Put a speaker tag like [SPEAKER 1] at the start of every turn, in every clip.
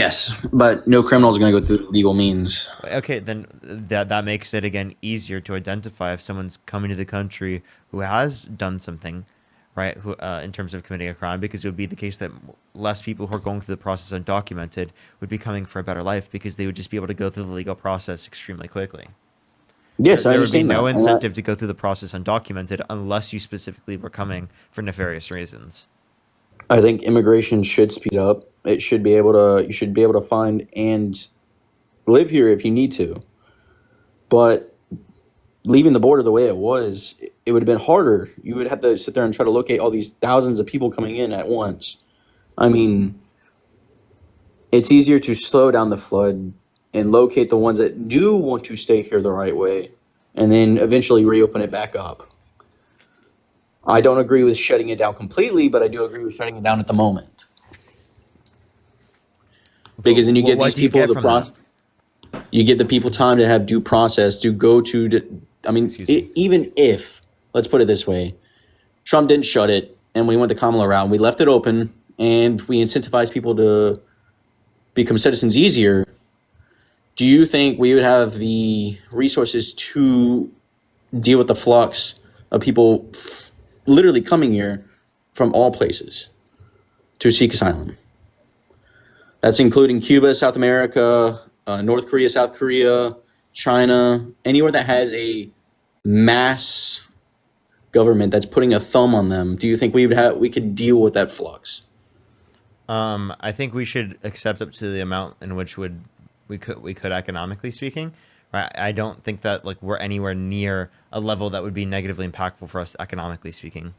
[SPEAKER 1] Yes, but no criminals are going to go through legal means.
[SPEAKER 2] Okay, then that makes it again easier to identify if someone's coming to the country who has done something, right? Who in terms of committing a crime, because it would be the case that less people who are going through the process undocumented would be coming for a better life because they would just be able to go through the legal process extremely quickly.
[SPEAKER 1] Yes, I
[SPEAKER 2] There would be
[SPEAKER 1] understand that.
[SPEAKER 2] no incentive to go through the process undocumented unless you specifically were coming for nefarious reasons.
[SPEAKER 1] I think immigration should speed up. It should be able to. You should be able to find and live here if you need to. But leaving the border the way it was, it would have been harder. You would have to sit there and try to locate all these thousands of people coming in at once. I mean, it's easier to slow down the flood and locate the ones that do want to stay here the right way, and then eventually reopen it back up. I don't agree with shutting it down completely, but I do agree with shutting it down at the moment. Because then you get
[SPEAKER 2] What
[SPEAKER 1] these
[SPEAKER 2] do you
[SPEAKER 1] people
[SPEAKER 2] get from that?
[SPEAKER 1] you give the people time to have due process to go to I mean,
[SPEAKER 2] Excuse me.
[SPEAKER 1] even if, let's put it this way, Trump didn't shut it and we went the Kamala route, we left it open and we incentivized people to become citizens easier, do you think we would have the resources to deal with the flux of people literally coming here from all places to seek asylum? That's including Cuba, South America, North Korea, South Korea, China, anywhere that has a mass government that's putting a thumb on them. Do you think we could deal with that flux?
[SPEAKER 2] I think we should accept up to the amount in which we could economically speaking. Right? I don't think that like we're anywhere near a level that would be negatively impactful for us economically speaking.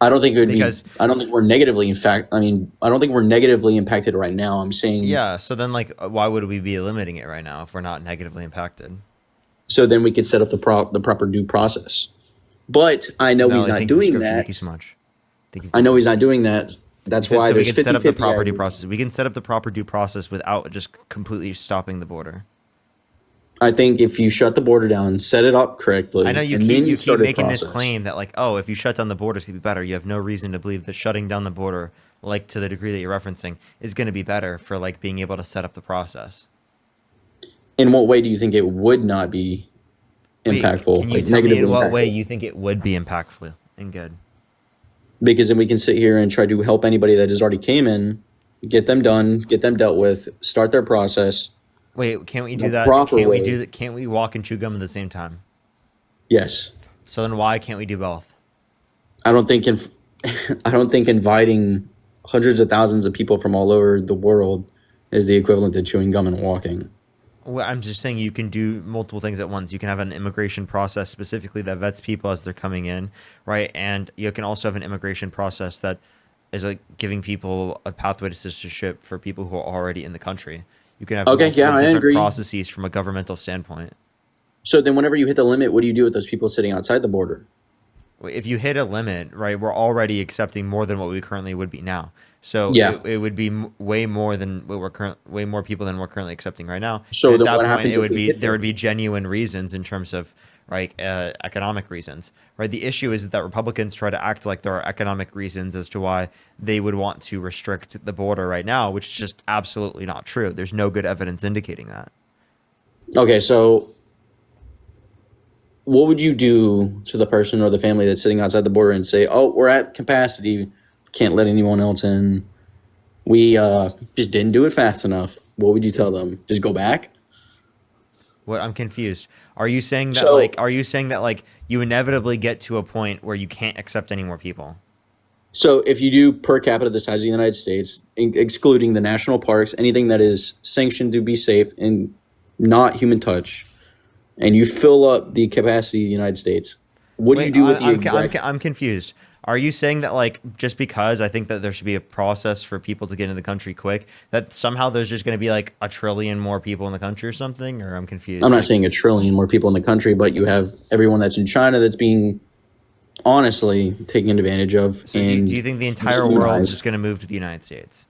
[SPEAKER 1] I don't think it would be.
[SPEAKER 2] Because
[SPEAKER 1] I don't think we're negatively. In fact, I mean, I don't think we're negatively impacted right now. I'm saying
[SPEAKER 2] yeah, so then like why would we be limiting it right now if we're not negatively impacted?
[SPEAKER 1] so then we could set up the proper due process. But I know he's
[SPEAKER 2] Melly,
[SPEAKER 1] not
[SPEAKER 2] thank you for the
[SPEAKER 1] doing
[SPEAKER 2] scripture. Thank you
[SPEAKER 1] that.
[SPEAKER 2] so much. Thank you for
[SPEAKER 1] I
[SPEAKER 2] the
[SPEAKER 1] know he's
[SPEAKER 2] scripture.
[SPEAKER 1] not doing that. That's
[SPEAKER 2] So,
[SPEAKER 1] why
[SPEAKER 2] so we
[SPEAKER 1] there's
[SPEAKER 2] can set up the
[SPEAKER 1] 50-50.
[SPEAKER 2] proper due process. We can set up the proper due process without just completely stopping the border.
[SPEAKER 1] I think if you shut the border down, set it up correctly,
[SPEAKER 2] I know you
[SPEAKER 1] and
[SPEAKER 2] keep
[SPEAKER 1] then
[SPEAKER 2] you
[SPEAKER 1] you
[SPEAKER 2] keep
[SPEAKER 1] start a
[SPEAKER 2] making this
[SPEAKER 1] process.
[SPEAKER 2] claim that like, oh, if you shut down the border, it's gonna be better. You have no reason to believe that shutting down the border, like to the degree that you're referencing, is gonna be better for like being able to set up the process.
[SPEAKER 1] In what way do you think it would not be
[SPEAKER 2] Wait,
[SPEAKER 1] impactful,
[SPEAKER 2] can you
[SPEAKER 1] like
[SPEAKER 2] tell me in
[SPEAKER 1] negatively
[SPEAKER 2] what way
[SPEAKER 1] impactful?
[SPEAKER 2] you think it would be impactful and good?
[SPEAKER 1] Because then we can sit here and try to help anybody that has already came in, get them done, get them dealt with, start their process
[SPEAKER 2] Wait, can't we
[SPEAKER 1] in
[SPEAKER 2] do
[SPEAKER 1] a
[SPEAKER 2] that?
[SPEAKER 1] proper
[SPEAKER 2] Can't we do
[SPEAKER 1] way.
[SPEAKER 2] that? Can't we walk and chew gum at the same time?
[SPEAKER 1] Yes,
[SPEAKER 2] So then why can't we do both?
[SPEAKER 1] I don't think I don't think inviting hundreds of thousands of people from all over the world is the equivalent to chewing gum and walking.
[SPEAKER 2] Well, I'm just saying you can do multiple things at once. You can have an immigration process specifically that vets people as they're coming in, right? And you can also have an immigration process that is like giving people a pathway to citizenship for people who are already in the country. You can have
[SPEAKER 1] Okay,
[SPEAKER 2] multiple
[SPEAKER 1] yeah, I
[SPEAKER 2] different
[SPEAKER 1] agree.
[SPEAKER 2] processes from a governmental standpoint.
[SPEAKER 1] So then, whenever you hit the limit, what do you do with those people sitting outside the border?
[SPEAKER 2] If you hit a limit, right, we're already accepting more than what we currently would be now. So
[SPEAKER 1] Yeah.
[SPEAKER 2] it would be way more than what way more people than we're currently accepting right now. And
[SPEAKER 1] So
[SPEAKER 2] at
[SPEAKER 1] then,
[SPEAKER 2] that
[SPEAKER 1] what
[SPEAKER 2] point,
[SPEAKER 1] happens
[SPEAKER 2] it
[SPEAKER 1] if
[SPEAKER 2] would
[SPEAKER 1] we
[SPEAKER 2] be
[SPEAKER 1] hit
[SPEAKER 2] there would
[SPEAKER 1] them?
[SPEAKER 2] be genuine reasons in terms of right economic reasons, right? The issue is that Republicans try to act like there are economic reasons as to why they would want to restrict the border right now, which is just absolutely not true. There's no good evidence indicating that.
[SPEAKER 1] Okay, so what would you do to the person or the family that's sitting outside the border and say, "Oh, we're at capacity, can't let anyone else in. We just didn't do it fast enough." What would you tell them? Just go back?
[SPEAKER 2] What I'm confused. Are you saying that
[SPEAKER 1] So,
[SPEAKER 2] you inevitably get to a point where you can't accept any more people?
[SPEAKER 1] so if you do per capita the size of the United States, excluding the national parks, anything that is sanctioned to be safe and not human touch, and you fill up the capacity of the United States, what do you
[SPEAKER 2] Wait,
[SPEAKER 1] do with the exact?
[SPEAKER 2] I'm confused. Are you saying that like just because I think that there should be a process for people to get into the country quick, that somehow there's just going to be like a trillion more people in the country or something? Or I'm
[SPEAKER 1] I'm
[SPEAKER 2] confused.
[SPEAKER 1] not saying a trillion more people in the country, but you have everyone that's in China that's being honestly taken advantage of
[SPEAKER 2] So do
[SPEAKER 1] and
[SPEAKER 2] you think the entire world's
[SPEAKER 1] demonized.
[SPEAKER 2] just going to move to the United States?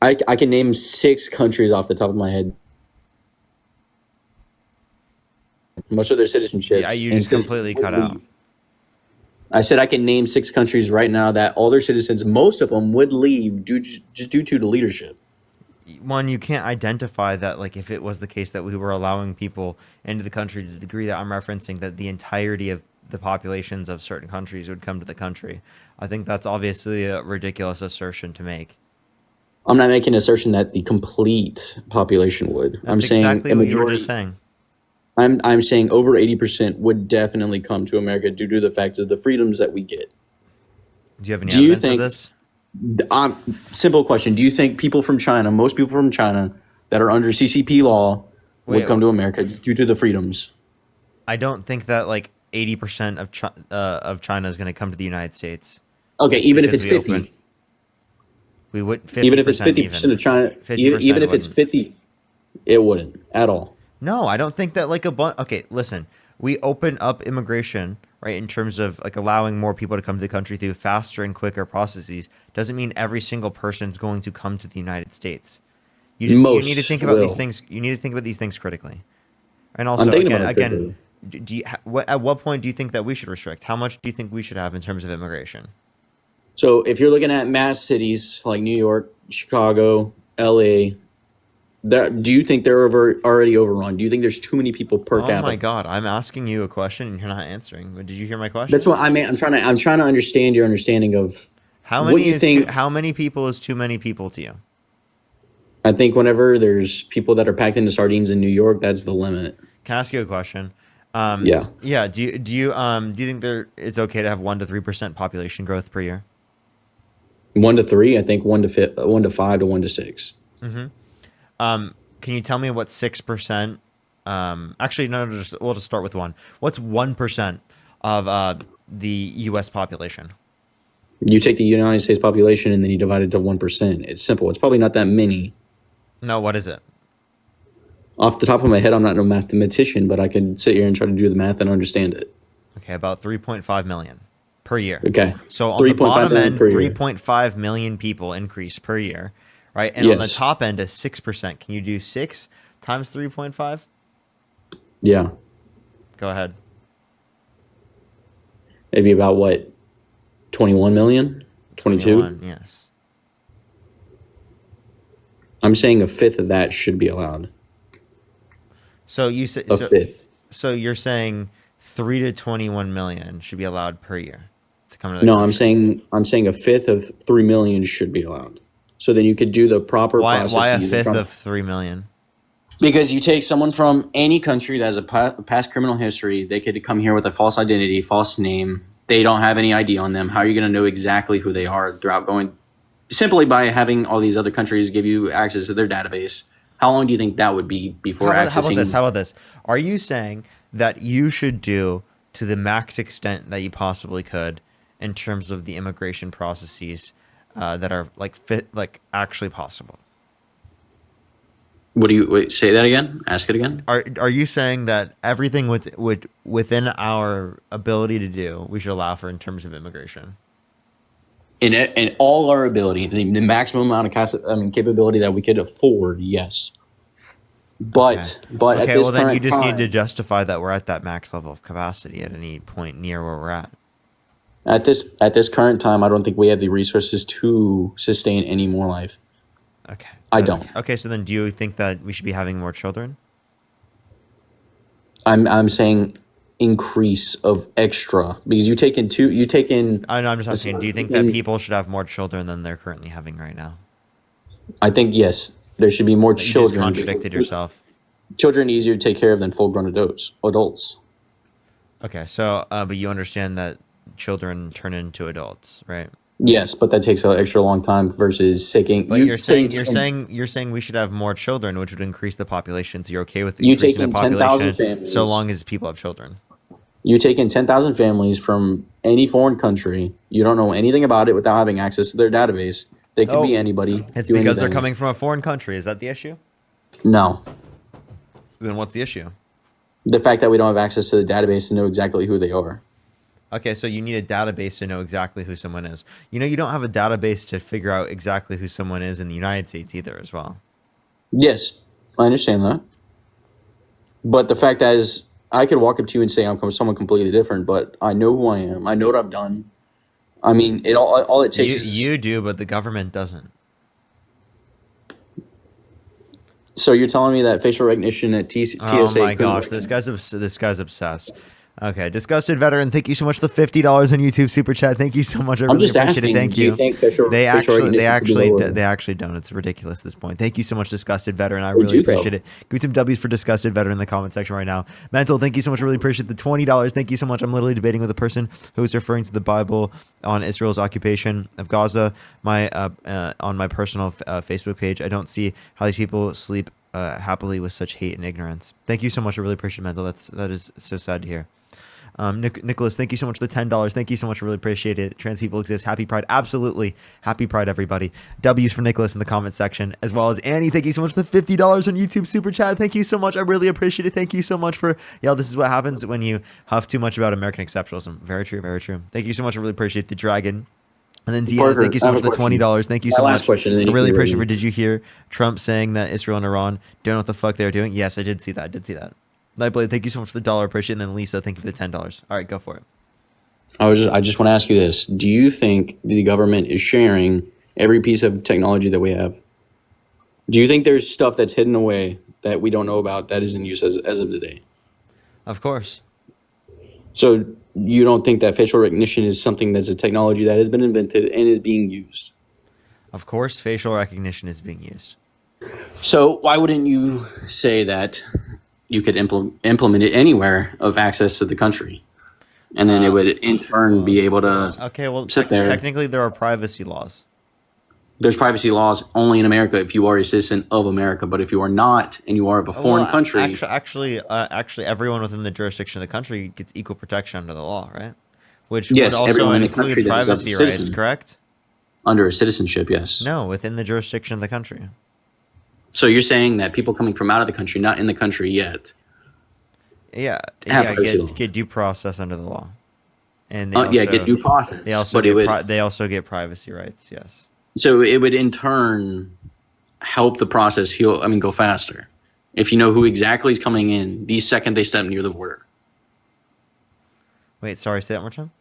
[SPEAKER 1] I can name 6 countries off the top of my head. Most of their
[SPEAKER 2] Yeah,
[SPEAKER 1] citizenships
[SPEAKER 2] you
[SPEAKER 1] and
[SPEAKER 2] just
[SPEAKER 1] citizens
[SPEAKER 2] completely
[SPEAKER 1] would
[SPEAKER 2] cut out.
[SPEAKER 1] leave. I said I can name 6 countries right now that all their citizens, most of them, would leave just due to the leadership.
[SPEAKER 2] one, you can't identify that, like, if it was the case that we were allowing people into the country to the degree that I'm referencing, that the entirety of the populations of certain countries would come to the country. I think that's obviously a ridiculous assertion to make.
[SPEAKER 1] I'm not making an assertion that the complete population would. I'm
[SPEAKER 2] That's
[SPEAKER 1] saying
[SPEAKER 2] exactly
[SPEAKER 1] a
[SPEAKER 2] what you were just
[SPEAKER 1] majority.
[SPEAKER 2] saying.
[SPEAKER 1] I'm saying over 80% would definitely come to America due to the fact of the freedoms that we get.
[SPEAKER 2] Do you have any
[SPEAKER 1] Do you
[SPEAKER 2] evidence of
[SPEAKER 1] think?
[SPEAKER 2] this?
[SPEAKER 1] Simple question. Do you think people from China, most people from China that are under CCP law, would
[SPEAKER 2] Wait,
[SPEAKER 1] come to America due to the freedoms?
[SPEAKER 2] I don't think that like 80% of China is going to come to the United States.
[SPEAKER 1] Okay,
[SPEAKER 2] Just
[SPEAKER 1] even if
[SPEAKER 2] because
[SPEAKER 1] it's 50.
[SPEAKER 2] We would 50%.
[SPEAKER 1] Even if it's 50% of China,
[SPEAKER 2] 50%
[SPEAKER 1] even if it's
[SPEAKER 2] wouldn't.
[SPEAKER 1] 50, it wouldn't at all.
[SPEAKER 2] No, I don't think that like a bunch. Okay, listen. We open up immigration, right, in terms of like allowing more people to come to the country through faster and quicker processes. Doesn't mean every single person's going to come to the United States. You need to
[SPEAKER 1] Most
[SPEAKER 2] think about these
[SPEAKER 1] will.
[SPEAKER 2] things. You need to think about these things critically. And
[SPEAKER 1] I'm
[SPEAKER 2] also,
[SPEAKER 1] thinking
[SPEAKER 2] again,
[SPEAKER 1] about it
[SPEAKER 2] again,
[SPEAKER 1] critically.
[SPEAKER 2] do you at what point do you think that we should restrict? How much do you think we should have in terms of immigration?
[SPEAKER 1] So if you're looking at mass cities like New York, Chicago, LA, do you think they're already overrun? Do you think there's too many people per
[SPEAKER 2] Oh my
[SPEAKER 1] capita?
[SPEAKER 2] God, I'm asking you a question and you're not answering. Did you hear my
[SPEAKER 1] That's
[SPEAKER 2] question?
[SPEAKER 1] what I mean. I'm trying to understand your understanding of
[SPEAKER 2] How
[SPEAKER 1] what
[SPEAKER 2] many
[SPEAKER 1] you
[SPEAKER 2] is too,
[SPEAKER 1] think.
[SPEAKER 2] how many people is too many people to you?
[SPEAKER 1] I think whenever there's people that are packed into sardines in New York, that's the limit.
[SPEAKER 2] Can I ask you a question?
[SPEAKER 1] Yeah,
[SPEAKER 2] Yeah. Do you think it's okay to have 1 to 3% population growth per year?
[SPEAKER 1] 1 to 3. I think 1 to 5 to 1 to 6.
[SPEAKER 2] Can you tell me what 6%? Actually, no. We'll just start with one. What's 1% of the U.S. population?
[SPEAKER 1] You take the United States population and then you divide it to 1%. It's simple. It's probably not that many.
[SPEAKER 2] No, what is it?
[SPEAKER 1] Off the top of my head, I'm not no mathematician, but I can sit here and try to do the math and understand it.
[SPEAKER 2] Okay, about 3.5 million per year.
[SPEAKER 1] Okay,
[SPEAKER 2] So on the
[SPEAKER 1] 3.5
[SPEAKER 2] bottom
[SPEAKER 1] million
[SPEAKER 2] end,
[SPEAKER 1] per year.
[SPEAKER 2] 3.5 million people increase per year, right? And on the
[SPEAKER 1] Yes.
[SPEAKER 2] top end is 6%. Can you do 6 times 3.5?
[SPEAKER 1] Yeah,
[SPEAKER 2] Go ahead.
[SPEAKER 1] maybe about what, 21 million, 22.
[SPEAKER 2] 21, yes.
[SPEAKER 1] I'm saying a fifth of that should be allowed.
[SPEAKER 2] So you say
[SPEAKER 1] A
[SPEAKER 2] so.
[SPEAKER 1] fifth.
[SPEAKER 2] So you're saying 3 to 21 million should be allowed per year to come to the
[SPEAKER 1] No,
[SPEAKER 2] country.
[SPEAKER 1] I'm saying a fifth of 3 million should be allowed. So then you could do the proper
[SPEAKER 2] Why a
[SPEAKER 1] processes of
[SPEAKER 2] fifth
[SPEAKER 1] trying.
[SPEAKER 2] of 3 million?
[SPEAKER 1] Because you take someone from any country that has a past criminal history, they could come here with a false identity, false name. They don't have any ID on them. How are you going to know exactly who they are throughout going? Simply by having all these other countries give you access to their database. How long do you think that would be before
[SPEAKER 2] How about this?
[SPEAKER 1] accessing?
[SPEAKER 2] How about this? Are you saying that you should do to the max extent that you possibly could in terms of the immigration processes that are like actually possible?
[SPEAKER 1] What do you wait? Say that again. Ask it again.
[SPEAKER 2] Are you saying that everything within our ability to do, we should allow for in terms of immigration?
[SPEAKER 1] In all our ability, the maximum amount of capability that we could afford, yes.
[SPEAKER 2] Okay.
[SPEAKER 1] But at
[SPEAKER 2] Okay,
[SPEAKER 1] this
[SPEAKER 2] well then you
[SPEAKER 1] current
[SPEAKER 2] just need to
[SPEAKER 1] time,
[SPEAKER 2] justify that we're at that max level of capacity at any point near where we're at.
[SPEAKER 1] at this current time, I don't think we have the resources to sustain any more life.
[SPEAKER 2] Okay.
[SPEAKER 1] I don't.
[SPEAKER 2] Okay, so then do you think that we should be having more children?
[SPEAKER 1] I'm saying increase of extra because you take in two. You take in.
[SPEAKER 2] I know, I'm just asking, do you think that people should have more children than they're currently having right now?
[SPEAKER 1] I think yes, there should be more
[SPEAKER 2] You just
[SPEAKER 1] children.
[SPEAKER 2] contradicted yourself.
[SPEAKER 1] Children are easier to take care of than full-grown adults.
[SPEAKER 2] Okay, so but you understand that children turn into adults, right?
[SPEAKER 1] Yes, but that takes an extra long time versus taking
[SPEAKER 2] But
[SPEAKER 1] you
[SPEAKER 2] you're saying we should have more children, which would increase the population. So you're okay with
[SPEAKER 1] you
[SPEAKER 2] increasing the
[SPEAKER 1] taking 10,000
[SPEAKER 2] population so
[SPEAKER 1] families.
[SPEAKER 2] long as people have children.
[SPEAKER 1] You take in 10,000 families from any foreign country. You don't know anything about it without having access to their database. They could be
[SPEAKER 2] No,
[SPEAKER 1] anybody.
[SPEAKER 2] it's
[SPEAKER 1] do
[SPEAKER 2] because they're
[SPEAKER 1] anything.
[SPEAKER 2] coming from a foreign country. Is that the issue?
[SPEAKER 1] No,
[SPEAKER 2] Then what's the issue?
[SPEAKER 1] the fact that we don't have access to the database to know exactly who they are.
[SPEAKER 2] Okay, so you need a database to know exactly who someone is. You know, you don't have a database to figure out exactly who someone is in the United States either, as well.
[SPEAKER 1] Yes, I understand that. But the fact that is, I could walk up to you and say I'm someone completely different, but I know who I am. I know what I've done. I mean, all it takes
[SPEAKER 2] You
[SPEAKER 1] is
[SPEAKER 2] you do, but the government doesn't.
[SPEAKER 1] So you're telling me that facial recognition at TSA
[SPEAKER 2] Oh my
[SPEAKER 1] couldn't
[SPEAKER 2] gosh, this guy's obsessed. Okay, disgusted veteran, thank you so much for the $50 on YouTube super chat. Thank you so much. I
[SPEAKER 1] I'm
[SPEAKER 2] really
[SPEAKER 1] just
[SPEAKER 2] appreciate it.
[SPEAKER 1] asking,
[SPEAKER 2] Thank
[SPEAKER 1] do you
[SPEAKER 2] you.
[SPEAKER 1] think facial recognition could be lower?
[SPEAKER 2] They actually don't. It's ridiculous at this point. Thank you so much, disgusted veteran. I
[SPEAKER 1] They
[SPEAKER 2] really
[SPEAKER 1] do, though.
[SPEAKER 2] appreciate it. Give me some W's for disgusted veteran in the comment section right now. Mental, thank you so much. I really appreciate the $20. Thank you so much. I'm literally debating with a person who is referring to the Bible on Israel's occupation of Gaza. On my personal Facebook page, I don't see how these people sleep happily with such hate and ignorance. Thank you so much. I really appreciate it, Mental. That is so sad to hear. Nicholas, thank you so much for the $10. Thank you so much. I really appreciate it. Trans people exist. Happy Pride. Absolutely. Happy Pride, everybody. W's for Nicholas in the comment section, as well as Annie. Thank you so much for the $50 on YouTube super chat. Thank you so much. I really appreciate it. Thank you so much for, this is what happens when you huff too much about American exceptionalism. Very true. Very true. Thank you so much. I really appreciate the dragon. And then Deanna,
[SPEAKER 1] Parker,
[SPEAKER 2] thank you so
[SPEAKER 1] I
[SPEAKER 2] much
[SPEAKER 1] have
[SPEAKER 2] for
[SPEAKER 1] a
[SPEAKER 2] the $20. Thank you so much.
[SPEAKER 1] last question, and then
[SPEAKER 2] I
[SPEAKER 1] you
[SPEAKER 2] really
[SPEAKER 1] can
[SPEAKER 2] appreciate
[SPEAKER 1] really-
[SPEAKER 2] it. Did you hear Trump saying that Israel and Iran don't know what the fuck they're doing? Yes, I did see that. Nightblade, thank you so much for the $1. Appreciate it. And then Lisa, thank you for the $10. All right, go for it.
[SPEAKER 1] I just want to ask you this. Do you think the government is sharing every piece of technology that we have? Do you think there's stuff that's hidden away that we don't know about that is in use as of today?
[SPEAKER 2] Of course.
[SPEAKER 1] So you don't think that facial recognition is something that's a technology that has been invented and is being used?
[SPEAKER 2] Of course, facial recognition is being used.
[SPEAKER 1] So why wouldn't you say that you could implement it anywhere of access to the country? And then it would in turn be able to
[SPEAKER 2] Okay, well,
[SPEAKER 1] sit there.
[SPEAKER 2] technically there are privacy laws.
[SPEAKER 1] There's privacy laws only in America if you are a citizen of America. But if you are not and you are of a foreign country,
[SPEAKER 2] Actually, everyone within the jurisdiction of the country gets equal protection under the law, right? Which
[SPEAKER 1] yes,
[SPEAKER 2] would also
[SPEAKER 1] everyone in the
[SPEAKER 2] include
[SPEAKER 1] country that is of the
[SPEAKER 2] privacy rights,
[SPEAKER 1] citizen
[SPEAKER 2] correct?
[SPEAKER 1] under a citizenship, yes.
[SPEAKER 2] No, within the jurisdiction of the country.
[SPEAKER 1] So you're saying that people coming from out of the country, not in the country yet,
[SPEAKER 2] Yeah,
[SPEAKER 1] have privacy laws.
[SPEAKER 2] get due process under the law, and they
[SPEAKER 1] get due process.
[SPEAKER 2] They also
[SPEAKER 1] but
[SPEAKER 2] they also get privacy rights. Yes.
[SPEAKER 1] So it would in turn help the process go faster. If you know who exactly is coming in the second they step near the border.
[SPEAKER 2] Wait, sorry, say that one more time.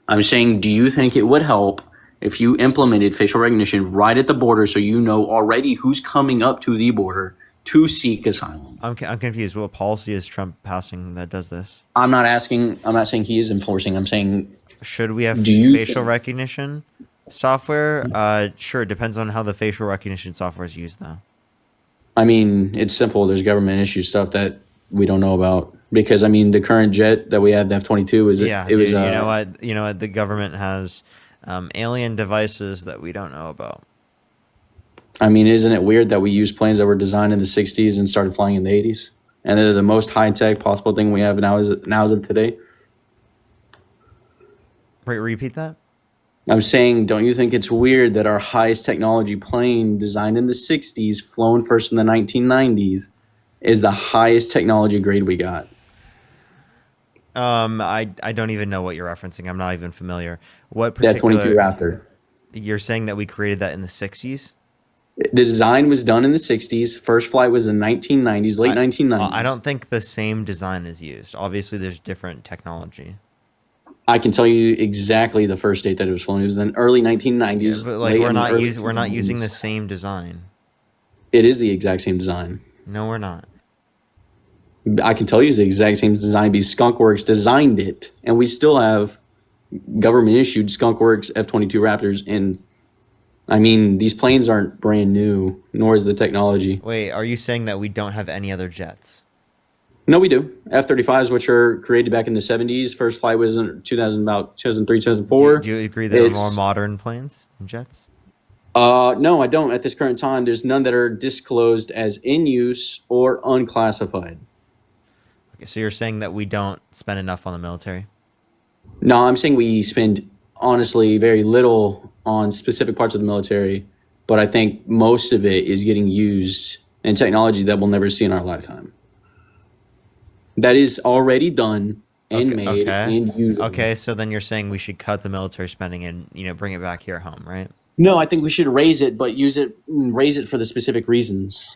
[SPEAKER 1] I'm saying, do you think it would help if you implemented facial recognition right at the border so you know already who's coming up to the border to seek asylum?
[SPEAKER 2] I'm confused. What policy is Trump passing that does this?
[SPEAKER 1] I'm not saying he is enforcing. I'm saying,
[SPEAKER 2] should we have
[SPEAKER 1] Do you
[SPEAKER 2] facial
[SPEAKER 1] think-
[SPEAKER 2] recognition software? Sure. It depends on how the facial recognition software is used, though.
[SPEAKER 1] I mean, it's simple. There's government issue stuff that we don't know about because the current jet that we have, the F-22, was
[SPEAKER 2] You know what? The government has alien devices that we don't know about.
[SPEAKER 1] Isn't it weird that we use planes that were designed in the 60s and started flying in the 80s? And they're the most high-tech possible thing we have now as of today?
[SPEAKER 2] Wait, repeat that?
[SPEAKER 1] I'm saying, don't you think it's weird that our highest technology plane designed in the 60s, flown first in the 1990s, is the highest technology grade we got?
[SPEAKER 2] I don't even know what you're referencing. I'm not even familiar. What
[SPEAKER 1] That
[SPEAKER 2] particular
[SPEAKER 1] 22 Raptor.
[SPEAKER 2] You're saying that we created that in the 60s?
[SPEAKER 1] The design was done in the 60s. First flight was in 1990s, late 1990s.
[SPEAKER 2] I don't think the same design is used. Obviously, there's different technology.
[SPEAKER 1] I can tell you exactly the first date that it was flown. It was in the early 1990s.
[SPEAKER 2] Yeah, but we're not using the same design.
[SPEAKER 1] It is the exact same design.
[SPEAKER 2] No, we're not.
[SPEAKER 1] I can tell you it's the exact same design because Skunkworks designed it, and we still have government-issued Skunkworks F-22 Raptors. And these planes aren't brand new, nor is the technology.
[SPEAKER 2] Wait, are you saying that we don't have any other jets?
[SPEAKER 1] No, we do. F-35s, which are created back in the 70s. First flight was in 2003, 2004.
[SPEAKER 2] Do you agree there are more modern planes and jets?
[SPEAKER 1] No, I don't. At this current time, there's none that are disclosed as in use or unclassified.
[SPEAKER 2] Okay, so you're saying that we don't spend enough on the military?
[SPEAKER 1] No, I'm saying we spend, honestly, very little on specific parts of the military, but I think most of it is getting used in technology that we'll never see in our lifetime. That is already done and made and used.
[SPEAKER 2] Okay, so then you're saying we should cut the military spending and bring it back here home, right?
[SPEAKER 1] No, I think we should raise it, but raise it for the specific reasons.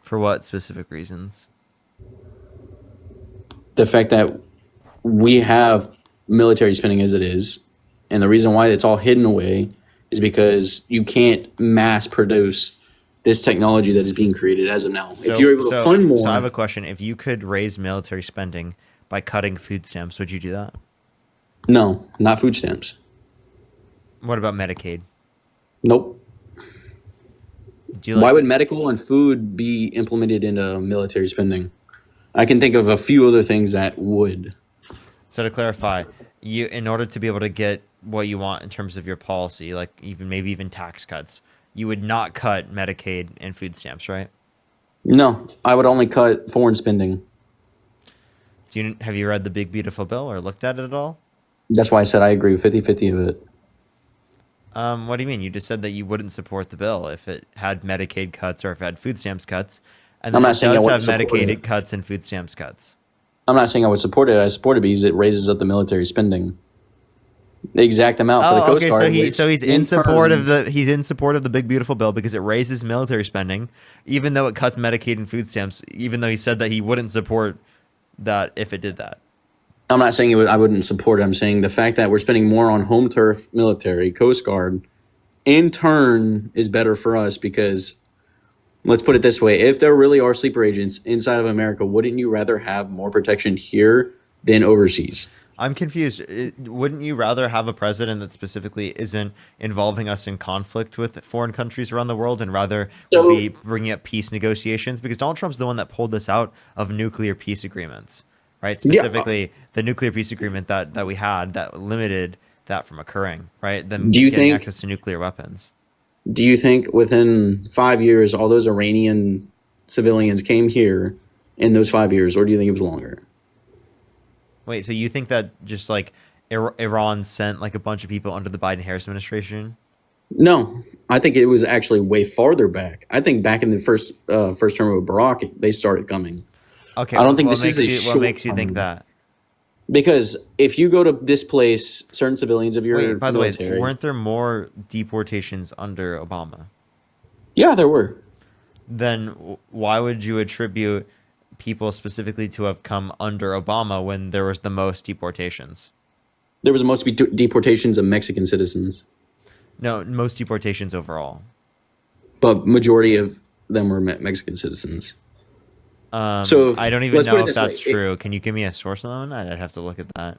[SPEAKER 2] For what specific reasons?
[SPEAKER 1] The fact that we have military spending as it is, and the reason why it's all hidden away is because you can't mass produce this technology that is being created as of now.
[SPEAKER 2] So,
[SPEAKER 1] If you're able to fund more,
[SPEAKER 2] so I have a question. If you could raise military spending by cutting food stamps, would you do that?
[SPEAKER 1] no, not food stamps.
[SPEAKER 2] What about Medicaid?
[SPEAKER 1] Nope.
[SPEAKER 2] Do you
[SPEAKER 1] Why
[SPEAKER 2] like
[SPEAKER 1] would medical and food be implemented into military spending? I can think of a few other things that would.
[SPEAKER 2] So to clarify, you in order to be able to get what you want in terms of your policy, like maybe even tax cuts, you would not cut Medicaid and food stamps, right?
[SPEAKER 1] No, I would only cut foreign spending.
[SPEAKER 2] Have you read the Big Beautiful Bill or looked at it at all?
[SPEAKER 1] That's why I said I agree with 50-50 of it.
[SPEAKER 2] What do you mean? You just said that you wouldn't support the bill if it had Medicaid cuts or if it had food stamps cuts, and then
[SPEAKER 1] I'm not
[SPEAKER 2] it
[SPEAKER 1] saying I
[SPEAKER 2] does
[SPEAKER 1] wouldn't
[SPEAKER 2] have
[SPEAKER 1] support
[SPEAKER 2] Medicaid
[SPEAKER 1] it.
[SPEAKER 2] cuts and food stamps cuts.
[SPEAKER 1] I'm not saying I would support it. I support it because it raises up the military spending. The exact amount for the Coast
[SPEAKER 2] Okay.
[SPEAKER 1] Guard.
[SPEAKER 2] So he's in support of the Big Beautiful Bill because it raises military spending, even though it cuts Medicaid and food stamps. Even though he said that he wouldn't support that if it did that.
[SPEAKER 1] I'm not saying I wouldn't support it. I'm saying the fact that we're spending more on home turf, military, Coast Guard, in turn is better for us because, let's put it this way, if there really are sleeper agents inside of America, wouldn't you rather have more protection here than overseas?
[SPEAKER 2] I'm confused. Wouldn't you rather have a president that specifically isn't involving us in conflict with foreign countries around the world and rather would be bringing up peace negotiations? Because Donald Trump's the one that pulled us out of nuclear peace agreements, right? Specifically, the nuclear peace agreement that we had that limited that from occurring, right? Them getting access to nuclear weapons.
[SPEAKER 1] Do you think within 5 years all those Iranian civilians came here in those 5 years, or do you think it was longer?
[SPEAKER 2] Wait, so you think that just like Iran sent like a bunch of people under the Biden-Harris administration?
[SPEAKER 1] No, I think it was actually way farther back. I think back in the first term of Barack, they started coming.
[SPEAKER 2] Okay,
[SPEAKER 1] I don't think this is a short
[SPEAKER 2] what makes you think that?
[SPEAKER 1] Because if you go to displace certain civilians of your
[SPEAKER 2] Wait, by the
[SPEAKER 1] military,
[SPEAKER 2] way, weren't there more deportations under Obama?
[SPEAKER 1] Yeah, there were.
[SPEAKER 2] Then why would you attribute people specifically to have come under Obama when there was the most deportations?
[SPEAKER 1] There was most deportations of Mexican citizens.
[SPEAKER 2] No, most deportations overall.
[SPEAKER 1] But majority of them were Mexican citizens.
[SPEAKER 2] So I don't even know if that's true. Can you give me a source on that? I'd have to look at that.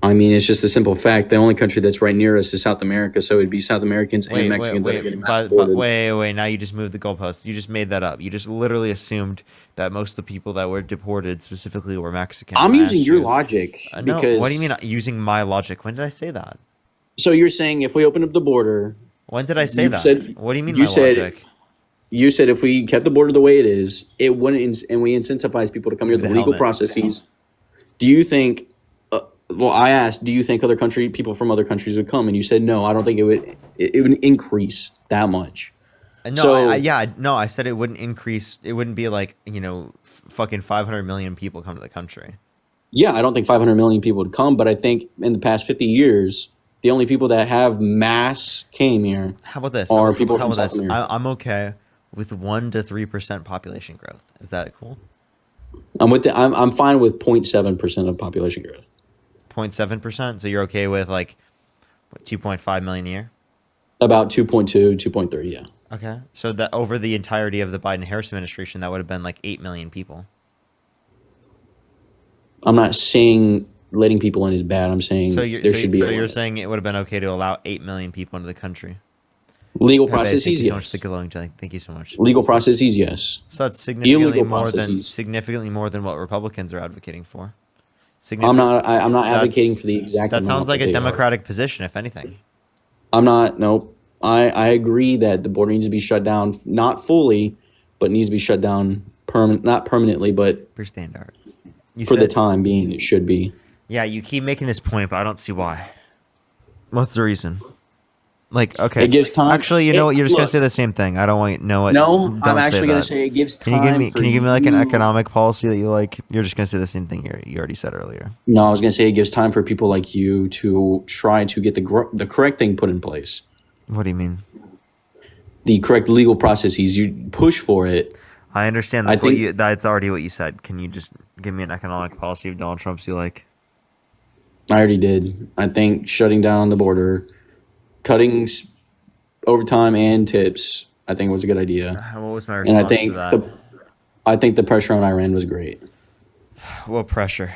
[SPEAKER 1] I mean, it's just a simple fact. The only country that's right near us is South America, so it'd be South Americans and Mexicans that are getting mass deported.
[SPEAKER 2] Wait. Now you just moved the goalposts. You just made that up. You just literally assumed that most of the people that were deported specifically were Mexican.
[SPEAKER 1] I'm using your logic.
[SPEAKER 2] No,
[SPEAKER 1] because
[SPEAKER 2] what do you mean using my logic? When did I say that?
[SPEAKER 1] So you're saying if we open up the border...
[SPEAKER 2] When did I say that? What do you mean my logic?
[SPEAKER 1] You said if we kept the border the way it is, it wouldn't, and we incentivize people to come here with legal processes. Do you think? Well, I asked, do you think people from other countries would come? And you said no. I don't think it would. It would increase that much.
[SPEAKER 2] No, I said it wouldn't increase. It wouldn't be like fucking 500 million people come to the country.
[SPEAKER 1] Yeah, I don't think 500 million people would come, but I think in the past 50 years, the only people that have mass came here.
[SPEAKER 2] How about this?
[SPEAKER 1] Are people from South America.
[SPEAKER 2] I'm okay with 1 to 3% population growth. Is that cool?
[SPEAKER 1] I'm fine with 0.7% of population growth.
[SPEAKER 2] 0.7%? So you're okay with like 2.5 million a year?
[SPEAKER 1] About 2.2, 2.3, yeah.
[SPEAKER 2] Okay. So that over the entirety of the Biden-Harris administration, that would have been like 8 million people.
[SPEAKER 1] I'm not saying letting people in is bad. I'm saying there should be.
[SPEAKER 2] So you're saying it would have been okay to allow 8 million people into the country?
[SPEAKER 1] Legal processes,
[SPEAKER 2] thank you
[SPEAKER 1] yes.
[SPEAKER 2] So much, thank you so much.
[SPEAKER 1] Legal processes, yes.
[SPEAKER 2] So that's significantly more than what Republicans are advocating for.
[SPEAKER 1] I'm not advocating for the exact.
[SPEAKER 2] That sounds like a Democratic position, if anything.
[SPEAKER 1] I'm not. Nope. I agree that the border needs to be shut down, not fully, but needs to be shut down not permanently, but
[SPEAKER 2] for standard.
[SPEAKER 1] The time being, it should be.
[SPEAKER 2] Yeah, you keep making this point, but I don't see why. What's the reason? Like, okay.
[SPEAKER 1] It gives time.
[SPEAKER 2] Actually, you know what? You're just going to say the same thing. I don't want to know what.
[SPEAKER 1] No, I'm actually going to say it gives time.
[SPEAKER 2] Can you give me like an economic policy that you like? You're just going to say the same thing you already said earlier.
[SPEAKER 1] No, I was going to say it gives time for people like you to try to get the correct thing put in place.
[SPEAKER 2] What do you mean?
[SPEAKER 1] The correct legal processes. You push for it.
[SPEAKER 2] I understand. That's already what you said. Can you just give me an economic policy of Donald Trump's you like?
[SPEAKER 1] I already did. I think shutting down the border, cutting overtime and tips, I think it was a good idea,
[SPEAKER 2] What was my
[SPEAKER 1] and
[SPEAKER 2] response to that?
[SPEAKER 1] I think the pressure on Iran was great
[SPEAKER 2] What pressure?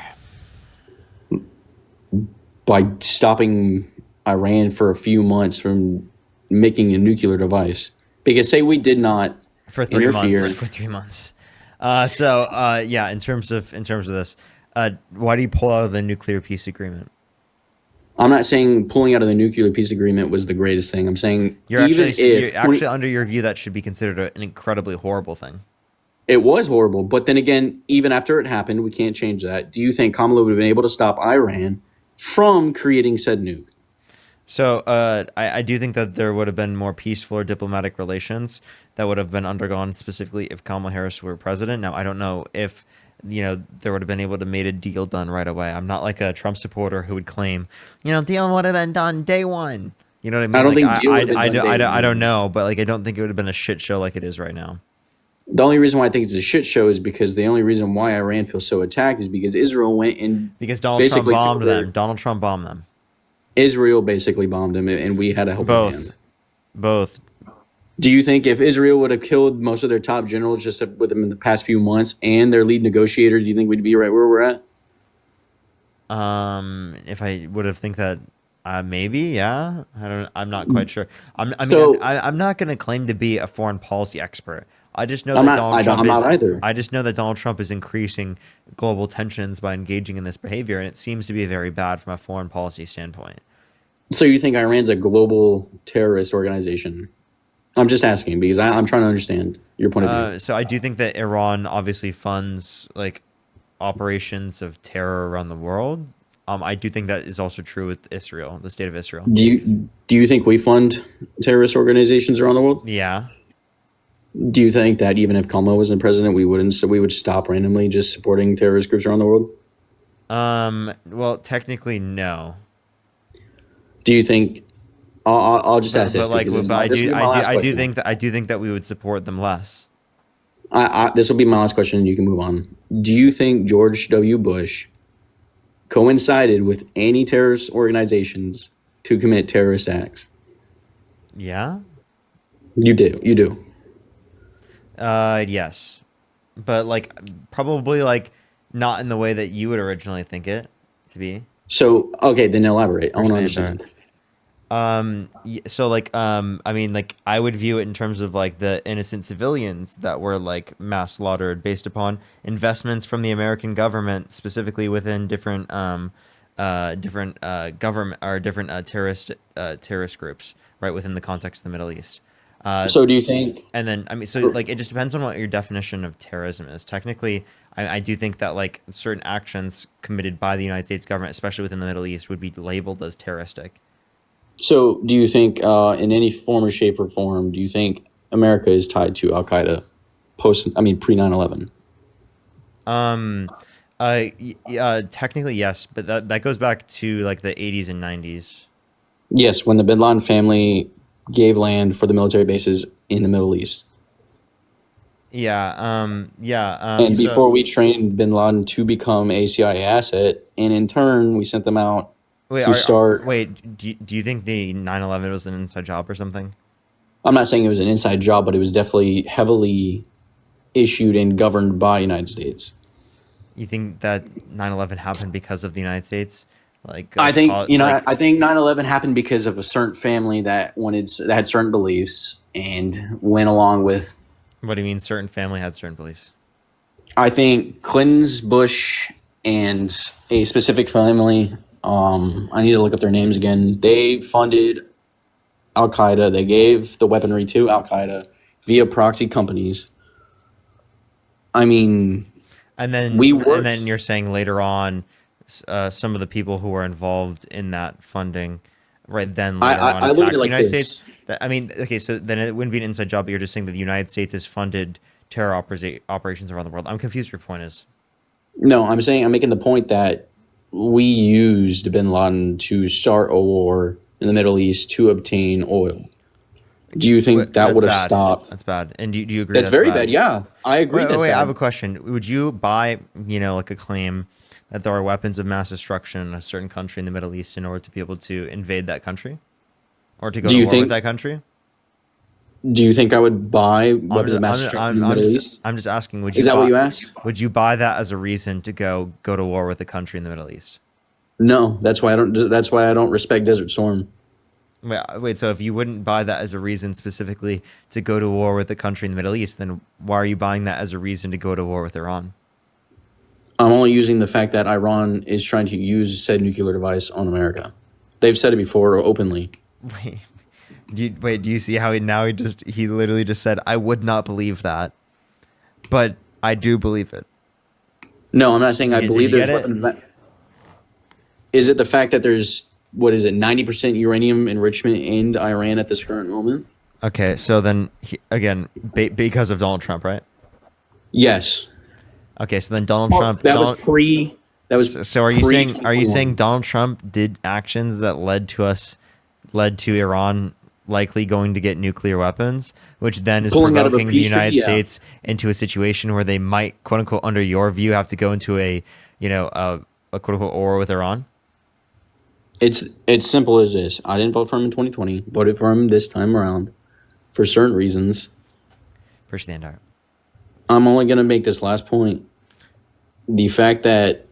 [SPEAKER 1] by stopping Iran for a few months from making a nuclear device. Because say we did not
[SPEAKER 2] For 3 months.
[SPEAKER 1] interfere.
[SPEAKER 2] For 3 months. Yeah, in terms of this, why do you pull out of the nuclear peace agreement?
[SPEAKER 1] I'm not saying pulling out of the nuclear peace agreement was the greatest thing. I'm saying
[SPEAKER 2] You're actually under your view that should be considered an incredibly horrible thing.
[SPEAKER 1] it was horrible, but then again, even after it happened, we can't change that. Do you think Kamala would have been able to stop Iran from creating said nuke?
[SPEAKER 2] So I do think that there would have been more peaceful or diplomatic relations that would have been undergone specifically if Kamala Harris were president. Now, I don't know if there would have been able to made a deal done right away. I'm not like a Trump supporter who would claim, deal would have been done day one. You know what I mean?
[SPEAKER 1] I don't
[SPEAKER 2] Like
[SPEAKER 1] think deal would have been done day
[SPEAKER 2] I don't
[SPEAKER 1] one.
[SPEAKER 2] know, but like I don't think it would have been a shit show like it is right now.
[SPEAKER 1] The only reason why I think it's a shit show is because the only reason why Iran feels so attacked is because Israel went and
[SPEAKER 2] Because Donald Trump
[SPEAKER 1] basically
[SPEAKER 2] bombed them. Donald Trump bombed them.
[SPEAKER 1] Israel basically bombed them, and we had a helping hand.
[SPEAKER 2] Both.
[SPEAKER 1] Do you think if Israel would have killed most of their top generals just with them in the past few months and their lead negotiator, do you think we'd be right where we're at?
[SPEAKER 2] If I would have think that, maybe, yeah. I'm not quite sure.
[SPEAKER 1] So
[SPEAKER 2] I'm not going to claim to be a foreign policy expert. I just know
[SPEAKER 1] I'm
[SPEAKER 2] that
[SPEAKER 1] not. I'm not either.
[SPEAKER 2] I just know that Donald Trump is increasing global tensions by engaging in this behavior, and it seems to be very bad from a foreign policy standpoint.
[SPEAKER 1] So you think Iran's a global terrorist organization? I'm just asking because I'm trying to understand your point of view.
[SPEAKER 2] So I do think that Iran obviously funds like operations of terror around the world. I do think that is also true with Israel, the state of Israel.
[SPEAKER 1] Do you think we fund terrorist organizations around the world?
[SPEAKER 2] Yeah.
[SPEAKER 1] Do you think that even if Kamala wasn't president, we wouldn't? So we would stop randomly just supporting terrorist groups around the world?
[SPEAKER 2] Well, technically, no.
[SPEAKER 1] Do you think? I'll just ask this
[SPEAKER 2] But like,
[SPEAKER 1] because
[SPEAKER 2] but
[SPEAKER 1] this will be my last
[SPEAKER 2] I do
[SPEAKER 1] question.
[SPEAKER 2] think that we would support them less.
[SPEAKER 1] This will be my last question, and you can move on. Do you think George W. Bush coincided with any terrorist organizations to commit terrorist acts?
[SPEAKER 2] Yeah.
[SPEAKER 1] You do. You do.
[SPEAKER 2] Yes, but like probably like not in the way that you would originally think it to be.
[SPEAKER 1] So okay, then elaborate. I want to
[SPEAKER 2] Personally,
[SPEAKER 1] understand.
[SPEAKER 2] So like I mean like I would view it in terms of like the innocent civilians that were like mass slaughtered based upon investments from the American government, specifically within different government or different terrorist groups, right, within the context of the Middle East.
[SPEAKER 1] So do you think?
[SPEAKER 2] And then, I mean, so like it just depends on what your definition of terrorism is. Technically, I do think that like certain actions committed by the United States government, especially within the Middle East, would be labeled as terroristic.
[SPEAKER 1] So do you think, in any form or shape or form, do you think America is tied to Al Qaeda pre 9/11?
[SPEAKER 2] Um, Technically yes, but that goes back to like the 80s and 90s.
[SPEAKER 1] Yes, when the Bin Laden family gave land for the military bases in the Middle East. And
[SPEAKER 2] So
[SPEAKER 1] before we trained Bin Laden to become a CIA asset, and in turn, we sent them out
[SPEAKER 2] wait,
[SPEAKER 1] to start.
[SPEAKER 2] do you think the 9/11 was an inside job or something?
[SPEAKER 1] I'm not saying it was an inside job, but it was definitely heavily issued and governed by United States.
[SPEAKER 2] You think that 9/11 happened because of the United States?
[SPEAKER 1] I think I think 9/11 happened because of a certain family that had certain beliefs and went along with.
[SPEAKER 2] What do you mean certain family had certain beliefs?
[SPEAKER 1] I think Clinton's, Bush, and a specific family. I need to look up their names again. They funded Al Qaeda. They gave the weaponry to Al Qaeda via proxy companies. I mean,
[SPEAKER 2] And then you're saying later on, some of the people who were involved in that funding, right then later on
[SPEAKER 1] I look
[SPEAKER 2] attacked
[SPEAKER 1] at it
[SPEAKER 2] the
[SPEAKER 1] like
[SPEAKER 2] United
[SPEAKER 1] this.
[SPEAKER 2] States. I mean, okay, so then it wouldn't be an inside job, but you're just saying that the United States has funded terror operations around the world. I'm confused. Your point is,
[SPEAKER 1] No, I'm making the point that we used Bin Laden to start a war in the Middle East to obtain oil. Do you think that
[SPEAKER 2] that's
[SPEAKER 1] would have
[SPEAKER 2] bad.
[SPEAKER 1] stopped?
[SPEAKER 2] That's bad. And do you agree
[SPEAKER 1] That's
[SPEAKER 2] that's
[SPEAKER 1] very
[SPEAKER 2] bad?
[SPEAKER 1] bad. Yeah, I agree. That's
[SPEAKER 2] Wait, I have a
[SPEAKER 1] bad.
[SPEAKER 2] question. Would you buy, like a claim that there are weapons of mass destruction in a certain country in the Middle East in order to be able to invade that country or to go
[SPEAKER 1] Do
[SPEAKER 2] to
[SPEAKER 1] you
[SPEAKER 2] war with
[SPEAKER 1] think?
[SPEAKER 2] that country?
[SPEAKER 1] Do you think I would buy
[SPEAKER 2] I'm
[SPEAKER 1] weapons
[SPEAKER 2] just,
[SPEAKER 1] of mass
[SPEAKER 2] I'm,
[SPEAKER 1] destruction in the
[SPEAKER 2] I'm
[SPEAKER 1] Middle
[SPEAKER 2] just,
[SPEAKER 1] East?
[SPEAKER 2] I'm just asking.
[SPEAKER 1] Is that what you asked?
[SPEAKER 2] Would you buy that as a reason to go to war with a country in the Middle East?
[SPEAKER 1] No, that's why I don't. That's why I don't respect Desert Storm.
[SPEAKER 2] Wait. So if you wouldn't buy that as a reason specifically to go to war with a country in the Middle East, then why are you buying that as a reason to go to war with Iran?
[SPEAKER 1] I'm only using the fact that Iran is trying to use said nuclear device on America. They've said it before openly.
[SPEAKER 2] Wait, do you see how he literally just said, I would not believe that, but I do believe it.
[SPEAKER 1] No, I'm not saying I
[SPEAKER 2] Did
[SPEAKER 1] believe
[SPEAKER 2] you get
[SPEAKER 1] there's
[SPEAKER 2] it?
[SPEAKER 1] weapons. Is it the fact that there's what is it 90% uranium enrichment in Iran at this current moment?
[SPEAKER 2] Okay, so then again, because of Donald Trump, right?
[SPEAKER 1] Yes.
[SPEAKER 2] Okay, so then Donald
[SPEAKER 1] Well,
[SPEAKER 2] Trump,
[SPEAKER 1] that was pre. That was
[SPEAKER 2] so
[SPEAKER 1] pre
[SPEAKER 2] are you saying
[SPEAKER 1] 2021.
[SPEAKER 2] Donald Trump did actions that led to Iran likely going to get nuclear weapons, which then is
[SPEAKER 1] Pulling out of a
[SPEAKER 2] provoking the
[SPEAKER 1] peace treaty.
[SPEAKER 2] United
[SPEAKER 1] Yeah.
[SPEAKER 2] States into a situation where they might, quote unquote, under your view, have to go into a quote unquote war with Iran?
[SPEAKER 1] It's simple as this. I didn't vote for him in 2020. Voted for him this time around for certain reasons.
[SPEAKER 2] For standard.
[SPEAKER 1] I'm only gonna make this last point. The fact that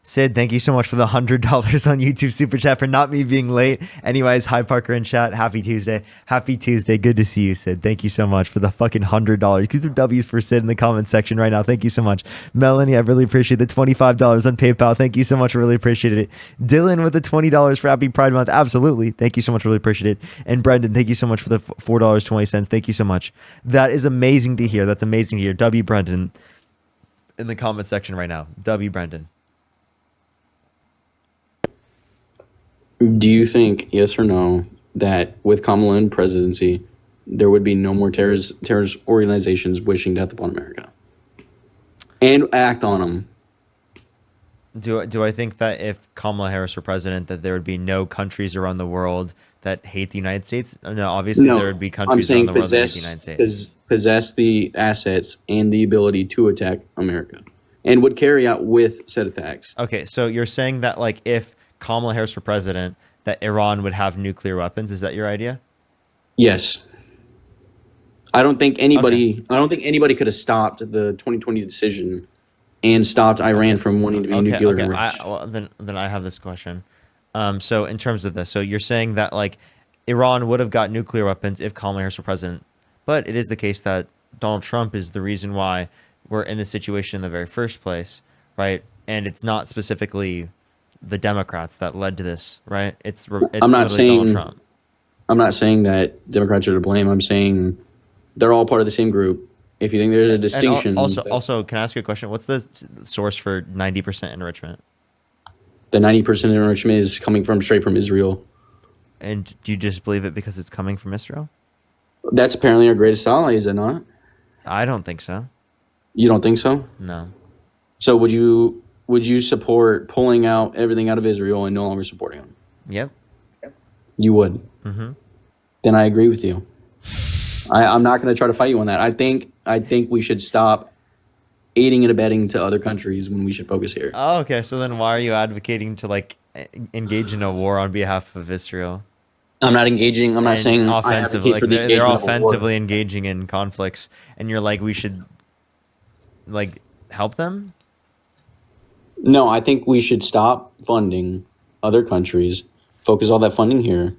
[SPEAKER 2] Sid, thank you so much for the $100 on YouTube Super Chat for not me being late. Anyways, hi Parker in chat. Happy Tuesday. Happy Tuesday. Good to see you, Sid. Thank you so much for the fucking $100. You can some W's for Sid in the comment section right now. Thank you so much. Melanie, I really appreciate the $25 on PayPal. Thank you so much. Really appreciate it. Dylan with the $20 for Happy Pride Month. Absolutely. Thank you so much. Really appreciate it. And Brendan, thank you so much for the $4.20. Thank you so much. That is amazing to hear. That's amazing to hear. W Brendan in the comment section right now. W Brendan.
[SPEAKER 1] do you think, yes or no, that with Kamala in presidency, there would be no more terrorist organizations wishing death upon America and act on them?
[SPEAKER 2] Do I think that if Kamala Harris were president, that there would be no countries around the world that hate the United States? No, obviously there would
[SPEAKER 1] No,
[SPEAKER 2] be
[SPEAKER 1] I'm
[SPEAKER 2] countries around
[SPEAKER 1] saying
[SPEAKER 2] the world that hate the United States.
[SPEAKER 1] possess the assets and the ability to attack America, and would carry out with said attacks.
[SPEAKER 2] Okay, so you're saying that like if Kamala Harris were president, that Iran would have nuclear weapons? Is that your idea?
[SPEAKER 1] Yes,
[SPEAKER 2] Okay.
[SPEAKER 1] I don't think anybody could have stopped the 2020 decision and stopped Iran
[SPEAKER 2] Okay.
[SPEAKER 1] from wanting to be
[SPEAKER 2] Okay.
[SPEAKER 1] nuclear
[SPEAKER 2] Okay.
[SPEAKER 1] enriched.
[SPEAKER 2] Then I have this question. So in terms of this, so you're saying that like Iran would have got nuclear weapons if Kamala Harris were president, but it is the case that Donald Trump is the reason why we're in this situation in the very first place, right? And it's not specifically the Democrats that led to this, right? It's
[SPEAKER 1] I'm not
[SPEAKER 2] literally Donald
[SPEAKER 1] saying
[SPEAKER 2] Trump.
[SPEAKER 1] I'm not saying that Democrats are to blame. I'm saying they're all part of the same group. If you think there's a
[SPEAKER 2] And
[SPEAKER 1] distinction,
[SPEAKER 2] also, can I ask you a question? What's the source for 90% enrichment?
[SPEAKER 1] the 90% enrichment is coming from straight from Israel.
[SPEAKER 2] And do you just believe it because it's coming from Israel?
[SPEAKER 1] That's apparently our greatest ally, is it not?
[SPEAKER 2] I don't think so.
[SPEAKER 1] You don't think so?
[SPEAKER 2] No.
[SPEAKER 1] So would you support pulling out everything out of Israel and no longer supporting them?
[SPEAKER 2] Yep.
[SPEAKER 1] You would.
[SPEAKER 2] Mm-hmm.
[SPEAKER 1] Then I agree with you. I'm not going to try to fight you on that. I think we should stop aiding and abetting to other countries when we should focus here.
[SPEAKER 2] Oh, okay. So then why are you advocating to like engage in a war on behalf of Israel?
[SPEAKER 1] I'm not engaging. I'm not
[SPEAKER 2] And
[SPEAKER 1] saying I
[SPEAKER 2] offensively,
[SPEAKER 1] advocate
[SPEAKER 2] like
[SPEAKER 1] for the
[SPEAKER 2] they're
[SPEAKER 1] engagement of a war.
[SPEAKER 2] offensively engaging in conflicts, and you're like, we should like help them.
[SPEAKER 1] No, I think we should stop funding other countries, focus all that funding here.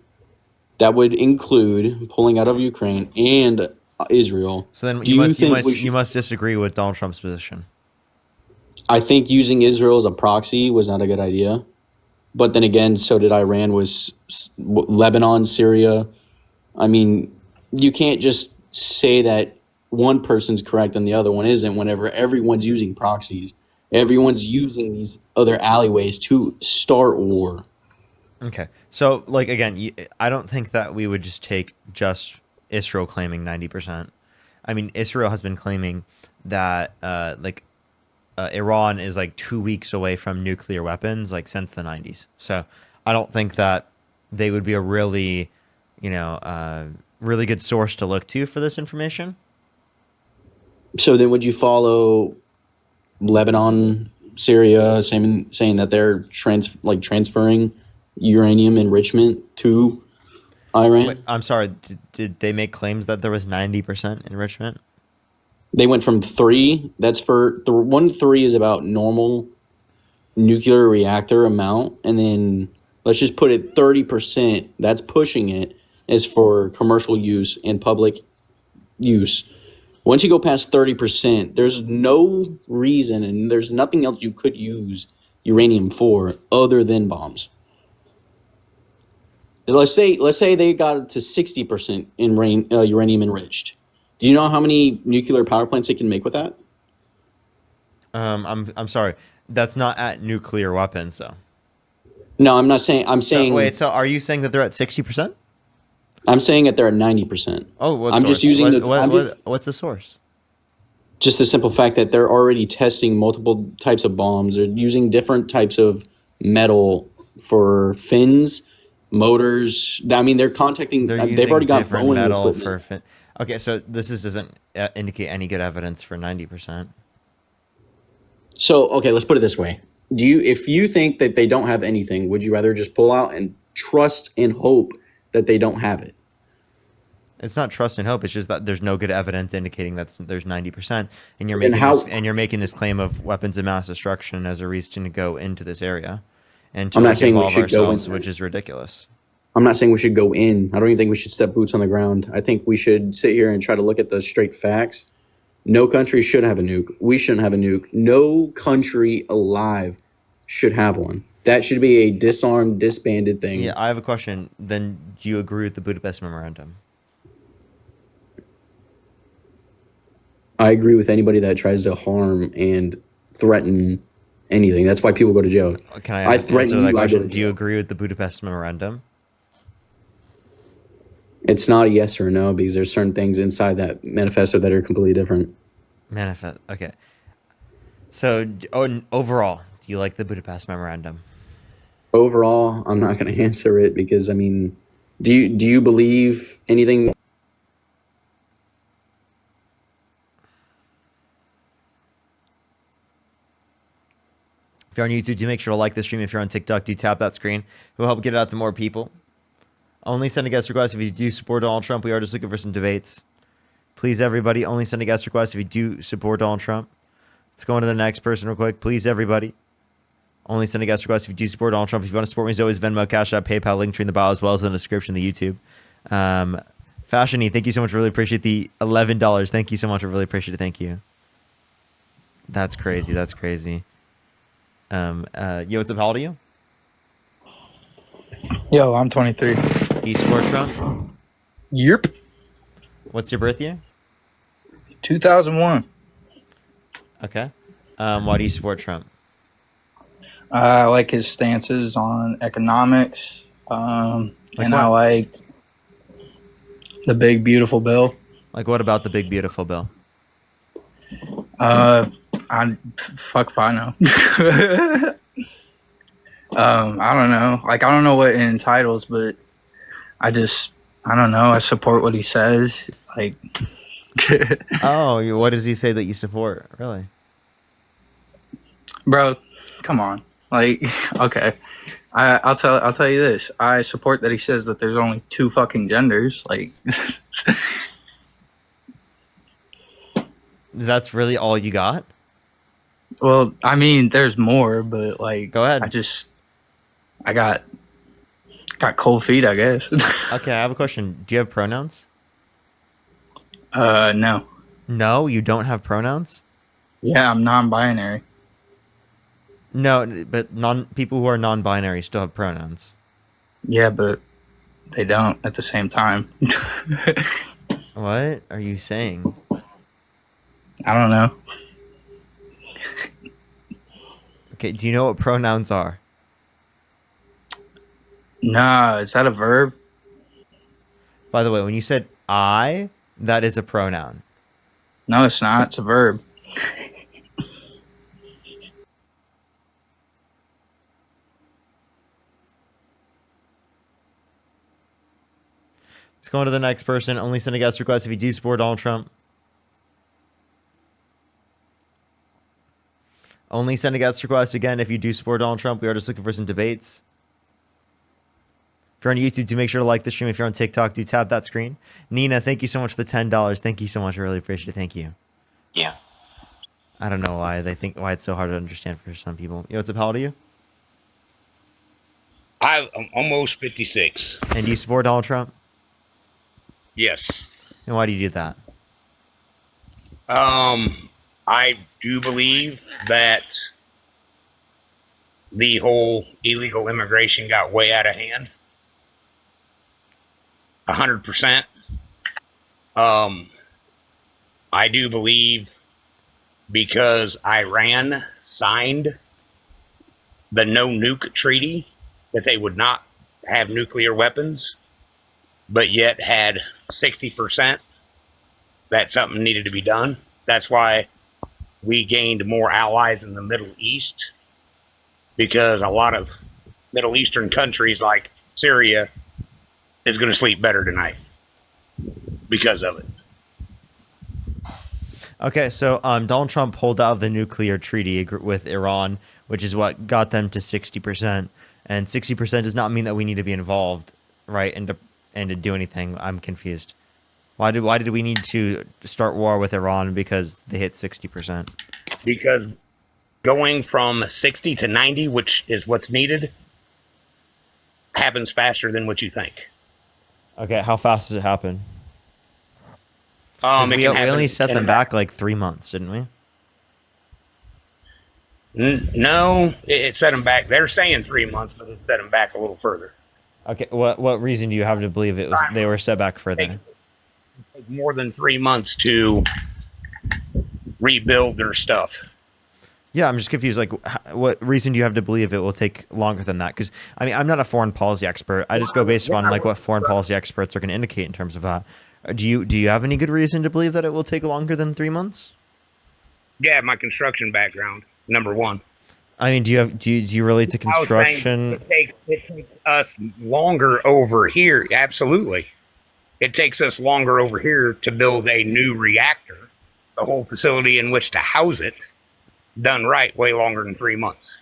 [SPEAKER 1] That would include pulling out of Ukraine and Israel.
[SPEAKER 2] So then
[SPEAKER 1] Do you think we
[SPEAKER 2] you
[SPEAKER 1] should?
[SPEAKER 2] must disagree with Donald Trump's position.
[SPEAKER 1] I think using Israel as a proxy was not a good idea. But then again, so did Iran with Lebanon, Syria. I mean, you can't just say that one person's correct and the other one isn't whenever everyone's using proxies. Everyone's using these other alleyways to start war.
[SPEAKER 2] Okay. So like again, I don't think that we would just take just Israel claiming 90%. I mean, Israel has been claiming that Iran is like 2 weeks away from nuclear weapons, like since the 90s. So I don't think that they would be a really, really good source to look to for this information.
[SPEAKER 1] So then would you follow Lebanon, Syria, saying that they're transferring uranium enrichment to Iran.
[SPEAKER 2] Wait, I'm sorry. Did they make claims that there was 90% enrichment?
[SPEAKER 1] They went from 3. That's for the 1 3 is about normal nuclear reactor amount, and then let's just put it 30%. That's pushing it is for commercial use and public use. Once you go past 30%, there's no reason and there's nothing else you could use uranium for other than bombs. Let's say they got it to 60% in uranium enriched. Do you know how many nuclear power plants they can make with that?
[SPEAKER 2] I'm sorry. That's not at nuclear weapons, though.
[SPEAKER 1] No, I'm not saying.
[SPEAKER 2] So wait. So are you saying that they're at 60%?
[SPEAKER 1] I'm saying that they're at 90%.
[SPEAKER 2] Oh, what
[SPEAKER 1] I'm just
[SPEAKER 2] source?
[SPEAKER 1] using
[SPEAKER 2] What's the source?
[SPEAKER 1] just the simple fact that they're already testing multiple types of bombs. They're using different types of metal for fins, motors. I mean, they're contacting.
[SPEAKER 2] They're
[SPEAKER 1] They've already
[SPEAKER 2] using
[SPEAKER 1] got
[SPEAKER 2] different
[SPEAKER 1] Boeing
[SPEAKER 2] metal
[SPEAKER 1] equipment.
[SPEAKER 2] Okay, so this doesn't indicate any good evidence for 90%.
[SPEAKER 1] So okay, let's put it this way: if you think that they don't have anything, would you rather just pull out and trust and hope that they don't have it?
[SPEAKER 2] It's not trust and hope. It's just that there's no good evidence indicating that there's 90%, and
[SPEAKER 1] Then how?
[SPEAKER 2] you're making this claim of weapons of mass destruction as a reason to go into this area and to
[SPEAKER 1] I'm not
[SPEAKER 2] like
[SPEAKER 1] saying we
[SPEAKER 2] involve
[SPEAKER 1] should go in
[SPEAKER 2] ourselves,
[SPEAKER 1] there.
[SPEAKER 2] which is ridiculous.
[SPEAKER 1] I'm not saying we should go in. I don't even think we should step boots on the ground. I think we should sit here and try to look at the straight facts. No country should have a nuke. We shouldn't have a nuke. No country alive should have one. That should be a disarmed, disbanded
[SPEAKER 2] Yeah,
[SPEAKER 1] thing.
[SPEAKER 2] I have a question. Then do you agree with the Budapest Memorandum?
[SPEAKER 1] I agree with anybody that tries to harm and threaten anything. That's why people go to jail.
[SPEAKER 2] Can I
[SPEAKER 1] I
[SPEAKER 2] answer
[SPEAKER 1] threaten
[SPEAKER 2] that
[SPEAKER 1] you, I go to
[SPEAKER 2] question? Do you
[SPEAKER 1] jail.
[SPEAKER 2] agree with the Budapest Memorandum?
[SPEAKER 1] It's not a yes or a no because there's certain things inside that manifesto that are completely different.
[SPEAKER 2] Manifest. Okay. So, overall, do you like the Budapest Memorandum?
[SPEAKER 1] Overall, I'm not going to answer it because I mean, do you believe anything?
[SPEAKER 2] If you're on YouTube, do make sure to like the stream. If you're on TikTok, do tap that screen. It will help get it out to more people. Only send a guest request if you do support Donald Trump. We are just looking for some debates. Please, everybody, only send a guest request if you do support Donald Trump. Let's go on to the next person real quick. Please, everybody, only send a guest request if you do support Donald Trump. If you want to support me, as always, Venmo, Cash App, PayPal, link tree in the bio, as well as in the description of the YouTube. Fashiony, thank you so much. Really appreciate the $11. Thank you so much. I really appreciate it. Thank you. That's crazy. That's crazy. Yo, what's up? How old are you?
[SPEAKER 3] Yo, I'm 23.
[SPEAKER 2] Do you support Trump?
[SPEAKER 3] Yep.
[SPEAKER 2] What's your birth year?
[SPEAKER 3] 2001.
[SPEAKER 2] Okay. Why do you support Trump?
[SPEAKER 3] I like his stances on economics.
[SPEAKER 2] Like
[SPEAKER 3] and
[SPEAKER 2] what?
[SPEAKER 3] I like the big, beautiful bill.
[SPEAKER 2] Like what about the big beautiful bill?
[SPEAKER 3] I fuck if I know. I don't know. Like, I don't know what it entitles, but I don't know. I support what he says. Like,
[SPEAKER 2] Oh, what does he say that you support? Really?
[SPEAKER 3] bro, come on. Like, okay. I'll tell you this. I support that he says that there's only two fucking genders. Like,
[SPEAKER 2] That's really all you got?
[SPEAKER 3] well, I mean, there's more, but like,
[SPEAKER 2] Go ahead.
[SPEAKER 3] I got cold feet, I guess.
[SPEAKER 2] Okay, I have a question. Do you have pronouns?
[SPEAKER 3] No.
[SPEAKER 2] No, you don't have pronouns?
[SPEAKER 3] Yeah, I'm non-binary.
[SPEAKER 2] No, but people who are non-binary still have pronouns.
[SPEAKER 3] Yeah, but they don't at the same time.
[SPEAKER 2] What are you saying?
[SPEAKER 3] I don't know.
[SPEAKER 2] Okay, do you know what pronouns are?
[SPEAKER 3] Nah, is that a verb?
[SPEAKER 2] By the way, when you said I, that is a pronoun.
[SPEAKER 3] No, it's not. It's a verb.
[SPEAKER 2] Let's go on to the next person. Only send a guest request if you do support Donald Trump. Only send a guest request again if you do support Donald Trump. We are just looking for some debates. you're on YouTube, do make sure to like the stream. If you're on TikTok, do tap that screen. Nina, thank you so much for the $10. Thank you so much. I really appreciate it. Thank you.
[SPEAKER 4] Yeah.
[SPEAKER 2] I don't know why it's so hard to understand for some people. What's up, how old are you?
[SPEAKER 4] I'm almost 56.
[SPEAKER 2] And do you support Donald Trump?
[SPEAKER 4] Yes.
[SPEAKER 2] And why do you do that?
[SPEAKER 4] I do believe that the whole illegal immigration got way out of hand. 100%. I do believe because Iran signed the no nuke treaty that they would not have nuclear weapons, but yet had 60%, that something needed to be done. That's why we gained more allies in the Middle East, because a lot of Middle Eastern countries like Syria is going to sleep better tonight because of it.
[SPEAKER 2] Okay, so Donald Trump pulled out of the nuclear treaty with Iran, which is what got them to 60%. And 60% does not mean that we need to be involved, right? And to do anything. I'm confused. Why did we need to start war with Iran because they hit 60%?
[SPEAKER 4] Because going from 60 to 90, which is what's needed, happens faster than what you think.
[SPEAKER 2] Okay, how fast does it happen?
[SPEAKER 4] We
[SPEAKER 2] only set them back like 3 months, didn't we?
[SPEAKER 4] No, it set them back. They're saying 3 months, but it set them back a little further.
[SPEAKER 2] Okay, what reason do you have to believe they were set back further?
[SPEAKER 4] It took more than 3 months to rebuild their stuff.
[SPEAKER 2] Yeah, I'm just confused. Like, what reason do you have to believe it will take longer than that? Because I mean, I'm not a foreign policy expert. I just go based upon like what foreign policy experts are going to indicate in terms of that. Do you have any good reason to believe that it will take longer than 3 months?
[SPEAKER 4] Yeah, my construction background, number one.
[SPEAKER 2] I mean, do you relate to construction?
[SPEAKER 4] It takes us longer over here. Absolutely, it takes us longer over here to build a new reactor, the whole facility in which to house it, done right, way longer than 3 months.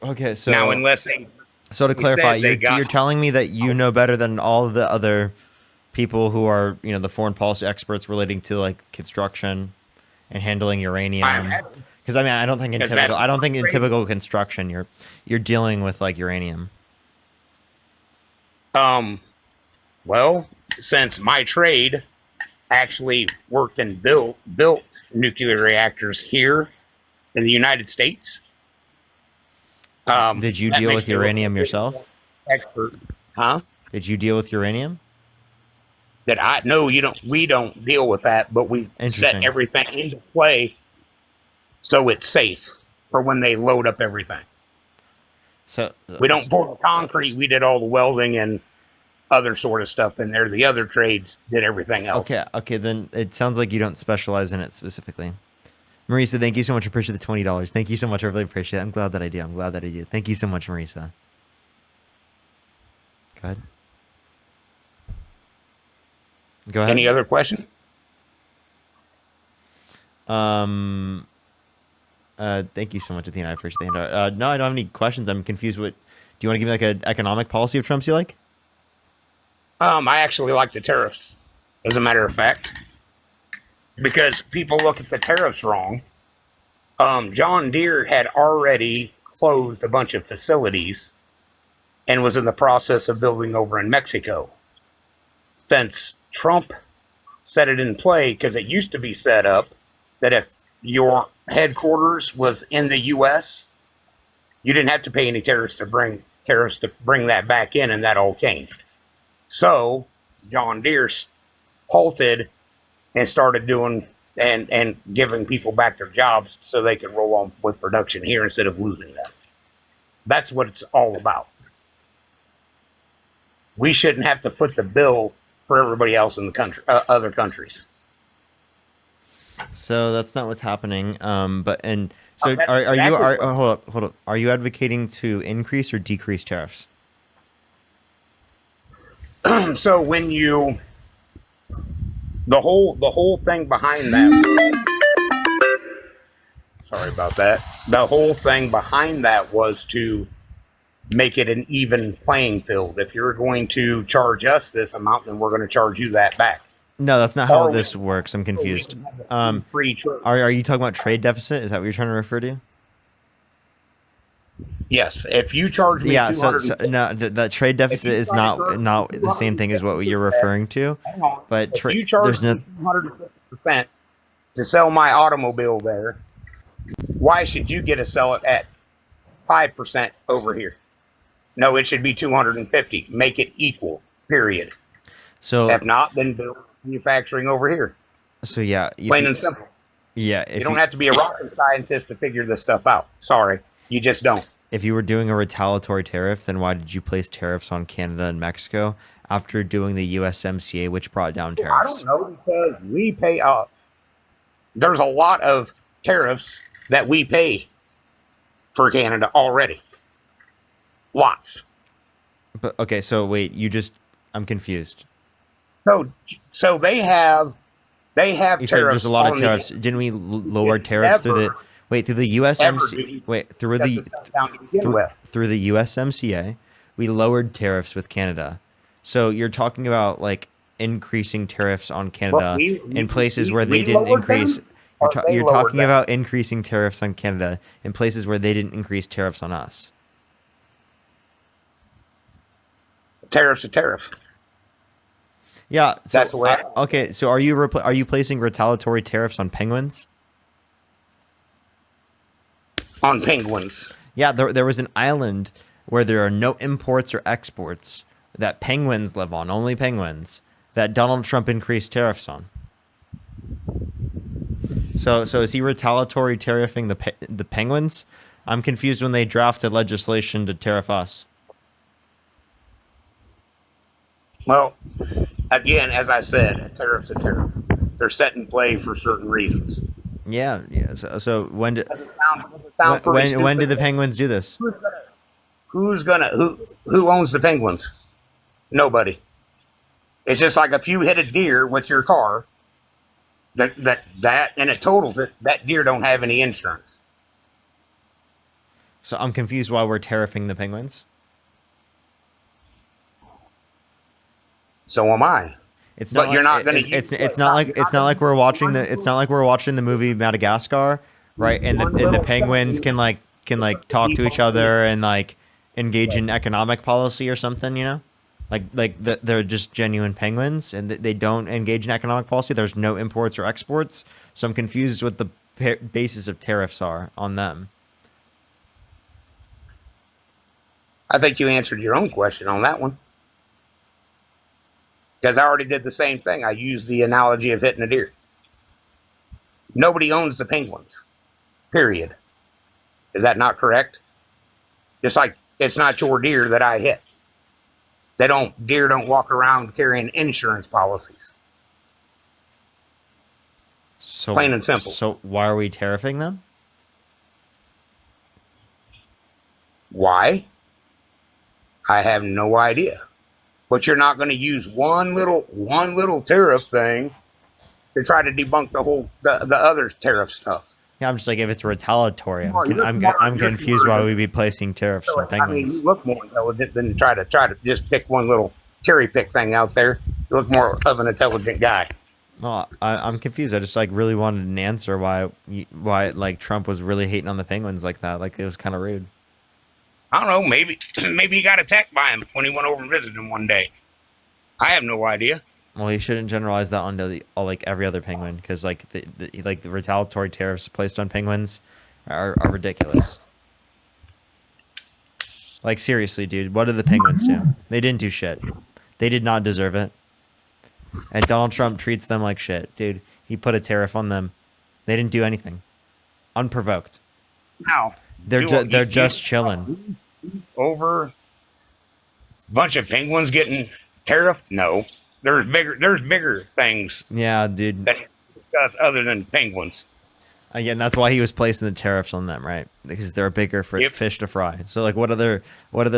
[SPEAKER 2] Okay, so
[SPEAKER 4] now unless they.
[SPEAKER 2] So to clarify, you're telling me that you know better than all of the other people who are, the foreign policy experts relating to like construction and handling uranium. Because I mean, I don't think in typical construction you're dealing with like uranium.
[SPEAKER 4] Well, since my trade actually worked and built nuclear reactors here in the United States.
[SPEAKER 2] Did you deal with uranium yourself?
[SPEAKER 4] Expert, huh?
[SPEAKER 2] Did you deal with uranium?
[SPEAKER 4] We don't deal with that, but we set everything into play so it's safe for when they load up everything.
[SPEAKER 2] So
[SPEAKER 4] we don't pour the concrete. We did all the welding and other sort of stuff in there. The other trades did everything else.
[SPEAKER 2] Okay. Then it sounds like you don't specialize in it specifically. Marisa, thank you so much. I appreciate the $20. Thank you so much. I really appreciate it. I'm glad that I do. Thank you so much, Marisa. Go ahead. Go ahead.
[SPEAKER 4] Any other question?
[SPEAKER 2] Thank you so much, Athena. I appreciate the handout. No, I don't have any questions. I'm confused. Do you want to give me like an economic policy of Trump's you like?
[SPEAKER 4] I actually like the tariffs, as a matter of fact, because people look at the tariffs wrong. John Deere had already closed a bunch of facilities and was in the process of building over in Mexico. Since Trump set it in play, because it used to be set up that if your headquarters was in the U.S., you didn't have to pay any tariffs to bring that back in, and that all changed. So John Deere halted and started doing and giving people back their jobs so they could roll on with production here instead of losing them. That's what it's all about. We shouldn't have to foot the bill for everybody else in the country, other countries.
[SPEAKER 2] So that's not what's happening. Hold up. Are you advocating to increase or decrease tariffs?
[SPEAKER 4] So when the whole thing behind that was, sorry about that. The whole thing behind that was to make it an even playing field. If you're going to charge us this amount, then we're going to charge you that back.
[SPEAKER 2] No, that's not how this works. I'm confused.
[SPEAKER 4] Free trade.
[SPEAKER 2] Are you talking about trade deficit? Is that what you're trying to refer to?
[SPEAKER 4] Yes, if you charge me
[SPEAKER 2] Yeah, so
[SPEAKER 4] 250,
[SPEAKER 2] no, the trade deficit is not the same thing as what you're referring to.
[SPEAKER 4] hang on.
[SPEAKER 2] But
[SPEAKER 4] If you charge
[SPEAKER 2] there's
[SPEAKER 4] me
[SPEAKER 2] no
[SPEAKER 4] 250% to sell my automobile there, why should you get to sell it at 5% over here? No, it should be 250. Make it equal. Period.
[SPEAKER 2] so
[SPEAKER 4] If not, then build manufacturing over here.
[SPEAKER 2] so yeah.
[SPEAKER 4] Plain and simple.
[SPEAKER 2] Yeah,
[SPEAKER 4] You don't have to be a rocket scientist to figure this stuff out. Sorry, you just don't.
[SPEAKER 2] if you were doing a retaliatory tariff, then why did you place tariffs on Canada and Mexico after doing the USMCA, which brought down
[SPEAKER 4] I
[SPEAKER 2] tariffs?
[SPEAKER 4] don't know, because we pay. There's a lot of tariffs that we pay for Canada already. Lots.
[SPEAKER 2] But okay, so wait, I'm confused.
[SPEAKER 4] So they have
[SPEAKER 2] You said
[SPEAKER 4] tariffs.
[SPEAKER 2] there's a lot of
[SPEAKER 4] on
[SPEAKER 2] tariffs. Didn't we lower tariffs through the USMCA? Wait, through the USMCA, we lowered tariffs with Canada. So you're talking about like increasing tariffs on Canada in places where they didn't increase. You're talking about increasing tariffs on Canada in places where they didn't increase tariffs on us.
[SPEAKER 4] Tariff's a tariff.
[SPEAKER 2] Yeah, so,
[SPEAKER 4] That's the way.
[SPEAKER 2] okay, so are you placing retaliatory tariffs on penguins?
[SPEAKER 4] On penguins.
[SPEAKER 2] Yeah, there was an island where there are no imports or exports that penguins live on, only penguins, that Donald Trump increased tariffs on. So is he retaliatory tariffing the penguins? I'm confused when they drafted legislation to tariff us.
[SPEAKER 4] Well, again, as I said, a tariff's a tariff. They're set in play for certain reasons.
[SPEAKER 2] Yeah. So when did
[SPEAKER 4] Doesn't sound pretty
[SPEAKER 2] when did the
[SPEAKER 4] stupid.
[SPEAKER 2] penguins do this?
[SPEAKER 4] Who owns the penguins? Nobody. It's just like if you hit a deer with your car, that and it totals it, that deer don't have any insurance.
[SPEAKER 2] So I'm confused why we're tariffing the penguins.
[SPEAKER 4] So am I.
[SPEAKER 2] It's not.
[SPEAKER 4] But you're not gonna
[SPEAKER 2] It's not like we're watching the movie Madagascar, right? And the penguins can talk to each other and like engage in economic policy or something, you know? They're just genuine penguins and they don't engage in economic policy. There's no imports or exports. So I'm confused what the basis of tariffs are on them.
[SPEAKER 4] I think you answered your own question on that one. Because I already did the same thing. I used the analogy of hitting a deer. Nobody owns the penguins. Period. Is that not correct? Just like it's not your deer that I hit. Deer don't walk around carrying insurance policies.
[SPEAKER 2] So
[SPEAKER 4] Plain and simple.
[SPEAKER 2] So why are we tariffing them?
[SPEAKER 4] Why? I have no idea. But you're not going to use one little tariff thing to try to debunk the other tariff stuff.
[SPEAKER 2] Yeah, I'm just like, if it's retaliatory, I'm confused why we'd be placing tariffs on
[SPEAKER 4] I mean,
[SPEAKER 2] penguins.
[SPEAKER 4] you look more intelligent than try to just pick one little cherry pick thing out there. You look more of an intelligent guy.
[SPEAKER 2] Well, I'm confused. I just like really wanted an answer why like Trump was really hating on the penguins like that. Like it was kind of rude.
[SPEAKER 4] I don't know. Maybe he got attacked by him when he went over and visited him one day. I have no idea.
[SPEAKER 2] Well, he shouldn't generalize that onto like every other penguin because like the retaliatory tariffs placed on penguins are ridiculous. Like seriously, dude, what did the penguins do? They didn't do shit. They did not deserve it. And Donald Trump treats them like shit, dude. He put a tariff on them. They didn't do anything, unprovoked.
[SPEAKER 4] Now
[SPEAKER 2] They're just chilling.
[SPEAKER 4] Over a bunch of penguins getting tariffed? No. There's bigger things
[SPEAKER 2] Yeah, dude.
[SPEAKER 4] that discuss other than penguins.
[SPEAKER 2] Again, that's why he was placing the tariffs on them, right? Because they're bigger for fish to fry. So, like, what other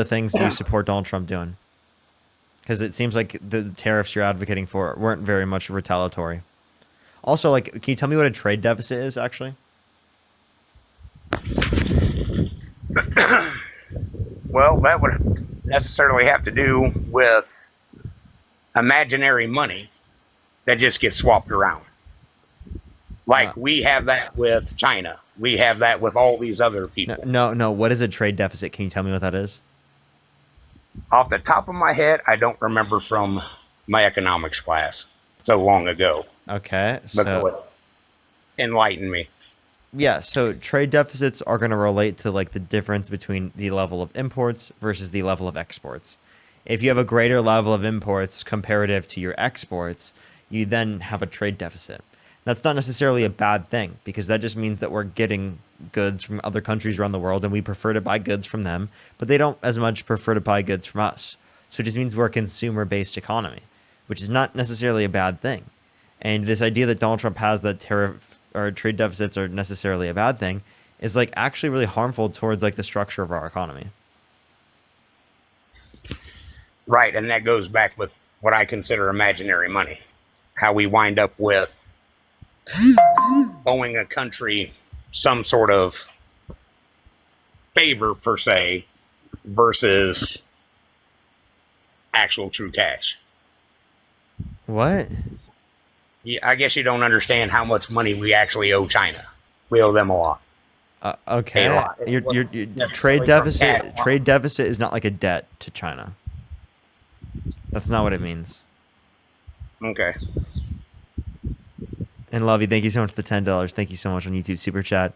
[SPEAKER 2] things do you support Donald Trump doing? Because it seems like the tariffs you're advocating for weren't very much retaliatory. Also, like, can you tell me what a trade deficit is, actually?
[SPEAKER 4] Well, that would necessarily have to do with imaginary money that just gets swapped around. Like we have that with China. We have that with all these other people.
[SPEAKER 2] No. What is a trade deficit? Can you tell me what that is?
[SPEAKER 4] Off the top of my head, I don't remember from my economics class so long ago.
[SPEAKER 2] Okay,
[SPEAKER 4] But go ahead. Enlighten me.
[SPEAKER 2] Yeah, so trade deficits are going to relate to like the difference between the level of imports versus the level of exports. If you have a greater level of imports comparative to your exports, you then have a trade deficit. That's not necessarily a bad thing because that just means that we're getting goods from other countries around the world and we prefer to buy goods from them, but they don't as much prefer to buy goods from us. So it just means we're a consumer-based economy, which is not necessarily a bad thing. And this idea that Donald Trump has that tariff or trade deficits are necessarily a bad thing is like actually really harmful towards like the structure of our economy.
[SPEAKER 4] Right, and that goes back with what I consider imaginary money. How we wind up with owing a country some sort of favor per se versus actual true cash.
[SPEAKER 2] What?
[SPEAKER 4] Yeah, I guess you don't understand how much money we actually owe China. We owe them a lot.
[SPEAKER 2] Okay.
[SPEAKER 4] A lot.
[SPEAKER 2] Your
[SPEAKER 4] Necessarily
[SPEAKER 2] trade
[SPEAKER 4] from
[SPEAKER 2] deficit
[SPEAKER 4] cash.
[SPEAKER 2] trade deficit is not like a debt to China. That's not what it means.
[SPEAKER 4] Okay.
[SPEAKER 2] And Lovey, thank you so much for the $10. Thank you so much on YouTube Super Chat.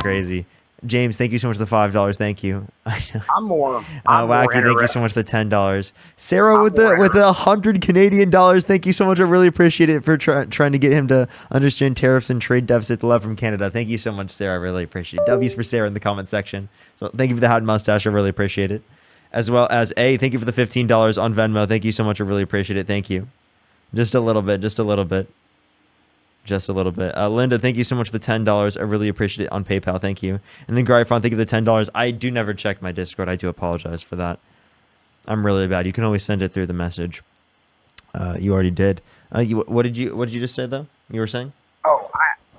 [SPEAKER 2] Crazy. James, thank you so much for the $5. Thank you.
[SPEAKER 4] I'm more
[SPEAKER 2] Wacky, thank you
[SPEAKER 4] interested.
[SPEAKER 2] so much for the $10. Sarah with
[SPEAKER 4] more
[SPEAKER 2] the 100 Canadian dollars. Thank you so much. I really appreciate it for trying to get him to understand tariffs and trade deficit. The love from Canada. Thank you so much, Sarah. I really appreciate it. W's for Sarah in the comment section. So thank you for the hot mustache. I really appreciate it. As well as thank you for the $15 on Venmo. Thank you so much. I really appreciate it. Thank you. Just a little bit. Linda, thank you so much for the $10. I really appreciate it on PayPal. Thank you. And then Gryphon, thank you for the $10. I do never check my Discord. I do apologize for that. I'm really bad. You can always send it through the message. You already did. What did you just say though? You were saying?
[SPEAKER 4] Oh,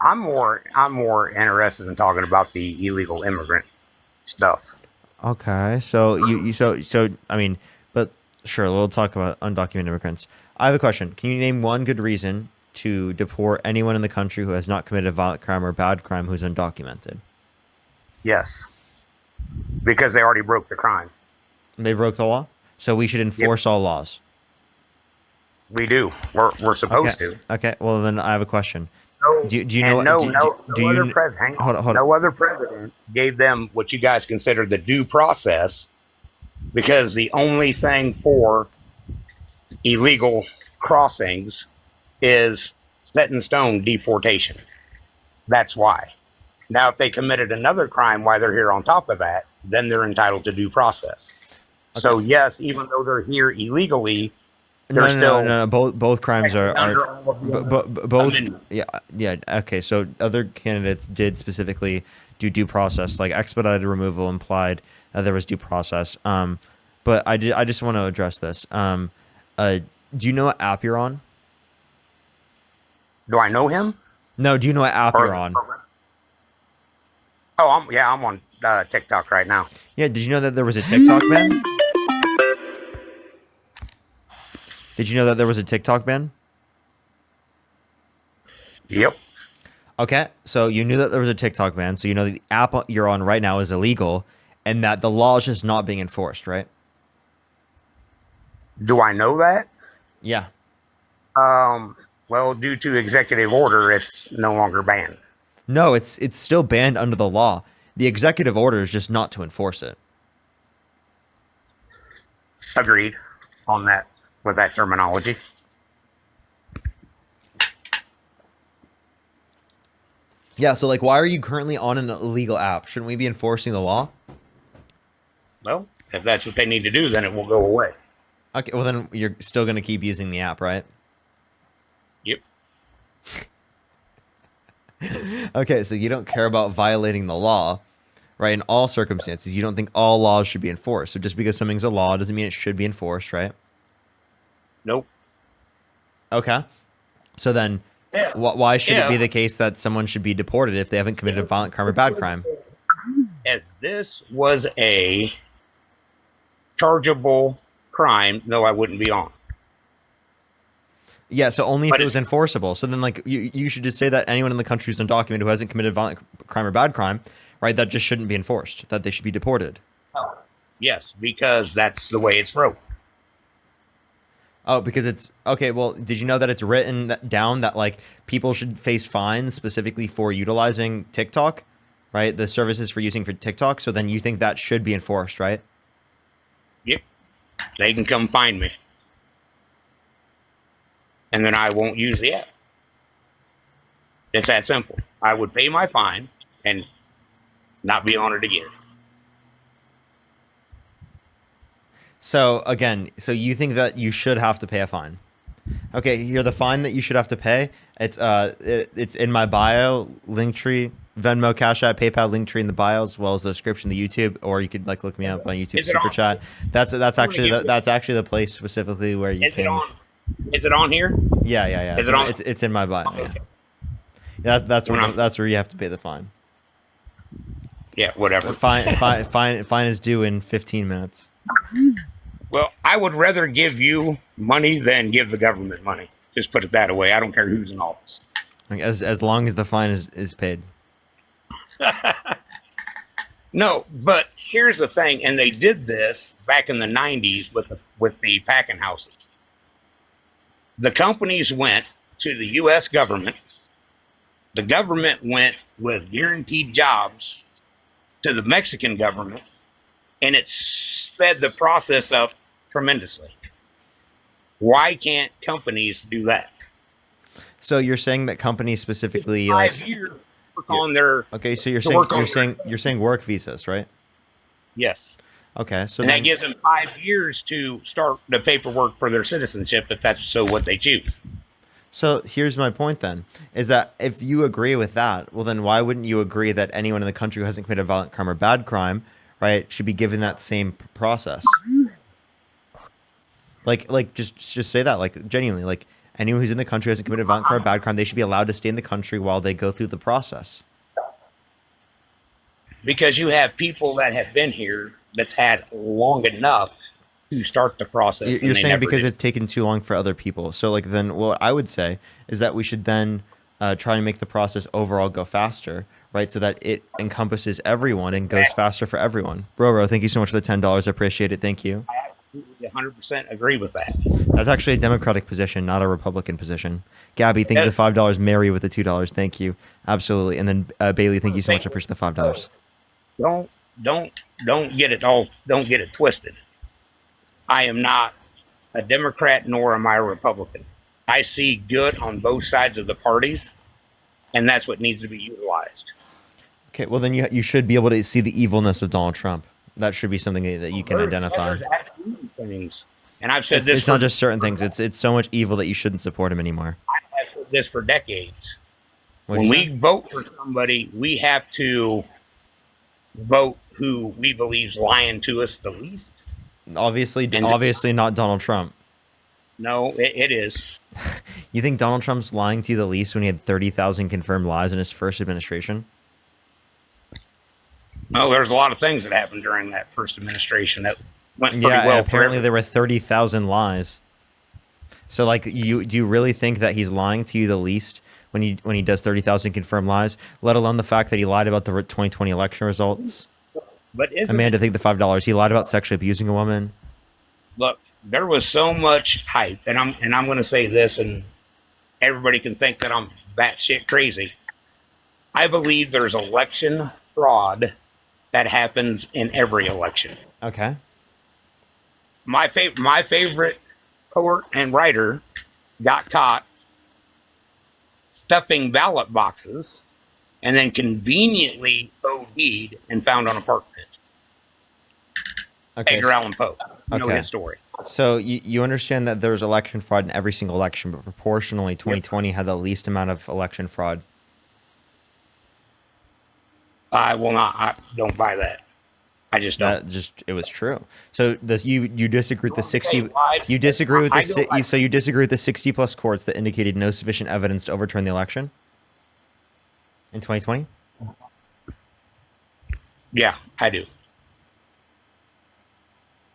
[SPEAKER 4] I'm more interested in talking about the illegal immigrant stuff.
[SPEAKER 2] Okay. So so I mean, but sure, we'll talk about undocumented immigrants. I have a question. Can you name one good reason to deport anyone in the country who has not committed a violent crime or bad crime who's undocumented?
[SPEAKER 4] Yes. Because they already broke the crime.
[SPEAKER 2] They broke the law? So we should enforce all laws.
[SPEAKER 4] We do. We're supposed to.
[SPEAKER 2] Okay. Well, then I have a question.
[SPEAKER 4] No,
[SPEAKER 2] Do you know?
[SPEAKER 4] No other president gave them what you guys consider the due process, because the only thing for illegal crossings is set in stone deportation. That's why. Now, if they committed another crime while they're here on top of that, then they're entitled to due process. Okay. So yes, even though they're here illegally, they're
[SPEAKER 2] no. Both crimes are both. Yeah. Okay. So other candidates did specifically do due process, like expedited removal implied that there was due process. But I just want to address this. Do you know what app you're on?
[SPEAKER 4] Do I know him?
[SPEAKER 2] No. Do you know what app you're on?
[SPEAKER 4] Oh, I'm on TikTok right now.
[SPEAKER 2] Yeah. Did you know that there was a TikTok ban? Did you know that there was a TikTok ban?
[SPEAKER 4] Yep.
[SPEAKER 2] Okay, so you knew that there was a TikTok ban, so you know the app you're on right now is illegal, and that the law is just not being enforced, right?
[SPEAKER 4] Do I know that?
[SPEAKER 2] Yeah.
[SPEAKER 4] Well, due to executive order, it's no longer banned.
[SPEAKER 2] No, it's still banned under the law. The executive order is just not to enforce it.
[SPEAKER 4] Agreed on that. With that terminology.
[SPEAKER 2] Yeah, so like, why are you currently on an illegal app? Shouldn't we be enforcing the law?
[SPEAKER 4] Well, if that's what they need to do, then it will go away.
[SPEAKER 2] Okay, well then you're still going to keep using the app, right?
[SPEAKER 4] Yep.
[SPEAKER 2] Okay, so you don't care about violating the law, right? In all circumstances, you don't think all laws should be enforced. So just because something's a law doesn't mean it should be enforced, right?
[SPEAKER 4] Nope.
[SPEAKER 2] Okay. So then, why should it be the case that someone should be deported if they haven't committed a violent crime or bad crime?
[SPEAKER 4] At this was a chargeable crime, no, I wouldn't be on.
[SPEAKER 2] Yeah, so only if
[SPEAKER 4] But
[SPEAKER 2] it was enforceable. So then, like, you should just say that anyone in the country who's undocumented who hasn't committed violent crime or bad crime, right, that just shouldn't be enforced, that they should be deported.
[SPEAKER 4] Yes, because that's the way it's wrote.
[SPEAKER 2] Oh, because it's okay. Well, did you know that it's written down that like people should face fines specifically for utilizing TikTok, right? The services for using for TikTok. So then you think that should be enforced, right?
[SPEAKER 4] Yep. They can come find me. And then I won't use the app. It's that simple. I would pay my fine and not be on it again.
[SPEAKER 2] So again, so you think that you should have to pay a fine? Okay, here the fine that you should have to pay. It's in my bio, Linktree, Venmo, Cash App, PayPal, Linktree in the bio, as well as the description of the YouTube, or you could like look me up on YouTube Super Chat. That's actually the place specifically where you can.
[SPEAKER 4] Is it on here?
[SPEAKER 2] Yeah.
[SPEAKER 4] Is it on?
[SPEAKER 2] It's in my bio.
[SPEAKER 4] Okay.
[SPEAKER 2] Yeah, that's where you have to pay the fine.
[SPEAKER 4] Yeah, whatever.
[SPEAKER 2] Fine is due in 15 minutes.
[SPEAKER 4] Well, I would rather give you money than give the government money. Just put it that way. I don't care who's in office.
[SPEAKER 2] Like, as long as the fine is paid.
[SPEAKER 4] No, but here's the thing, and they did this back in the 90s with the packing houses. The companies went to the U.S. government. The government went with guaranteed jobs to the Mexican government, and it sped the process up tremendously. Why can't companies do that?
[SPEAKER 2] So you're saying that companies specifically
[SPEAKER 4] 5 years work on their
[SPEAKER 2] so you're saying work visas, right?
[SPEAKER 4] Yes.
[SPEAKER 2] Okay, so
[SPEAKER 4] and
[SPEAKER 2] then,
[SPEAKER 4] that gives them 5 years to start the paperwork for their citizenship if that's what they choose.
[SPEAKER 2] So here's my point then, is that if you agree with that, well then why wouldn't you agree that anyone in the country who hasn't committed a violent crime or bad crime, right, should be given that same process? Like just say that, like genuinely, like anyone who's in the country who hasn't committed a violent crime or bad crime, they should be allowed to stay in the country while they go through the process. Because
[SPEAKER 4] you have people that have been here that's had long enough to start the process.
[SPEAKER 2] You're saying because it's taken too long for other people. So like then what I would say is that we should then try to make the process overall go faster, right? So that it encompasses everyone and goes faster for everyone. Bro, thank you so much for the $10. I appreciate it. Thank you.
[SPEAKER 4] I absolutely 100% agree with that.
[SPEAKER 2] That's actually a Democratic position, not a Republican position. Gabby, thank you for the $5. Mary with the $2. Thank you. Absolutely. And then Bailey, thank you so much. I appreciate the $5.
[SPEAKER 4] Don't get it twisted. I am not a Democrat, nor am I a Republican. I see good on both sides of the parties, and that's what needs to be utilized.
[SPEAKER 2] Okay, well then you should be able to see the evilness of Donald Trump. That should be something that you can identify.
[SPEAKER 4] There's absolutely things, and I've said this.
[SPEAKER 2] It's not just certain things. It's so much evil that you shouldn't support him anymore.
[SPEAKER 4] I've said this for decades. When we vote for somebody, we have to vote who we believe is lying to us the least.
[SPEAKER 2] Obviously not Donald Trump.
[SPEAKER 4] No, it is.
[SPEAKER 2] You think Donald Trump's lying to you the least when he had 30,000 confirmed lies in his first administration?
[SPEAKER 4] No, there's a lot of things that happened during that first administration that went pretty well.
[SPEAKER 2] Apparently there were 30,000 lies. So like, do you really think that he's lying to you the least when he does 30,000 confirmed lies, let alone the fact that he lied about the 2020 election results?
[SPEAKER 4] But
[SPEAKER 2] Amanda, take the $5. He lied about sexually abusing a woman.
[SPEAKER 4] Look, there was so much hype, and I'm going to say this, and everybody can think that I'm batshit crazy. I believe there's election fraud that happens in every election.
[SPEAKER 2] Okay.
[SPEAKER 4] My favorite poet and writer got caught stuffing ballot boxes and then conveniently OD'd and found on a park bench.
[SPEAKER 2] Okay,
[SPEAKER 4] Edgar Allan Poe. You know
[SPEAKER 2] okay.
[SPEAKER 4] his story.
[SPEAKER 2] So you understand that there's election fraud in every single election, but proportionally 2020 had the least amount of election fraud.
[SPEAKER 4] I will not. I don't buy that. I just don't.
[SPEAKER 2] It was true. So you disagree with the 60. You disagree with the so you disagree with the 60 plus courts that indicated no sufficient evidence to overturn the election in 2020.
[SPEAKER 4] Yeah, I do.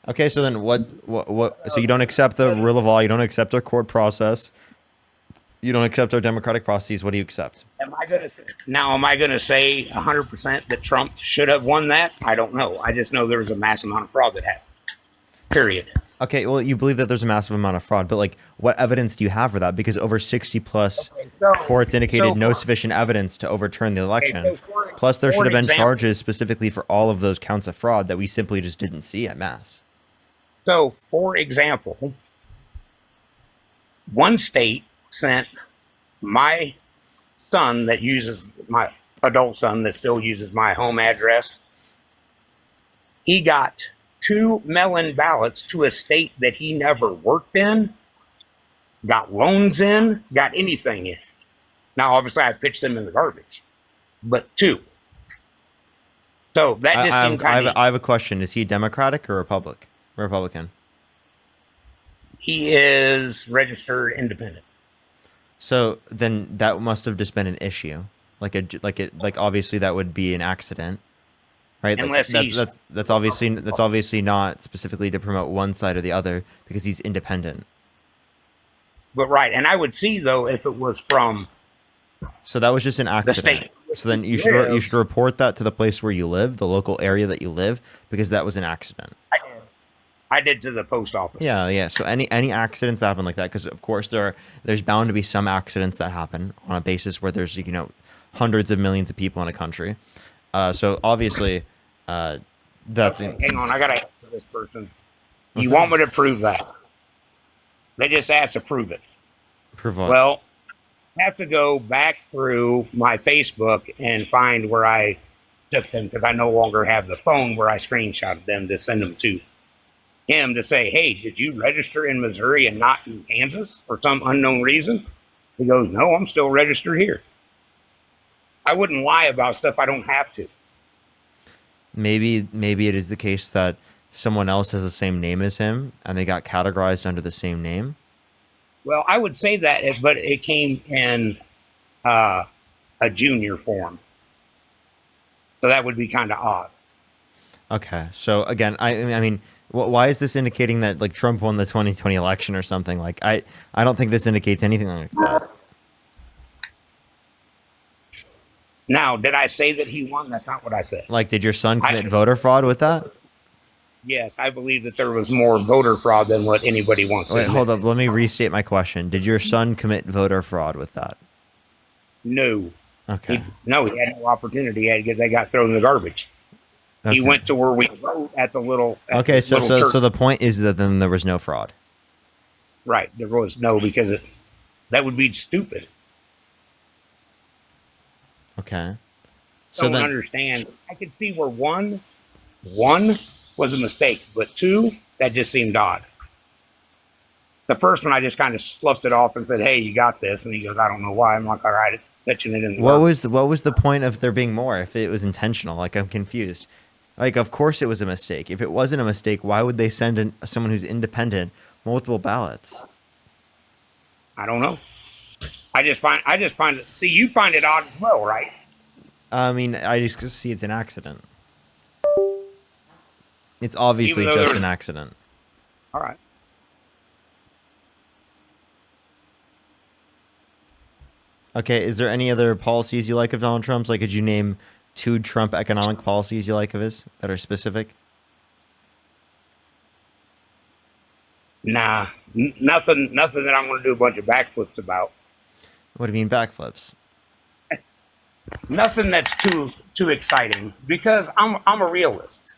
[SPEAKER 2] Okay, so then what? So you don't accept the rule of law. You don't accept our court process. You don't accept our democratic processes. What do you accept?
[SPEAKER 4] Am I gonna say 100% that Trump should have won that? I don't know. I just know there was a mass amount of fraud that happened. Period.
[SPEAKER 2] Okay, well, you believe that there's a massive amount of fraud, but like, what evidence do you have for that? Because over 60 plus
[SPEAKER 4] So,
[SPEAKER 2] courts indicated no
[SPEAKER 4] for,
[SPEAKER 2] sufficient evidence to overturn the
[SPEAKER 4] okay,
[SPEAKER 2] election. Plus, there
[SPEAKER 4] for
[SPEAKER 2] should have been
[SPEAKER 4] example,
[SPEAKER 2] charges specifically for all of those counts of fraud that we simply just didn't see at mass.
[SPEAKER 4] so for example, one state sent my son that uses my adult son that still uses my home address. He got 2 mail-in ballots to a state that he never worked in, got loans in, got anything in. Now, obviously, I pitched them in the garbage, but 2. So that just seemed kind of.
[SPEAKER 2] I have a question. Is he Democratic or Republican?
[SPEAKER 4] He is registered independent.
[SPEAKER 2] So then that must have just been an issue. Like obviously that would be an accident, right? Like that's obviously not specifically to promote one side or the other because he's independent.
[SPEAKER 4] But right, and I would see though if it was from.
[SPEAKER 2] So that was just an accident.
[SPEAKER 4] state.
[SPEAKER 2] So then you should report that to the place where you live, the local area that you live, because that was an accident.
[SPEAKER 4] I did to the post office.
[SPEAKER 2] Yeah. So any accidents that happen like that, because of course there's bound to be some accidents that happen on a basis where there's hundreds of millions of people in a country. So obviously, that's
[SPEAKER 4] okay, hang on. I gotta answer this person.
[SPEAKER 2] What's
[SPEAKER 4] You
[SPEAKER 2] that?
[SPEAKER 4] want me to prove that? They just asked to prove it.
[SPEAKER 2] Prove what?
[SPEAKER 4] Well, I have to go back through my Facebook and find where I took them because I no longer have the phone where I screenshotted them to send them to him to say, hey, did you register in Missouri and not in Kansas for some unknown reason? He goes, no, I'm still registered here. I wouldn't lie about stuff I don't have to.
[SPEAKER 2] Maybe it is the case that someone else has the same name as him and they got categorized under the same name.
[SPEAKER 4] Well, I would say that, but it came in a junior form. So that would be kind of odd.
[SPEAKER 2] Okay. So again, I mean, why is this indicating that like Trump won the 2020 election or something? Like I don't think this indicates anything like that.
[SPEAKER 4] Now, did I say that he won? That's not what I said.
[SPEAKER 2] Like, did your son commit voter fraud with that?
[SPEAKER 4] Yes, I believe that there was more voter fraud than what anybody wants to
[SPEAKER 2] Wait,
[SPEAKER 4] admit.
[SPEAKER 2] hold up. Let me restate my question. Did your son commit voter fraud with that?
[SPEAKER 4] No.
[SPEAKER 2] Okay.
[SPEAKER 4] He had no opportunity. They got thrown in the garbage.
[SPEAKER 2] Okay.
[SPEAKER 4] He went to where we vote at the little.
[SPEAKER 2] Okay, so
[SPEAKER 4] church.
[SPEAKER 2] the point is that then there was no fraud.
[SPEAKER 4] Right, there was no because that would be stupid.
[SPEAKER 2] Okay.
[SPEAKER 4] So don't understand. I could see where one was a mistake, but 2 that just seemed odd. The first one I just kind of sloughed it off and said, "Hey, you got this," and he goes, "I don't know why." I'm like, "All right, it's pitching it in."
[SPEAKER 2] What was the point of there being more if it was intentional? Like I'm confused. Like of course it was a mistake. If it wasn't a mistake, why would they send in someone who's independent multiple ballots?
[SPEAKER 4] I don't know. I just find it. See, you find it odd as well, right?
[SPEAKER 2] I mean, I just see it's an accident. It's obviously
[SPEAKER 4] Even though
[SPEAKER 2] just an accident.
[SPEAKER 4] All right.
[SPEAKER 2] Okay, is there any other policies you like of Donald Trump's? Like, could you name 2 Trump economic policies you like of his that are specific?
[SPEAKER 4] Nah, nothing that I'm going to do a bunch of backflips about.
[SPEAKER 2] What do you mean backflips?
[SPEAKER 4] Nothing that's too exciting because I'm a realist.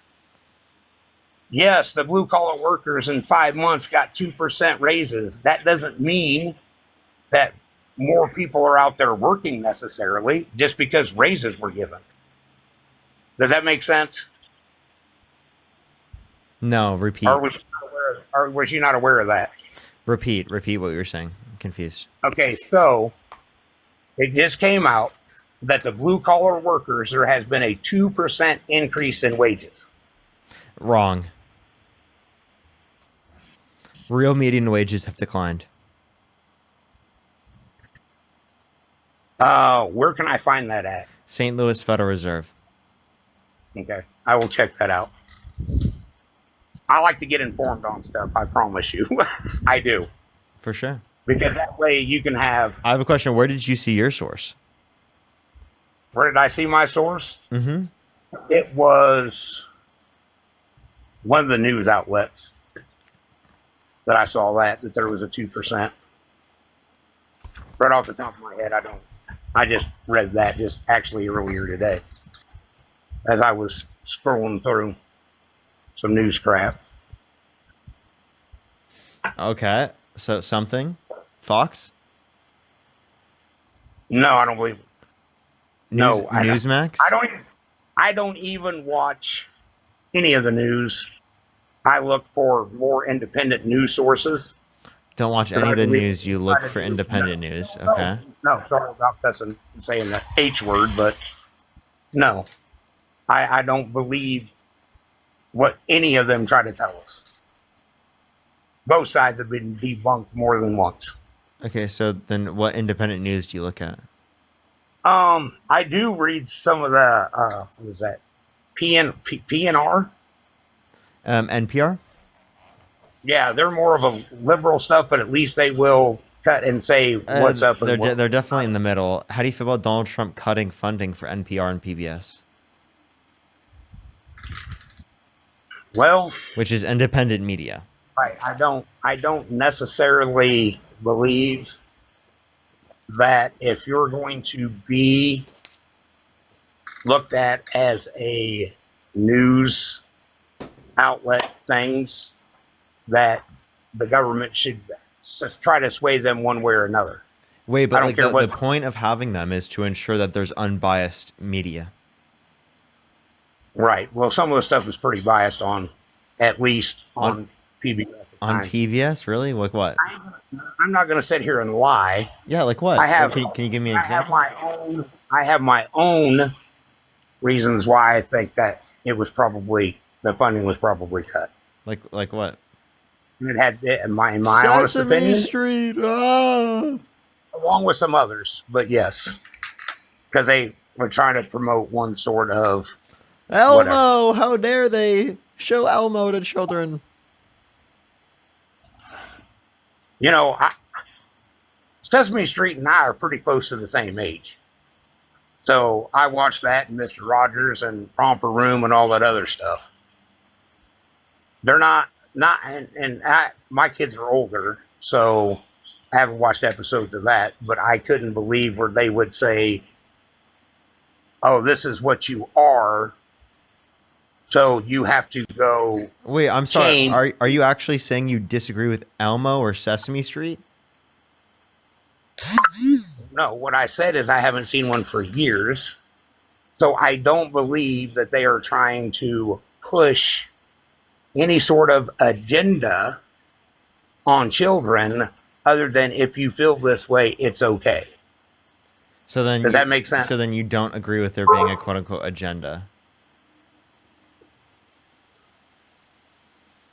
[SPEAKER 4] Yes, the blue collar workers in 5 months got 2% raises. That doesn't mean that more people are out there working necessarily just because raises were given. Does that make sense?
[SPEAKER 2] No, repeat.
[SPEAKER 4] Or was you not aware of that?
[SPEAKER 2] Repeat what you were saying. I'm confused.
[SPEAKER 4] Okay, so it just came out that the blue collar workers, there has been a 2% increase in wages.
[SPEAKER 2] Wrong. Real median wages have declined.
[SPEAKER 4] Where can I find that at?
[SPEAKER 2] St. Louis Federal Reserve.
[SPEAKER 4] Okay, I will check that out. I like to get informed on stuff. I promise you, I do,
[SPEAKER 2] For sure.
[SPEAKER 4] because that way you can have.
[SPEAKER 2] I have a question. Where did you see your source?
[SPEAKER 4] Where did I see my source?
[SPEAKER 2] Mm-hmm.
[SPEAKER 4] It was one of the news outlets that I saw that there was a 2%. Right off the top of my head, I don't. I just read that just actually earlier today as I was scrolling through some news crap.
[SPEAKER 2] Okay. So something. Fox?
[SPEAKER 4] No, I don't believe it. No, I don't.
[SPEAKER 2] Newsmax?
[SPEAKER 4] I don't even watch any of the news. I look for more independent news sources.
[SPEAKER 2] Don't watch any of the news. You look for independent news. Okay.
[SPEAKER 4] No, sorry about cussing and saying the H word, but no, I don't believe what any of them try to tell us. Both sides have been debunked more than once.
[SPEAKER 2] Okay, so then what independent news do you look at?
[SPEAKER 4] I do read some of the what is that? PNR?
[SPEAKER 2] NPR?
[SPEAKER 4] Yeah, they're more of a liberal stuff, but at least they will cut and say what's up. And
[SPEAKER 2] They're definitely in the middle. How do you feel about Donald Trump cutting funding for NPR and PBS?
[SPEAKER 4] Well,
[SPEAKER 2] Which is independent media.
[SPEAKER 4] right. I don't necessarily believe that if you're going to be looked at as a news outlet things that the government should try to sway them one way or another.
[SPEAKER 2] Wait,
[SPEAKER 4] I
[SPEAKER 2] but
[SPEAKER 4] don't
[SPEAKER 2] like
[SPEAKER 4] care
[SPEAKER 2] the
[SPEAKER 4] what-
[SPEAKER 2] point of having them is to ensure that there's unbiased media.
[SPEAKER 4] Right. Well, some of the stuff is pretty biased on, at least on PBS. at
[SPEAKER 2] On
[SPEAKER 4] times.
[SPEAKER 2] PBS? Really? Like what?
[SPEAKER 4] I'm not going to sit here and lie.
[SPEAKER 2] Yeah, like what?
[SPEAKER 4] I have.
[SPEAKER 2] Can you give me an
[SPEAKER 4] I have
[SPEAKER 2] example?
[SPEAKER 4] I have my own reasons why I think that it was probably the funding was probably cut.
[SPEAKER 2] Like what?
[SPEAKER 4] And it had, in my honest opinion,
[SPEAKER 2] Street. Ah!
[SPEAKER 4] along with some others, but yes, because they were trying to promote one sort of
[SPEAKER 2] Elmo! How dare they show Elmo to children?
[SPEAKER 4] Sesame Street and I are pretty close to the same age. So I watched that and Mr. Rogers and Romper Room and all that other stuff. They're not, my kids are older, so I haven't watched episodes of that, but I couldn't believe where they would say, oh, this is what you are, so you have to go.
[SPEAKER 2] Wait, I'm sorry.
[SPEAKER 4] change.
[SPEAKER 2] Are you actually saying you disagree with Elmo or Sesame Street?
[SPEAKER 4] No, what I said is I haven't seen one for years. So I don't believe that they are trying to push any sort of agenda on children other than if you feel this way, it's okay.
[SPEAKER 2] So then
[SPEAKER 4] Does that make sense?
[SPEAKER 2] So then you don't agree with there being a quote unquote agenda.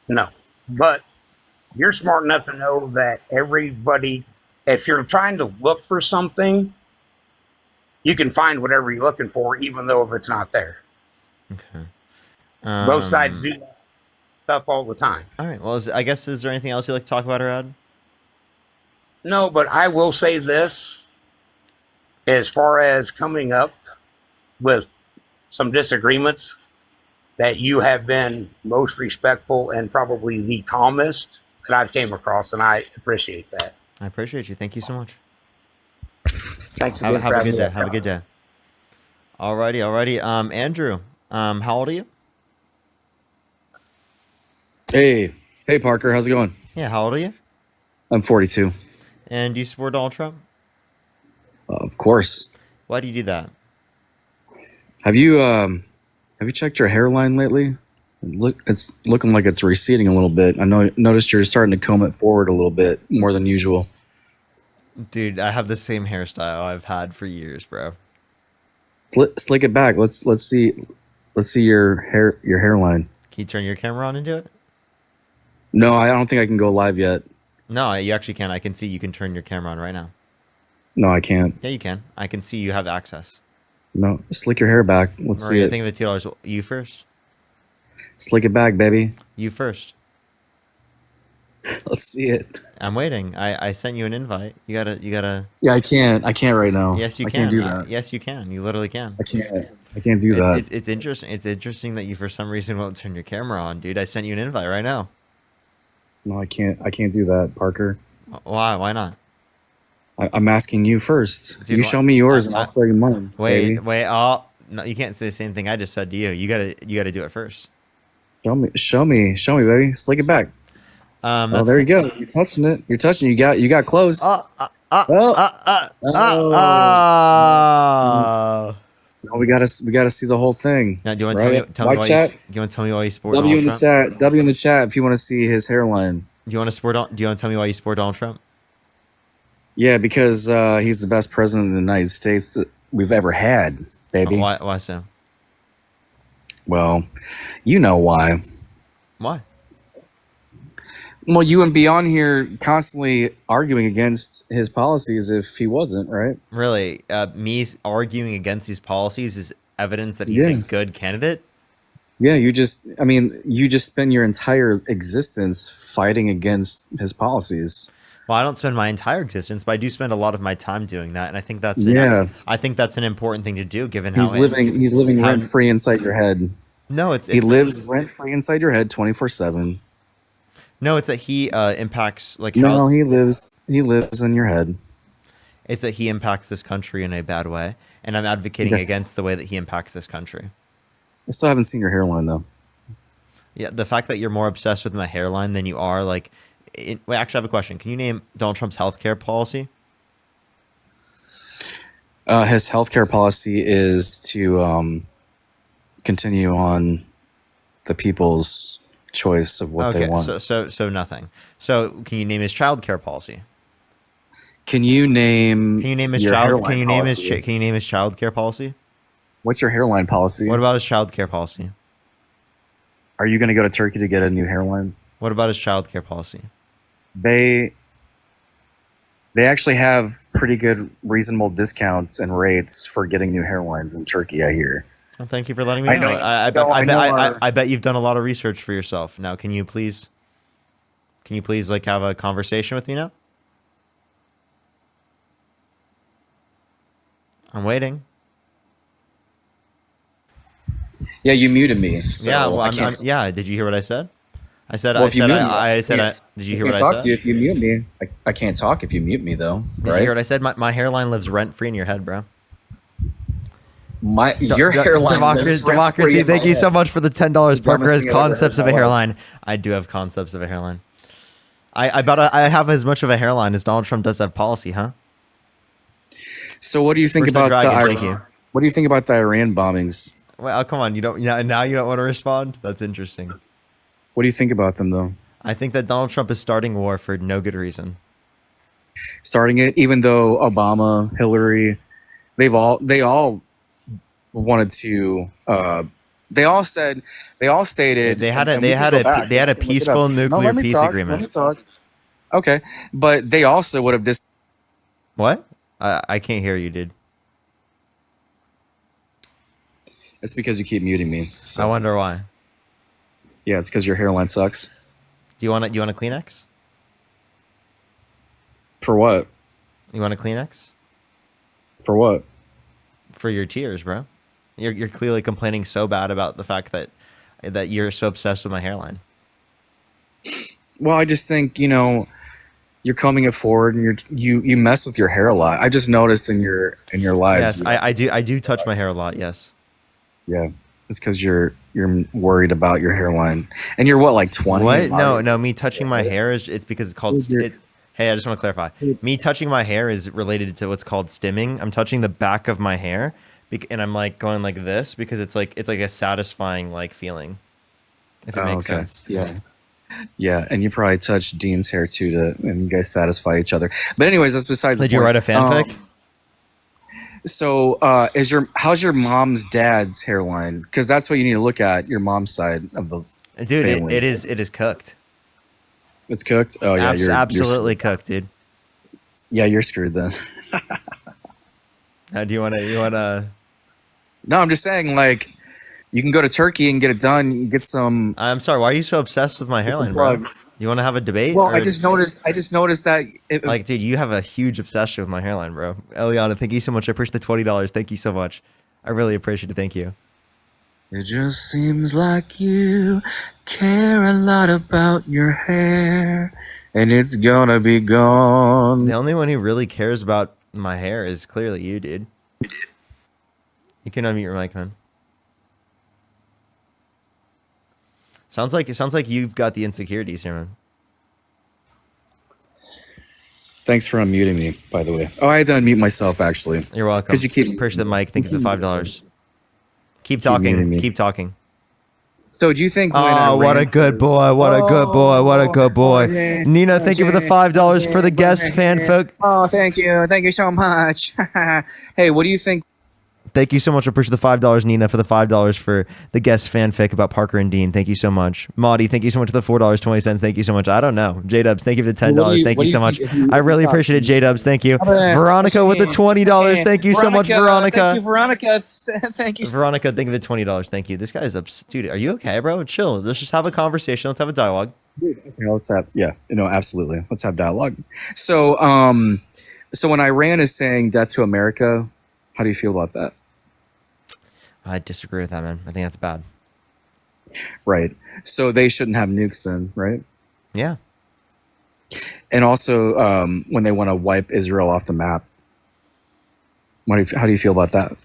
[SPEAKER 4] No. But you're smart enough to know that everybody, if you're trying to look for something, you can find whatever you're looking for, even though if it's not there.
[SPEAKER 2] Okay.
[SPEAKER 4] Both sides do that stuff all the time.
[SPEAKER 2] All right. Well, I guess is there anything else you'd like to talk about, Rad?
[SPEAKER 4] No, but I will say this. As far as coming up with some disagreements, that you have been most respectful and probably the calmest that I've came across, and I appreciate that.
[SPEAKER 2] I appreciate you. Thank you so much.
[SPEAKER 4] Thanks
[SPEAKER 2] Have
[SPEAKER 4] again.
[SPEAKER 2] a good day. Have a good day. Alrighty. Andrew, how old are you?
[SPEAKER 5] Hey Parker, how's it going?
[SPEAKER 2] Yeah, how old are you?
[SPEAKER 5] I'm 42.
[SPEAKER 2] And do you support Donald Trump?
[SPEAKER 5] Of course.
[SPEAKER 2] Why do you do that?
[SPEAKER 5] Have you checked your hairline lately? It's looking like it's receding a little bit. Noticed you're starting to comb it forward a little bit more than usual.
[SPEAKER 2] Dude, I have the same hairstyle I've had for years, bro.
[SPEAKER 5] Slick it back. Let's see your hairline.
[SPEAKER 2] Can you turn your camera on and do it?
[SPEAKER 5] No, I don't think I can go live yet.
[SPEAKER 2] No, you actually can. I can see you can turn your camera on right now.
[SPEAKER 5] No, I can't.
[SPEAKER 2] Yeah, you can. I can see you have access.
[SPEAKER 5] No, slick your hair back. Let's see
[SPEAKER 2] Maria,
[SPEAKER 5] it.
[SPEAKER 2] think of it $2. You first.
[SPEAKER 5] Slick it back, baby.
[SPEAKER 2] You first.
[SPEAKER 5] Let's see it.
[SPEAKER 2] I'm waiting. I sent you an invite. You gotta.
[SPEAKER 5] Yeah, I can't. I can't right now.
[SPEAKER 2] Yes, you
[SPEAKER 5] I
[SPEAKER 2] can.
[SPEAKER 5] can't do that.
[SPEAKER 2] Yes, you can. You literally can.
[SPEAKER 5] I can't. I can't do that.
[SPEAKER 2] It's interesting. It's interesting that you for some reason won't turn your camera on, dude. I sent you an invite right now.
[SPEAKER 5] No, I can't. I can't do that, Parker.
[SPEAKER 2] Why? Why not?
[SPEAKER 5] I'm asking you first.
[SPEAKER 2] Dude,
[SPEAKER 5] you show me yours, and
[SPEAKER 2] I-
[SPEAKER 5] I'll show you mine.
[SPEAKER 2] Wait,
[SPEAKER 5] baby.
[SPEAKER 2] wait. Oh, no, you can't say the same thing I just said to you. You gotta do it first.
[SPEAKER 5] Show me, baby. Slick it back. Oh,
[SPEAKER 2] That's
[SPEAKER 5] there you go. You're touching it. You're touching. You got close.
[SPEAKER 2] Oh.
[SPEAKER 5] No, we gotta see the whole thing.
[SPEAKER 2] Now, do you want to
[SPEAKER 5] Right?
[SPEAKER 2] tell me
[SPEAKER 5] White
[SPEAKER 2] why
[SPEAKER 5] chat?
[SPEAKER 2] you want to tell me why you support
[SPEAKER 5] W
[SPEAKER 2] Donald
[SPEAKER 5] in the
[SPEAKER 2] Trump?
[SPEAKER 5] chat. W in the chat if you want to see his hairline.
[SPEAKER 2] Do you want to tell me why you support Donald Trump?
[SPEAKER 5] Yeah, because he's the best president of the United States that we've ever had, baby.
[SPEAKER 2] Why so?
[SPEAKER 5] Well, you know why.
[SPEAKER 2] Why?
[SPEAKER 5] Well, you wouldn't be on here constantly arguing against his policies if he wasn't, right?
[SPEAKER 2] Really? Me arguing against these policies is evidence that he's
[SPEAKER 5] Yeah.
[SPEAKER 2] a good candidate?
[SPEAKER 5] Yeah, you just spend your entire existence fighting against his policies.
[SPEAKER 2] Well, I don't spend my entire existence, but I do spend a lot of my time doing that, and I think that's I think that's an important thing to do, given how
[SPEAKER 5] He's living
[SPEAKER 2] how-
[SPEAKER 5] rent free inside your head.
[SPEAKER 2] No,
[SPEAKER 5] He lives rent free inside your head 24/7.
[SPEAKER 2] No, it's that he impacts
[SPEAKER 5] No, he lives in your head.
[SPEAKER 2] It's that he impacts this country in a bad way, and I'm advocating
[SPEAKER 5] Okay.
[SPEAKER 2] against the way that he impacts this country.
[SPEAKER 5] I still haven't seen your hairline though.
[SPEAKER 2] Yeah, the fact that you're more obsessed with my hairline than you are wait, actually, I have a question. Can you name Donald Trump's healthcare policy?
[SPEAKER 5] His healthcare policy is to continue on the people's choice of what they want.
[SPEAKER 2] So nothing. So can you name his childcare policy?
[SPEAKER 5] Can you name?
[SPEAKER 2] Can you name his
[SPEAKER 5] your
[SPEAKER 2] child?
[SPEAKER 5] hairline
[SPEAKER 2] Can you name
[SPEAKER 5] policy?
[SPEAKER 2] his? Can you name his childcare policy?
[SPEAKER 5] What's your hairline policy?
[SPEAKER 2] What about his childcare policy?
[SPEAKER 5] Are you going to go to Turkey to get a new hairline?
[SPEAKER 2] What about his childcare policy?
[SPEAKER 5] They actually have pretty good, reasonable discounts and rates for getting new hairlines in Turkey. I hear.
[SPEAKER 2] Well, thank you for letting me
[SPEAKER 5] I
[SPEAKER 2] know.
[SPEAKER 5] know- I know
[SPEAKER 2] I bet you've done a lot of research for yourself. Now, can you please have a conversation with me now? I'm waiting.
[SPEAKER 5] Yeah, you muted me. So
[SPEAKER 2] Yeah, well,
[SPEAKER 5] I can't,
[SPEAKER 2] yeah. Did you hear what I said? I said.
[SPEAKER 5] Well,
[SPEAKER 2] I
[SPEAKER 5] if you
[SPEAKER 2] said.
[SPEAKER 5] mute me,
[SPEAKER 2] I said.
[SPEAKER 5] yeah.
[SPEAKER 2] Did you
[SPEAKER 5] I
[SPEAKER 2] hear
[SPEAKER 5] can't
[SPEAKER 2] what
[SPEAKER 5] talk
[SPEAKER 2] I
[SPEAKER 5] to you
[SPEAKER 2] said?
[SPEAKER 5] if you mute me. I can't talk if you mute me though.
[SPEAKER 2] Did you
[SPEAKER 5] Right?
[SPEAKER 2] hear what I said? My hairline lives rent free in your head, bro.
[SPEAKER 5] Your hairline. lives rent-free
[SPEAKER 2] Democracy.
[SPEAKER 5] in
[SPEAKER 2] Thank
[SPEAKER 5] my
[SPEAKER 2] you
[SPEAKER 5] head.
[SPEAKER 2] so much for the $10. Parker
[SPEAKER 5] dumbest
[SPEAKER 2] has
[SPEAKER 5] thing I've ever
[SPEAKER 2] concepts
[SPEAKER 5] heard
[SPEAKER 2] of
[SPEAKER 5] in
[SPEAKER 2] a
[SPEAKER 5] my life.
[SPEAKER 2] hairline. I do have concepts of a hairline. I bet I have as much of a hairline as Donald Trump does have policy, huh?
[SPEAKER 5] So what do you think
[SPEAKER 2] Where's the
[SPEAKER 5] about
[SPEAKER 2] dragon?
[SPEAKER 5] the
[SPEAKER 2] Thank you.
[SPEAKER 5] What do you think about the Iran bombings?
[SPEAKER 2] Well, come on. You don't. Yeah, now you don't want to respond. That's interesting.
[SPEAKER 5] What do you think about them though?
[SPEAKER 2] I think that Donald Trump is starting war for no good reason.
[SPEAKER 5] Starting it, even though Obama, Hillary, they all wanted to. They all stated
[SPEAKER 2] They had
[SPEAKER 5] and we can go back.
[SPEAKER 2] they had a
[SPEAKER 5] Look it up.
[SPEAKER 2] peaceful
[SPEAKER 5] No,
[SPEAKER 2] nuclear
[SPEAKER 5] let me
[SPEAKER 2] peace
[SPEAKER 5] talk,
[SPEAKER 2] agreement.
[SPEAKER 5] Let me talk. Okay, but they also would have
[SPEAKER 2] What? I can't hear you, dude.
[SPEAKER 5] It's because you keep muting me. So
[SPEAKER 2] I wonder why.
[SPEAKER 5] yeah, it's because your hairline sucks.
[SPEAKER 2] Do you want a Kleenex?
[SPEAKER 5] For what?
[SPEAKER 2] You want a Kleenex?
[SPEAKER 5] For what?
[SPEAKER 2] For your tears, bro. You're clearly complaining so bad about the fact that you're so obsessed with my hairline.
[SPEAKER 5] Well, I just think you're combing it forward, and you mess with your hair a lot. I just noticed in your lives.
[SPEAKER 2] Yes, I do touch my hair a lot. Yes.
[SPEAKER 5] Yeah, it's because you're worried about your hairline, and you're what, like 20?
[SPEAKER 2] What? No. Me touching my hair it's because it's called. Hey, I just want to clarify. Me touching my hair is related to what's called stimming. I'm touching the back of my hair, and I'm like going like this because it's like a satisfying like feeling. If it makes sense.
[SPEAKER 5] Yeah, and you probably touched Dean's hair too, and you guys satisfy each other. But anyways, that's besides the
[SPEAKER 2] Did you
[SPEAKER 5] point.
[SPEAKER 2] write a fanfic?
[SPEAKER 5] So, how's your mom's dad's hairline? Because that's what you need to look at, your mom's side of the
[SPEAKER 2] Dude,
[SPEAKER 5] family.
[SPEAKER 2] it is cooked.
[SPEAKER 5] It's cooked. Oh yeah, you're
[SPEAKER 2] absolutely cooked, dude.
[SPEAKER 5] Yeah, you're screwed then.
[SPEAKER 2] Now, do you want to
[SPEAKER 5] No, I'm just saying, like, you can go to Turkey and get it done. You can get some
[SPEAKER 2] I'm sorry. Why are you so obsessed with my hairline, bro?
[SPEAKER 5] plugs.
[SPEAKER 2] You want to have a debate?
[SPEAKER 5] Well,
[SPEAKER 2] or,
[SPEAKER 5] I just noticed that.
[SPEAKER 2] like, dude, you have a huge obsession with my hairline, bro. Eliana, thank you so much. I appreciate the $20. Thank you so much. I really appreciate it. Thank you.
[SPEAKER 5] It just seems like you care a lot about your hair, and it's gonna be gone.
[SPEAKER 2] The only one who really cares about my hair is clearly you, dude. You can unmute your mic, man. Sounds like you've got the insecurities here, man.
[SPEAKER 5] Thanks for unmuting me, by the way. Oh, I had to unmute myself, actually.
[SPEAKER 2] You're welcome.
[SPEAKER 5] Because you keep
[SPEAKER 2] Appreciate the mic. Thank you for the $5. Keep
[SPEAKER 5] muting
[SPEAKER 2] talking.
[SPEAKER 5] me.
[SPEAKER 2] Keep talking.
[SPEAKER 5] So, do you think? When
[SPEAKER 2] Oh, what a
[SPEAKER 5] Iran
[SPEAKER 2] good
[SPEAKER 5] says-
[SPEAKER 2] boy! What a good boy! What a good boy!
[SPEAKER 5] yeah,
[SPEAKER 2] Nina, thank you for the $5 for the guest fanfic.
[SPEAKER 5] Oh, thank you so much. Hey, what do you think?
[SPEAKER 2] Thank you so much. I appreciate the $5, Nina, for the $5 for the guest fanfic about Parker and Dean. Thank you so much. Maudie, thank you so much for the $4.20. Thank you so much. I don't know. J-Dubs, thank you for the $10. Thank you so much. I really appreciate it, J-Dubs. Thank you. Veronica with the $20. Thank you so much, Veronica.
[SPEAKER 5] Thank you, Veronica. Thank you.
[SPEAKER 2] Veronica, thank you for the $20. Thank you. This guy's dude, are you okay, bro? Chill. Let's just have a conversation. Let's have a dialogue.
[SPEAKER 5] Okay, let's have absolutely. Let's have dialogue. So, so when Iran is saying death to America, how do you feel about that?
[SPEAKER 2] I disagree with that, man. I think that's bad.
[SPEAKER 5] Right. So they shouldn't have nukes then, right?
[SPEAKER 2] Yeah.
[SPEAKER 5] And also, when they want to wipe Israel off the map, how do you feel about that?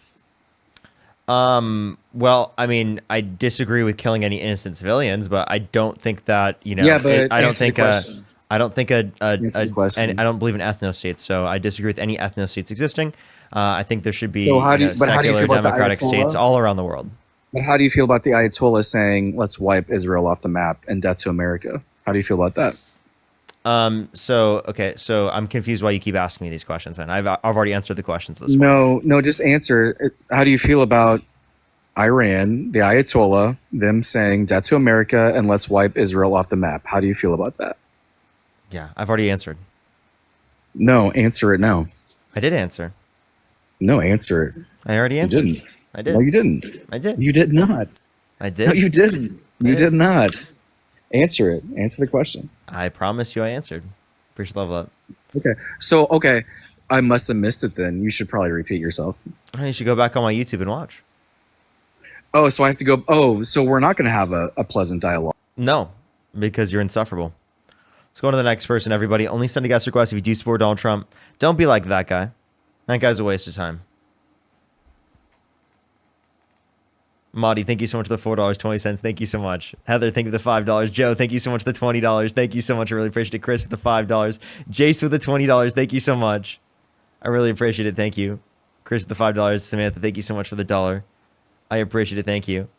[SPEAKER 2] Well, I mean, I disagree with killing any innocent civilians, but I don't think that,
[SPEAKER 5] Yeah, but
[SPEAKER 2] I don't
[SPEAKER 5] answer the
[SPEAKER 2] think
[SPEAKER 5] question.
[SPEAKER 2] I don't think
[SPEAKER 5] Answer the question.
[SPEAKER 2] and I don't believe in ethno states, so I disagree with any ethno states existing. I think there should be
[SPEAKER 5] So how do you
[SPEAKER 2] secular
[SPEAKER 5] feel about the
[SPEAKER 2] democratic states
[SPEAKER 5] Ayatollah?
[SPEAKER 2] all around the world.
[SPEAKER 5] But how do you feel about the Ayatollah saying, let's wipe Israel off the map and death to America? How do you feel about that?
[SPEAKER 2] So I'm confused why you keep asking me these questions, man. I've already answered the questions this way.
[SPEAKER 5] No, just answer. How do you feel about Iran, the Ayatollah, them saying death to America and let's wipe Israel off the map? How do you feel about that?
[SPEAKER 2] Yeah, I've already answered.
[SPEAKER 5] No, answer it now.
[SPEAKER 2] I did answer.
[SPEAKER 5] No, answer it.
[SPEAKER 2] I already
[SPEAKER 5] You
[SPEAKER 2] answered.
[SPEAKER 5] didn't.
[SPEAKER 2] I did.
[SPEAKER 5] No, you didn't.
[SPEAKER 2] I did.
[SPEAKER 5] You did not.
[SPEAKER 2] I did.
[SPEAKER 5] No, you didn't. You
[SPEAKER 2] did.
[SPEAKER 5] did not. Answer it. Answer the question.
[SPEAKER 2] I promise you I answered. Appreciate level up.
[SPEAKER 5] Okay. I must have missed it then. You should probably repeat yourself.
[SPEAKER 2] You should go back on my YouTube and watch.
[SPEAKER 5] Oh, so I have to go. Oh, so we're not going to have a pleasant dialogue.
[SPEAKER 2] No, because you're insufferable. Let's go to the next person, everybody. Only send a guest request if you do support Donald Trump. Don't be like that guy. That guy's a waste of time. Maudie, thank you so much for the $4.20. Thank you so much. Heather, thank you for the $5. Joe, thank you so much for the $20. Thank you so much. I really appreciate it. Chris with the $5. Jace with the $20. Thank you so much. I really appreciate it. Thank you. Chris with the $5. Samantha, thank you so much for the $1. I appreciate it. Thank you.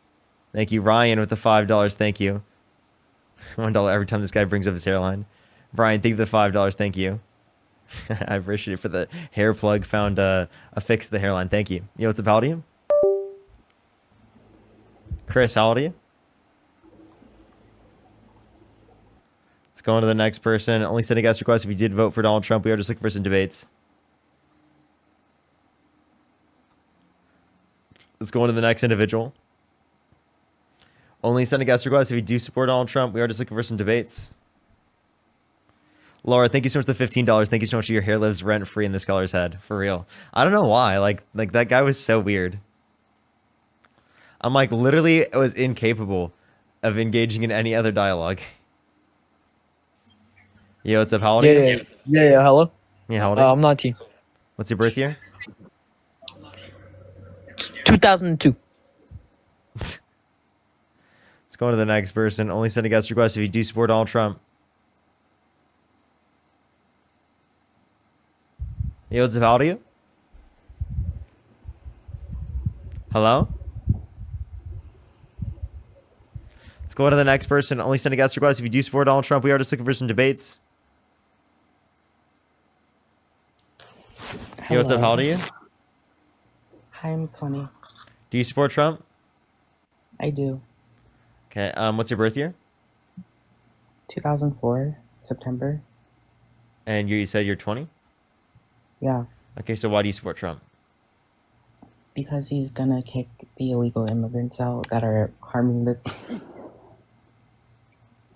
[SPEAKER 2] Thank you. Ryan with the $5. Thank you. $1 every time this guy brings up his hairline. Brian, thank you for the $5. Thank you. I appreciate it for the hair plug. Found a fix to the hairline. Thank you. Yo, what's up? How old are you? Chris, how old are you? Let's go on to the next person. Only send a guest request if you did vote for Donald Trump. We are just looking for some debates. Let's go on to the next individual. Only send a guest request if you do support Donald Trump. We are just looking for some debates. Laura, thank you so much for the $15. Thank you so much for your hair lives rent free in this color's head. For real. I don't know why. Like that guy was so weird. I'm like literally was incapable of engaging in any other dialogue. Yo, what's up? How old are you?
[SPEAKER 6] Yeah. Hello.
[SPEAKER 2] Yeah, how old are you?
[SPEAKER 6] I'm 19.
[SPEAKER 2] What's your birth year?
[SPEAKER 6] 2002.
[SPEAKER 2] Let's go on to the next person. Only send a guest request if you do support Donald Trump. Yo, what's up? How old are you? Hello? Let's go on to the next person. Only send a guest request if you do support Donald Trump. We are just looking for some debates. Yo, what's up? How old are you?
[SPEAKER 7] Hi, I'm 20.
[SPEAKER 2] Do you support Trump?
[SPEAKER 7] I do.
[SPEAKER 2] Okay. What's your birth year?
[SPEAKER 7] 2004, September.
[SPEAKER 2] And you said you're 20?
[SPEAKER 7] Yeah.
[SPEAKER 2] Okay, so why do you support Trump?
[SPEAKER 7] Because he's gonna kick the illegal immigrants out that are harming the.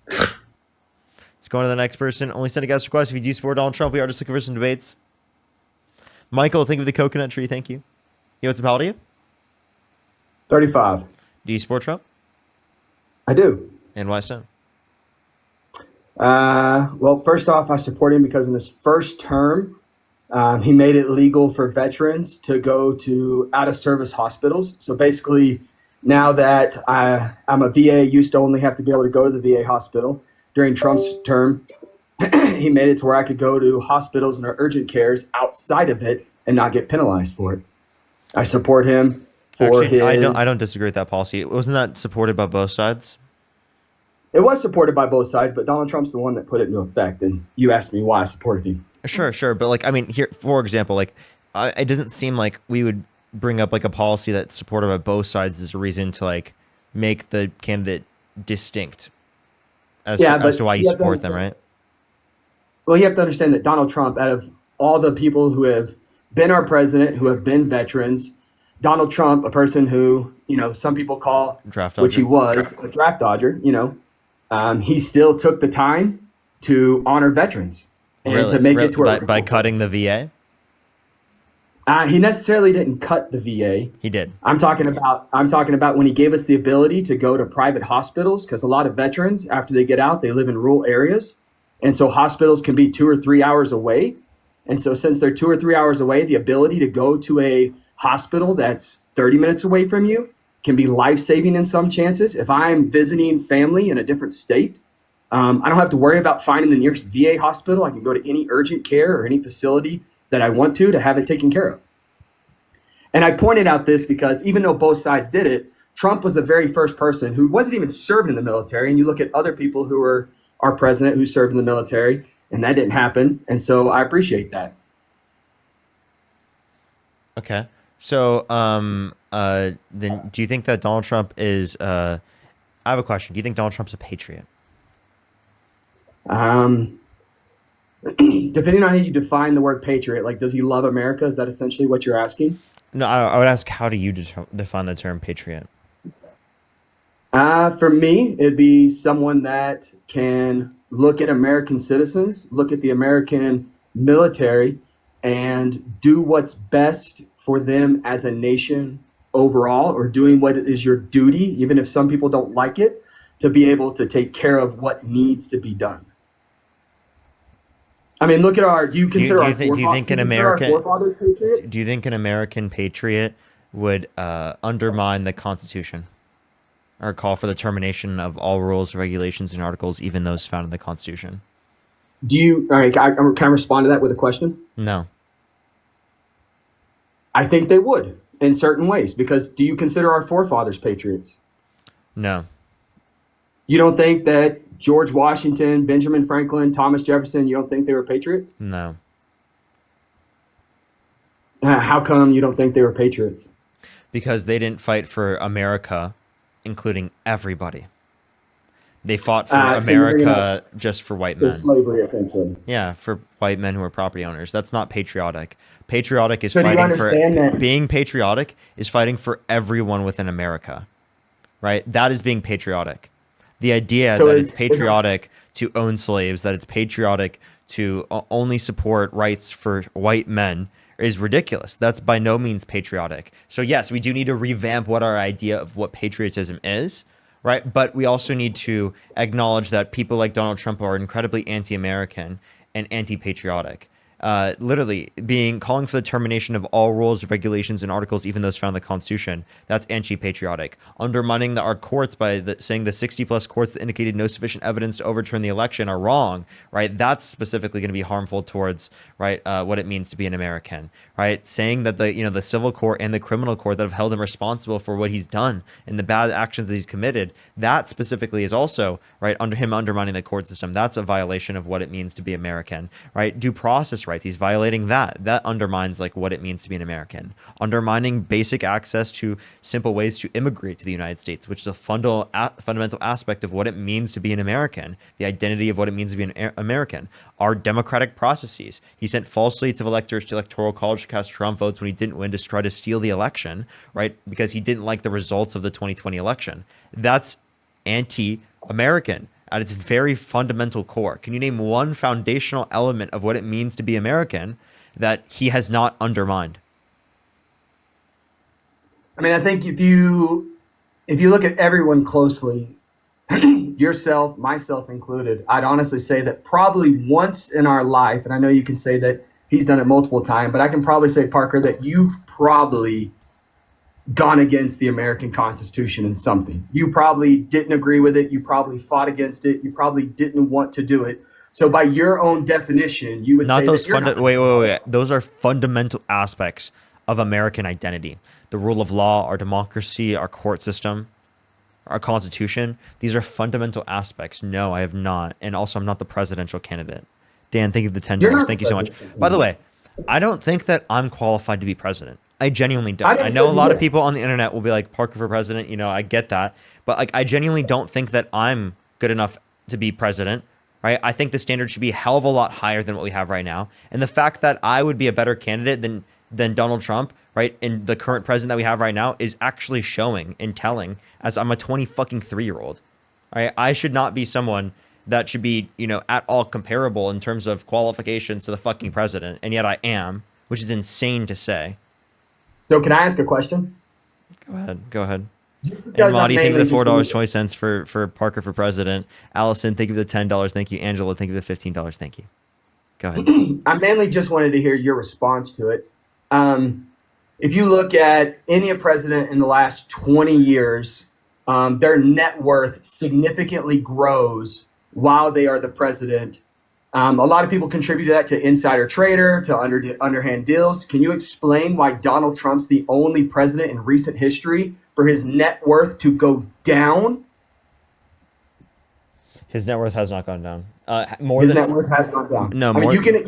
[SPEAKER 2] Let's go on to the next person. Only send a guest request if you do support Donald Trump. We are just looking for some debates. Michael, think of the coconut tree. Thank you. Yo, what's up? How old are you?
[SPEAKER 8] 35.
[SPEAKER 2] Do you support Trump?
[SPEAKER 8] I do.
[SPEAKER 2] And why so?
[SPEAKER 8] Well, first off, I support him because in his first term, he made it legal for veterans to go to out-of-service hospitals. So basically, now that I'm a VA, used to only have to be able to go to the VA hospital. During Trump's term, he made it to where I could go to hospitals and urgent cares outside of it and not get penalized for it. I support him for
[SPEAKER 2] Actually,
[SPEAKER 8] his...
[SPEAKER 2] I don't disagree with that policy. Wasn't that supported by both sides?
[SPEAKER 8] It was supported by both sides, but Donald Trump's the one that put it into effect. And you asked me why I supported him.
[SPEAKER 2] Sure. But like, I mean, here, for example, like, it doesn't seem like we would bring up like a policy that's supported by both sides as a reason to like make the candidate distinct as to why you support them, right?
[SPEAKER 8] Well, you have to understand that Donald Trump, out of all the people who have been our president, who have been veterans, Donald Trump, a person who, some people call,
[SPEAKER 2] Draft dodger.
[SPEAKER 8] which he was, a draft dodger, he still took the time to honor veterans and to make it to where
[SPEAKER 2] by cutting the VA.
[SPEAKER 8] He necessarily didn't cut the VA.
[SPEAKER 2] He did.
[SPEAKER 8] I'm talking about when he gave us the ability to go to private hospitals, because a lot of veterans, after they get out, they live in rural areas. And so hospitals can be 2 or 3 hours away. And so since they're 2 or 3 hours away, the ability to go to a hospital that's 30 minutes away from you can be life-saving in some chances. If I'm visiting family in a different state, I don't have to worry about finding the nearest VA hospital. I can go to any urgent care or any facility that I want to have it taken care of. And I pointed out this because even though both sides did it, Trump was the very first person who wasn't even served in the military. And you look at other people who were our president who served in the military, and that didn't happen. And so I appreciate that.
[SPEAKER 2] Okay. So, then do you think that Donald Trump is, I have a question. Do you think Donald Trump's a patriot?
[SPEAKER 8] Depending on how you define the word patriot, like, does he love America? Is that essentially what you're asking?
[SPEAKER 2] No, I would ask, how do you define the term patriot?
[SPEAKER 8] For me, it'd be someone that can look at American citizens, look at the American military, and do what's best for them as a nation overall, or doing what is your duty, even if some people don't like it, to be able to take care of what needs to be done. I mean, look at do you think an
[SPEAKER 2] American patriot would undermine the Constitution or call for the termination of all rules, regulations, and articles, even those found in the Constitution?
[SPEAKER 8] All right, can I respond to that with a question?
[SPEAKER 2] No.
[SPEAKER 8] I think they would in certain ways, because do you consider our forefathers patriots?
[SPEAKER 2] No.
[SPEAKER 8] You don't think that George Washington, Benjamin Franklin, Thomas Jefferson, you don't think they were patriots?
[SPEAKER 2] No.
[SPEAKER 8] How come you don't think they were patriots?
[SPEAKER 2] Because they didn't fight for America, including everybody. They fought for America just for white men.
[SPEAKER 8] Slavery, essentially.
[SPEAKER 2] Yeah, for white men who are property owners. That's not patriotic. Patriotic is being patriotic is fighting for everyone within America, right? That is being patriotic. The idea that it's patriotic to own slaves, that it's patriotic to only support rights for white men is ridiculous. That's by no means patriotic. So yes, we do need to revamp what our idea of what patriotism is, right? But we also need to acknowledge that people like Donald Trump are incredibly anti-American and anti-patriotic. Literally calling for the termination of all rules, regulations, and articles, even those found in the Constitution. That's anti-patriotic. Undermining our courts by saying the 60-plus courts that indicated no sufficient evidence to overturn the election are wrong, right? That's specifically going to be harmful towards, right, what it means to be an American, right? Saying that the civil court and the criminal court that have held him responsible for what he's done and the bad actions that he's committed, that specifically is also, right, under him undermining the court system. That's a violation of what it means to be American, right? Due process rights. He's violating that. That undermines like what it means to be an American. Undermining basic access to simple ways to immigrate to the United States, which is a fundamental aspect of what it means to be an American, the identity of what it means to be an American. Our democratic processes. He sent false slates of electors to electoral college to cast Trump votes when he didn't win, to try to steal the election, right? Because he didn't like the results of the 2020 election. That's anti-American at its very fundamental core. Can you name one foundational element of what it means to be American that he has not undermined?
[SPEAKER 8] I mean, I think if you look at everyone closely, yourself, myself included, I'd honestly say that probably once in our life, and I know you can say that he's done it multiple times, but I can probably say, Parker, that you've probably gone against the American Constitution in something. You probably didn't agree with it. You probably fought against it. You probably didn't want to do it. So by your own definition, you would
[SPEAKER 2] Not
[SPEAKER 8] say
[SPEAKER 2] those
[SPEAKER 8] that you're not.
[SPEAKER 2] wait. Those are fundamental aspects of American identity. The rule of law, our democracy, our court system, our constitution. These are fundamental aspects. No, I have not. And also, I'm not the presidential candidate. Dan, thank you for the $10. Thank you so much. By the way, I don't think that I'm qualified to be president. I genuinely don't. I know a lot of people on the internet will be like, Parker for president. You know, I get that. But like, I genuinely don't think that I'm good enough to be president, right? I think the standard should be a hell of a lot higher than what we have right now. And the fact that I would be a better candidate than Donald Trump, right, and the current president that we have right now is actually showing and telling, as I'm a 23-year-old. Right? I should not be someone that should be, you know, at all comparable in terms of qualifications to the fucking president. And yet I am, which is insane to say.
[SPEAKER 8] So can I ask a question?
[SPEAKER 2] Go ahead.
[SPEAKER 8] Because
[SPEAKER 2] And Marty, thank you for the
[SPEAKER 8] mainly just-
[SPEAKER 2] $4.20 for Parker for president. Allison, thank you for the $10. Thank you. Angela, thank you for the $15. Thank you. Go ahead.
[SPEAKER 8] I mainly just wanted to hear your response to it. If you look at any president in the last 20 years, their net worth significantly grows while they are the president. A lot of people contribute to that, to insider trader, to underhand deals. Can you explain why Donald Trump's the only president in recent history for his net worth to go down?
[SPEAKER 2] His net worth has not gone down.
[SPEAKER 8] His net worth has gone down.
[SPEAKER 2] No,
[SPEAKER 8] I mean,
[SPEAKER 2] more.
[SPEAKER 8] you can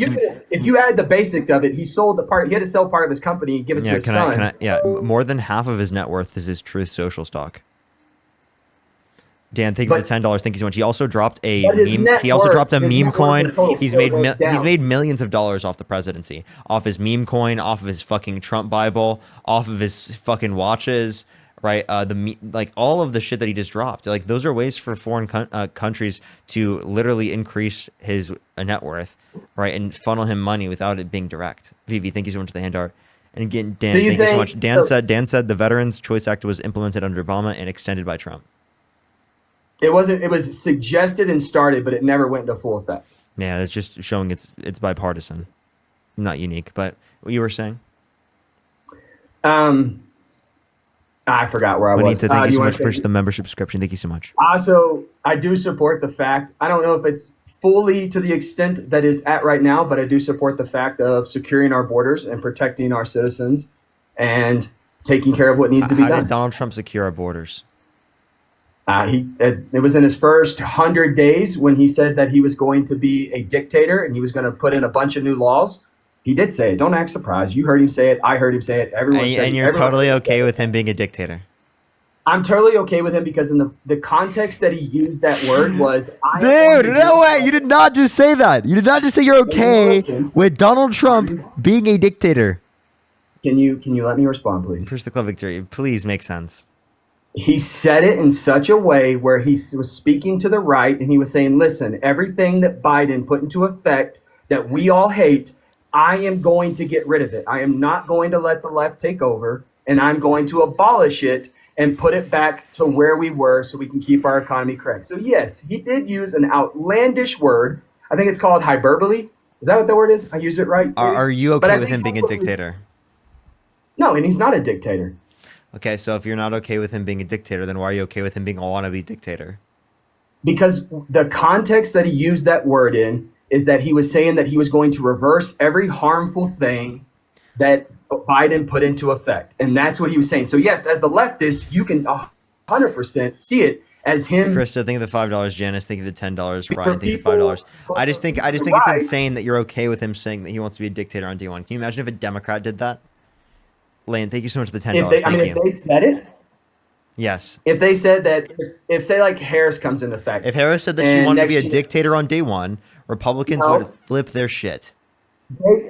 [SPEAKER 8] if you add the basics of it, he sold the part. He had to sell part of his company and give it to his son.
[SPEAKER 2] More than half of his net worth is his Truth Social stock. Dan, thank you for the $10. Thank you so much. He also dropped a meme. He also dropped a meme coin. He's made millions of dollars off the presidency, off his meme coin, off of his fucking Trump Bible, off of his fucking watches, right? Like all of the shit that he just dropped. Like those are ways for foreign countries to literally increase his net worth, right, and funnel him money without it being direct. Vivi, thank you so much for the hand art. And again, Dan, thank you so much. Dan said the Veterans Choice Act was implemented under Obama and extended by Trump.
[SPEAKER 8] It wasn't. It was suggested and started, but it never went into full effect.
[SPEAKER 2] Yeah, it's just showing it's bipartisan, not unique. But what you were saying?
[SPEAKER 8] I forgot where I was.
[SPEAKER 2] Thank you so much for the membership subscription. Thank you so much.
[SPEAKER 8] Also, I do support the fact. I don't know if it's fully to the extent that it's at right now, but I do support the fact of securing our borders and protecting our citizens and taking care of what needs to be done.
[SPEAKER 2] How did Donald Trump secure our borders?
[SPEAKER 8] It was in his first 100 days when he said that he was going to be a dictator and he was going to put in a bunch of new laws. He did say it. Don't act surprised. You heard him say it. I heard him say it. Everyone said it.
[SPEAKER 2] And you're totally okay with him being a dictator?
[SPEAKER 8] I'm totally okay with him because in the context that he used that word was...
[SPEAKER 2] Dude, no way. You did not just say that. You did not just say you're okay with Donald Trump being a dictator.
[SPEAKER 8] Can you let me respond, please?
[SPEAKER 2] Push the club victory. Please make sense.
[SPEAKER 8] He said it in such a way where he was speaking to the right and he was saying, listen, everything that Biden put into effect that we all hate, I am going to get rid of it. I am not going to let the left take over, and I'm going to abolish it and put it back to where we were so we can keep our economy correct. So yes, he did use an outlandish word. I think it's called hyperbole. Is that what the word is? I used it right?
[SPEAKER 2] Are you okay with him being a dictator?
[SPEAKER 8] No, and he's not a dictator.
[SPEAKER 2] Okay, so if you're not okay with him being a dictator, then why are you okay with him being a wannabe dictator?
[SPEAKER 8] Because the context that he used that word in is that he was saying that he was going to reverse every harmful thing that Biden put into effect. And that's what he was saying. So yes, as the leftist, you can 100% see it as him.
[SPEAKER 2] Krista, think of the $5. Janice, think of the $10.
[SPEAKER 8] For
[SPEAKER 2] Ryan, think of the
[SPEAKER 8] people-
[SPEAKER 2] $5. I just think it's
[SPEAKER 8] Right.
[SPEAKER 2] insane that you're okay with him saying that he wants to be a dictator on day one. Can you imagine if a Democrat did that? Lane, thank you so much for the $10.
[SPEAKER 8] If
[SPEAKER 2] Thank you.
[SPEAKER 8] they said it,
[SPEAKER 2] Yes.
[SPEAKER 8] if they said that, if say like Harris comes into effect,
[SPEAKER 2] If Harris said that she
[SPEAKER 8] and
[SPEAKER 2] wanted to be a
[SPEAKER 8] next year-
[SPEAKER 2] dictator on day one, Republicans
[SPEAKER 8] No.
[SPEAKER 2] would flip their shit.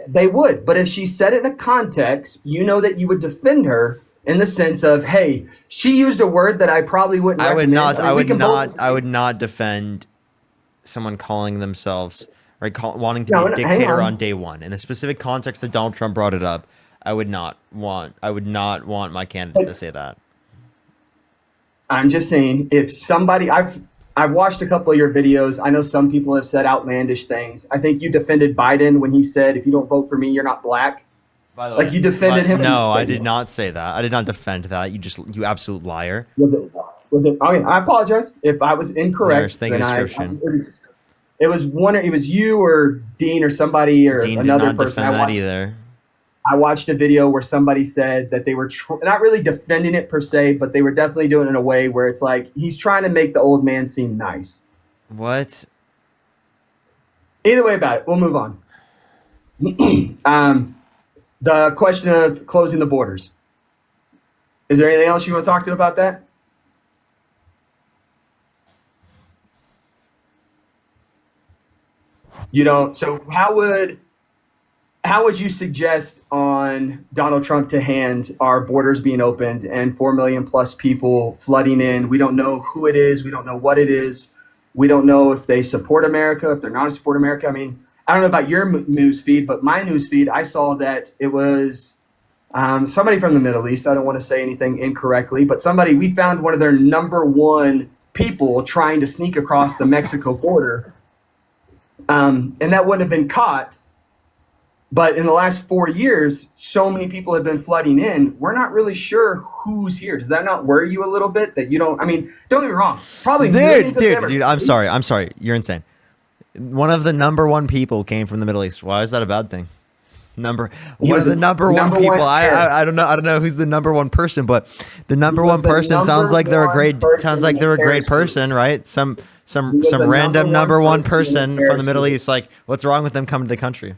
[SPEAKER 8] they would. But if she said it in a context, you know that you would defend her in the sense of, hey, she used a word that I probably wouldn't.
[SPEAKER 2] I would
[SPEAKER 8] recommend.
[SPEAKER 2] not.
[SPEAKER 8] mean,
[SPEAKER 2] I
[SPEAKER 8] we
[SPEAKER 2] would
[SPEAKER 8] can
[SPEAKER 2] not.
[SPEAKER 8] both-
[SPEAKER 2] I would not defend someone calling themselves or wanting to
[SPEAKER 8] No,
[SPEAKER 2] be a
[SPEAKER 8] hang
[SPEAKER 2] dictator
[SPEAKER 8] on.
[SPEAKER 2] on day one. In the specific context that Donald Trump brought it up, I would not want my candidate to say that.
[SPEAKER 8] I'm just saying, if somebody, I've watched a couple of your videos. I know some people have said outlandish things. I think you defended Biden when he said, "If you don't vote for me, you're not black."
[SPEAKER 2] By the
[SPEAKER 8] Like, you defended him.
[SPEAKER 2] No, I
[SPEAKER 8] and
[SPEAKER 2] did not say that. I did not defend that. You absolute liar.
[SPEAKER 8] Was it? Okay, I apologize if I was incorrect.
[SPEAKER 2] Nurse, thank you,
[SPEAKER 8] then
[SPEAKER 2] description.
[SPEAKER 8] it was you or Dean or somebody or
[SPEAKER 2] Dean did
[SPEAKER 8] another
[SPEAKER 2] not
[SPEAKER 8] person.
[SPEAKER 2] defend that either.
[SPEAKER 8] I watched a video where somebody said that they were not really defending it per se, but they were definitely doing it in a way where it's like he's trying to make the old man seem nice.
[SPEAKER 2] What?
[SPEAKER 8] Either way about it, we'll move on. The question of closing the borders. Is there anything else you want to talk to about that? You don't. So how would you suggest on Donald Trump to hand our borders being opened and 4 million plus people flooding in? We don't know who it is. We don't know what it is. We don't know if they support America, if they're not support America. I mean, I don't know about your news feed, but my news feed, I saw that it was somebody from the Middle East. I don't want to say anything incorrectly, but we found one of their number one people trying to sneak across the Mexico border. And that wouldn't have been caught. But in the last 4 years, so many people have been flooding in. We're not really sure who's here. Does that not worry you a little bit that you don't? I mean, don't get me wrong. Probably millions of them are-
[SPEAKER 2] Dude. I'm sorry. You're insane. One of the number one people came from the Middle East. Why is that a bad thing? One of the number one people. I don't know who's the number one person, but the number one person sounds like they're a great person, right? Some random number one person from the Middle East. Like, what's wrong with them coming to the country?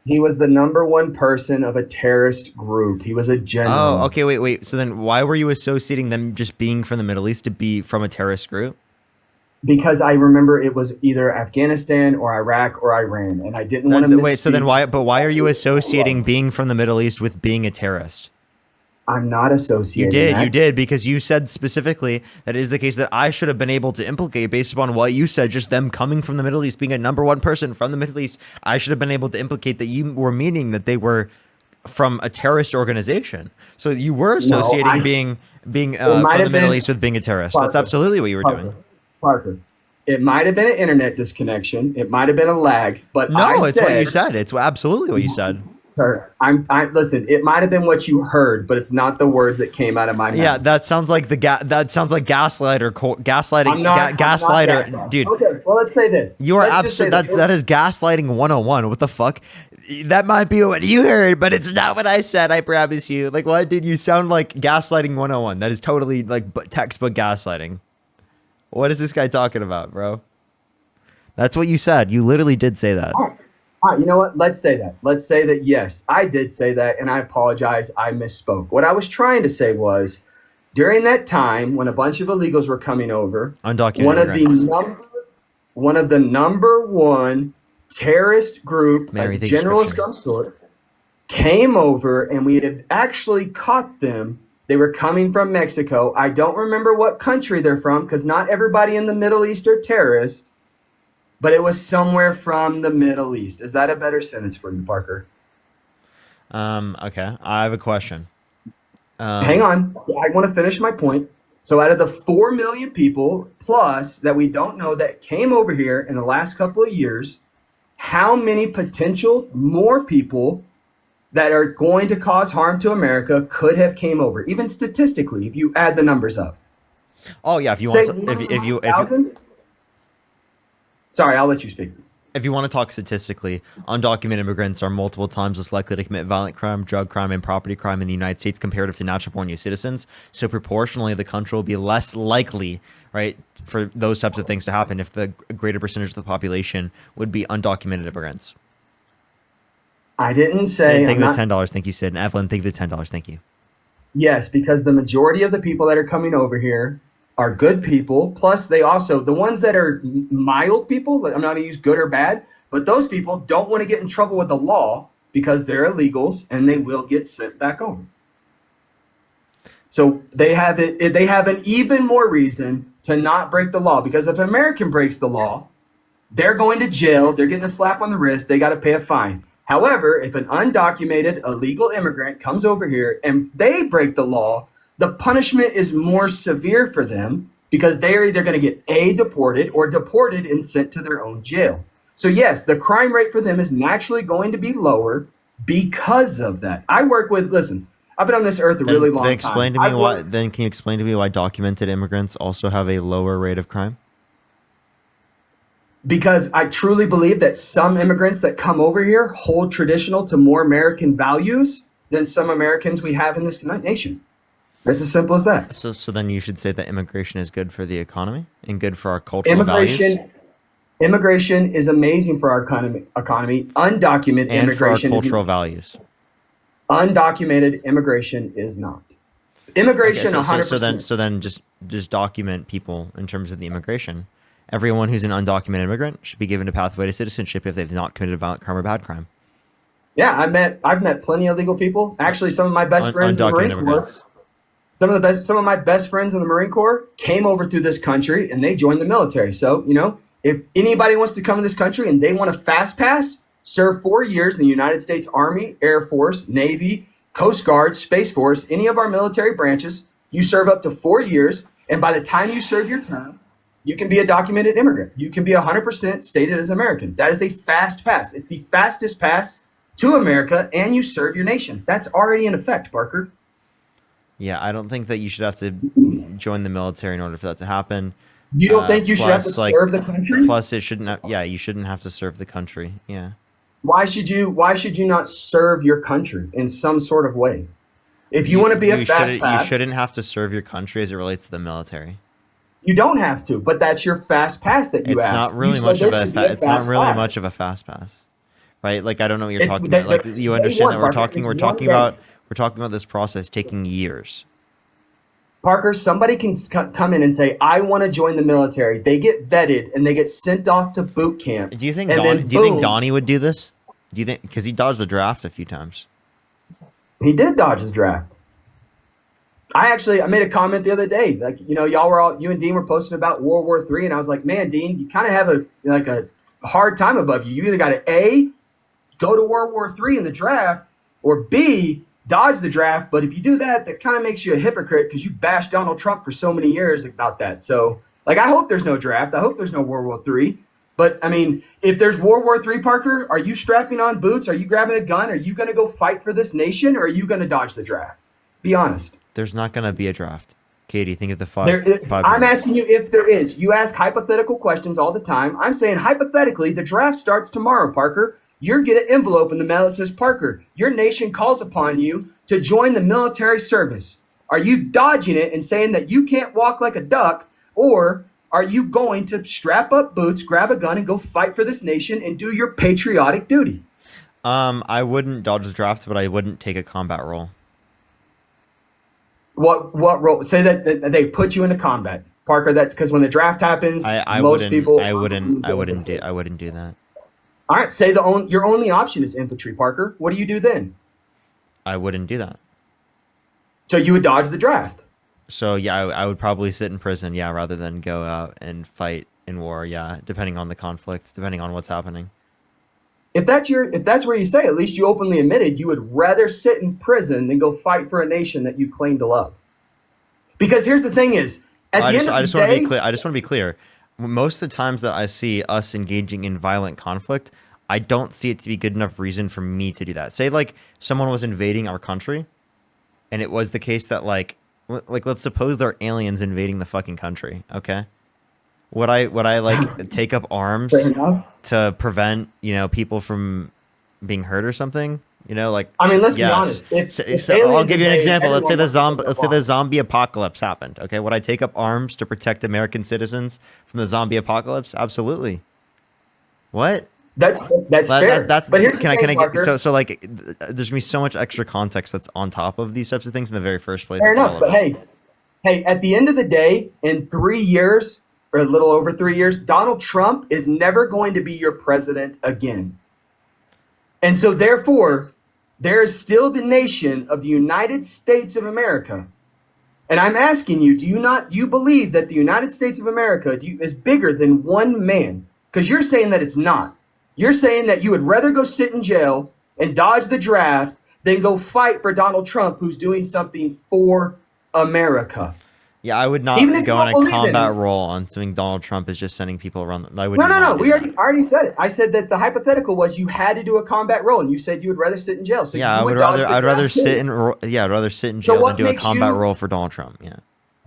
[SPEAKER 8] He was the number one person of a terrorist group. He was a general.
[SPEAKER 2] Oh, okay, wait. So then why were you associating them just being from the Middle East to be from a terrorist group?
[SPEAKER 8] Because I remember it was either Afghanistan or Iraq or Iran, and I didn't want to
[SPEAKER 2] Wait, so then why are you associating being from the Middle East with being a terrorist?
[SPEAKER 8] I'm not associating
[SPEAKER 2] You did, because you said specifically that it is the case that I should have been able to implicate based upon what you said, just them coming from the Middle East, being a number one person from the Middle East. I should have been able to implicate that you were meaning that they were from a terrorist organization. So you were associating being from the Middle East with being a terrorist. That's absolutely what you were doing.
[SPEAKER 8] Parker, it might have been an internet disconnection. It might have been a lag, but
[SPEAKER 2] No, it's what you said. It's absolutely what you said.
[SPEAKER 8] Sir, listen. It might have been what you heard, but it's not the words that came out of my mouth.
[SPEAKER 2] Yeah, that sounds like gaslighting,
[SPEAKER 8] I'm not
[SPEAKER 2] gaslighter, dude.
[SPEAKER 8] Okay, well, let's say this.
[SPEAKER 2] You are
[SPEAKER 8] Let's just say
[SPEAKER 2] absolutely that is gaslighting 101. What the fuck? That might be what you heard, but it's not what I said. I promise you. Like, what did you sound like? Gaslighting 101. That is totally like textbook gaslighting. What is this guy talking about, bro? That's what you said. You literally did say that.
[SPEAKER 8] All right, you know what? Let's say that. Let's say that, yes, I did say that, and I apologize. I misspoke. What I was trying to say was, during that time when a bunch of illegals were coming over,
[SPEAKER 2] Undocumented
[SPEAKER 8] one of the number one terrorist group,
[SPEAKER 2] Mary,
[SPEAKER 8] a general of some sort, came over, and we had actually caught them. They were coming from Mexico. I don't remember what country they're from, because not everybody in the Middle East are terrorists. But it was somewhere from the Middle East. Is that a better sentence for you, Parker?
[SPEAKER 2] Okay. I have a question.
[SPEAKER 8] Hang on. I want to finish my point. So out of the 4 million people plus that we don't know that came over here in the last couple of years, how many potential more people that are going to cause harm to America could have came over, even statistically, if you add the numbers up?
[SPEAKER 2] Oh yeah, if you
[SPEAKER 8] Say
[SPEAKER 2] want, if you
[SPEAKER 8] 1,000? Sorry, I'll let you speak.
[SPEAKER 2] if you want to talk statistically, undocumented immigrants are multiple times less likely to commit violent crime, drug crime, and property crime in the United States comparative to natural-born U.S. citizens. So proportionally, the country will be less likely, right, for those types of things to happen if the greater percentage of the population would be undocumented immigrants.
[SPEAKER 8] I didn't
[SPEAKER 2] Sid,
[SPEAKER 8] say
[SPEAKER 2] thank
[SPEAKER 8] I'm
[SPEAKER 2] you for
[SPEAKER 8] not.
[SPEAKER 2] the $10. Thank you, Sid. And Evelyn, thank you for the $10. Thank you.
[SPEAKER 8] Yes, because the majority of the people that are coming over here are good people. Plus, they also, the ones that are mild people, I'm not going to use good or bad, but those people don't want to get in trouble with the law because they're illegals and they will get sent back over. So they have it. They have an even more reason to not break the law, because if an American breaks the law, they're going to jail. They're getting a slap on the wrist. They got to pay a fine. However, if an undocumented illegal immigrant comes over here and they break the law, the punishment is more severe for them because they're either going to get deported or deported and sent to their own jail. So yes, the crime rate for them is naturally going to be lower because of that. Listen, I've been on this earth a really long time.
[SPEAKER 2] Explain to me why. Then can you explain to me why documented immigrants also have a lower rate of crime?
[SPEAKER 8] Because I truly believe that some immigrants that come over here hold traditional to more American values than some Americans we have in this nation. It's as simple as that.
[SPEAKER 2] So then you should say that immigration is good for the economy and good for our cultural values.
[SPEAKER 8] Immigration is amazing for our economy. Undocumented
[SPEAKER 2] And
[SPEAKER 8] immigration
[SPEAKER 2] for our cultural values.
[SPEAKER 8] Undocumented immigration is not. Immigration,
[SPEAKER 2] okay,
[SPEAKER 8] 100%.
[SPEAKER 2] So then just document people in terms of the immigration. Everyone who's an undocumented immigrant should be given a pathway to citizenship if they've not committed a violent crime or bad crime.
[SPEAKER 8] Yeah, I've met plenty of legal people. Actually, some of my best friends in the Marine Corps. Some of my best friends in the Marine Corps came over through this country and they joined the military. So, if anybody wants to come to this country and they want a fast pass, serve 4 years in the United States Army, Air Force, Navy, Coast Guard, Space Force, any of our military branches, you serve up to 4 years. And by the time you serve your term, you can be a documented immigrant. You can be 100% stated as American. That is a fast pass. It's the fastest pass to America, and you serve your nation. That's already in effect, Parker.
[SPEAKER 2] Yeah, I don't think that you should have to join the military in order for that to happen.
[SPEAKER 8] You don't think you should have to serve the country?
[SPEAKER 2] Plus, you shouldn't have to serve the country. Yeah.
[SPEAKER 8] Why should you not serve your country in some sort of way? If you want to be a fast pass,
[SPEAKER 2] you shouldn't have to serve your country as it relates to the military.
[SPEAKER 8] You don't have to, but that's your fast pass that you asked.
[SPEAKER 2] It's not really much of a fast pass, right? Like I don't know what you're talking about. Like you understand that we're talking about this process taking years.
[SPEAKER 8] Parker, somebody can come in and say, "I want to join the military." They get vetted and they get sent off to boot camp.
[SPEAKER 2] Do you think Donnie would do this? Do you think because he dodged the draft a few times?
[SPEAKER 8] He did dodge the draft. I made a comment the other day, like, you and Dean were posting about World War III, and I was like, man, Dean, you kind of have a hard time above you. You either got to A, go to World War III in the draft, or B, dodge the draft. But if you do that, that kind of makes you a hypocrite because you bashed Donald Trump for so many years about that. So, I hope there's no draft. I hope there's no World War III. But, if there's World War III, Parker, are you strapping on boots? Are you grabbing a gun? Are you going to go fight for this nation, or are you going to dodge the draft? Be honest.
[SPEAKER 2] There's not going to be a draft. Katie, think of the five.
[SPEAKER 8] I'm asking you if there is. You ask hypothetical questions all the time. I'm saying hypothetically, the draft starts tomorrow, Parker. You're get an envelope in the mail that says, Parker, your nation calls upon you to join the military service. Are you dodging it and saying that you can't walk like a duck, or are you going to strap up boots, grab a gun, and go fight for this nation and do your patriotic duty?
[SPEAKER 2] I wouldn't dodge the draft, but I wouldn't take a combat role.
[SPEAKER 8] What role? Say that they put you into combat, Parker. That's because when the draft happens, I wouldn't do that. All right. Say your only option is infantry, Parker. What do you do then?
[SPEAKER 2] I wouldn't do that.
[SPEAKER 8] So you would dodge the draft.
[SPEAKER 2] So yeah, I would probably sit in prison, rather than go out and fight in war, depending on the conflict, depending on what's happening.
[SPEAKER 8] If that's where you say, at least you openly admitted you would rather sit in prison than go fight for a nation that you claim to love. Because here's the thing is, I just
[SPEAKER 2] want to be clear. Most of the times that I see us engaging in violent conflict, I don't see it to be good enough reason for me to do that. Say like someone was invading our country, and it was the case that like let's suppose they're aliens invading the fucking country, okay? would I like take up arms
[SPEAKER 8] Fair enough.
[SPEAKER 2] to prevent people from being hurt or something? Like
[SPEAKER 8] I mean, let's be
[SPEAKER 2] yes.
[SPEAKER 8] honest. If
[SPEAKER 2] So I'll
[SPEAKER 8] aliens
[SPEAKER 2] give you an
[SPEAKER 8] invade,
[SPEAKER 2] example. Let's say
[SPEAKER 8] everyone wants to go
[SPEAKER 2] the zombie apocalypse happened. Okay, would I take up arms to protect American citizens from the zombie apocalypse? Absolutely. What?
[SPEAKER 8] That's fair.
[SPEAKER 2] That's
[SPEAKER 8] but here's
[SPEAKER 2] can I
[SPEAKER 8] the thing,
[SPEAKER 2] get
[SPEAKER 8] Parker.
[SPEAKER 2] so like there's gonna be so much extra context that's on top of these types of things in the very first place.
[SPEAKER 8] Fair
[SPEAKER 2] That's
[SPEAKER 8] enough.
[SPEAKER 2] all
[SPEAKER 8] But
[SPEAKER 2] about.
[SPEAKER 8] hey, at the end of the day, in 3 years or a little over 3 years, Donald Trump is never going to be your president again. And so therefore, there is still the nation of the United States of America. And I'm asking you, do you believe that the United States of America is bigger than one man? Because you're saying that it's not. You're saying that you would rather go sit in jail and dodge the draft than go fight for Donald Trump, who's doing something for America.
[SPEAKER 2] Yeah, I would not
[SPEAKER 8] Even if
[SPEAKER 2] go
[SPEAKER 8] you
[SPEAKER 2] in
[SPEAKER 8] don't
[SPEAKER 2] a
[SPEAKER 8] believe in
[SPEAKER 2] combat
[SPEAKER 8] it.
[SPEAKER 2] role on something Donald Trump is just sending people around. I would
[SPEAKER 8] No.
[SPEAKER 2] not do
[SPEAKER 8] We
[SPEAKER 2] that.
[SPEAKER 8] already said it. I said that the hypothetical was you had to do a combat role, and you said you would rather sit in jail. So
[SPEAKER 2] Yeah,
[SPEAKER 8] you
[SPEAKER 2] I would
[SPEAKER 8] dodge
[SPEAKER 2] rather
[SPEAKER 8] the
[SPEAKER 2] I'd rather
[SPEAKER 8] draft too.
[SPEAKER 2] sit in I'd rather sit in
[SPEAKER 8] So
[SPEAKER 2] jail
[SPEAKER 8] what
[SPEAKER 2] than do a
[SPEAKER 8] makes
[SPEAKER 2] combat
[SPEAKER 8] you-
[SPEAKER 2] role for Donald Trump. Yeah.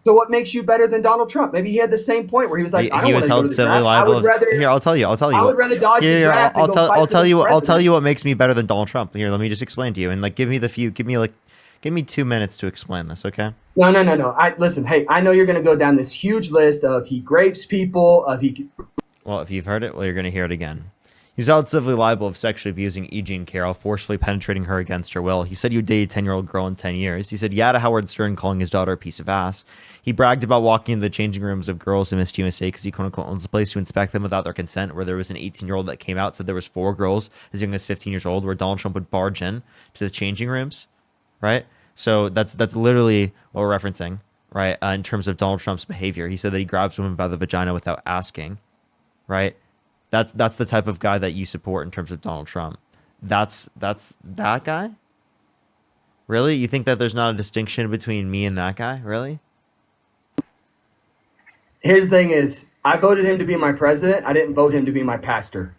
[SPEAKER 8] So what makes you better than Donald Trump? Maybe he had the same point where he was like, I don't
[SPEAKER 2] He
[SPEAKER 8] want
[SPEAKER 2] was
[SPEAKER 8] to go to
[SPEAKER 2] held
[SPEAKER 8] the
[SPEAKER 2] civilly
[SPEAKER 8] draft.
[SPEAKER 2] liable.
[SPEAKER 8] Here,
[SPEAKER 2] I'll tell you.
[SPEAKER 8] I would rather dodge the draft.
[SPEAKER 2] I'll
[SPEAKER 8] and go fight
[SPEAKER 2] I'll
[SPEAKER 8] for
[SPEAKER 2] tell
[SPEAKER 8] this
[SPEAKER 2] you. I'll tell
[SPEAKER 8] president.
[SPEAKER 2] you what makes me better than Donald Trump. Here, let me just explain to you, and like give me 2 minutes to explain this, okay?
[SPEAKER 8] No. Listen. Hey, I know you're going to go down this huge list of he rapes people, of he.
[SPEAKER 2] Well, if you've heard it, well, you're going to hear it again. He was held civilly liable of sexually abusing E. Jean Carroll, forcefully penetrating her against her will. He said he would date a 10-year-old girl in 10 years. He said yeah to Howard Stern, calling his daughter a piece of ass. He bragged about walking into the changing rooms of girls in Miss USA because he quote-unquote owns the place to inspect them without their consent, where there was an 18-year-old that came out, said there was 4 girls as young as 15 years old, where Donald Trump would barge in to the changing rooms, right? So that's literally what we're referencing, right? In terms of Donald Trump's behavior. He said that he grabs women by the vagina without asking, right? That's the type of guy that you support in terms of Donald Trump. That's that guy? Really? You think that there's not a distinction between me and that guy? Really?
[SPEAKER 8] Here's the thing: is I voted him to be my president. I didn't vote him to be my pastor.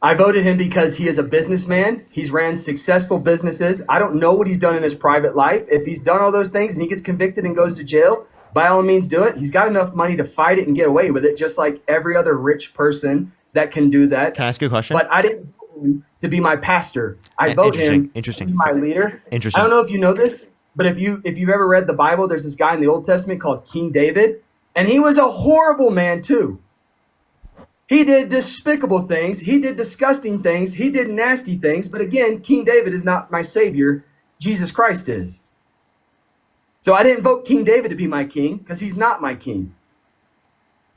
[SPEAKER 8] I voted him because he is a businessman. He's ran successful businesses. I don't know what he's done in his private life. If he's done all those things and he gets convicted and goes to jail, by all means do it. He's got enough money to fight it and get away with it, just like every other rich person that can do that.
[SPEAKER 2] Can I ask you a question?
[SPEAKER 8] But I didn't vote him to be my pastor. I vote him to be my leader.
[SPEAKER 2] Interesting.
[SPEAKER 8] I don't know if you know this, but if you've ever read the Bible, there's this guy in the Old Testament called King David, and he was a horrible man too. He did despicable things. He did disgusting things. He did nasty things. But again, King David is not my savior. Jesus Christ is. So I didn't vote King David to be my king because he's not my king.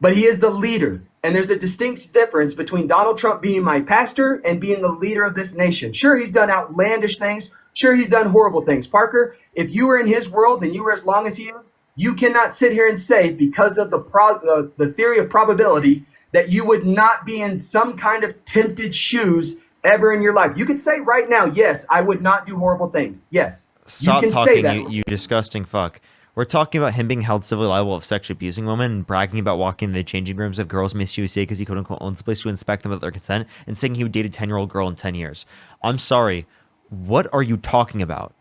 [SPEAKER 8] But he is the leader. And there's a distinct difference between Donald Trump being my pastor and being the leader of this nation. Sure, he's done outlandish things. Sure, he's done horrible things. Parker, if you were in his world and you were as long as he is, you cannot sit here and say because of the theory of probability that you would not be in some kind of tempted shoes ever in your life. You could say right now, yes, I would not do horrible things. Yes.
[SPEAKER 2] Stop
[SPEAKER 8] you can
[SPEAKER 2] talking,
[SPEAKER 8] say that.
[SPEAKER 2] you disgusting fuck. We're talking about him being held civilly liable of sexually abusing women and bragging about walking in the changing rooms of girls Miss USA because he quote unquote owns the place to inspect them without their consent, and saying he would date a 10-year-old girl in 10 years. I'm sorry. What are you talking about?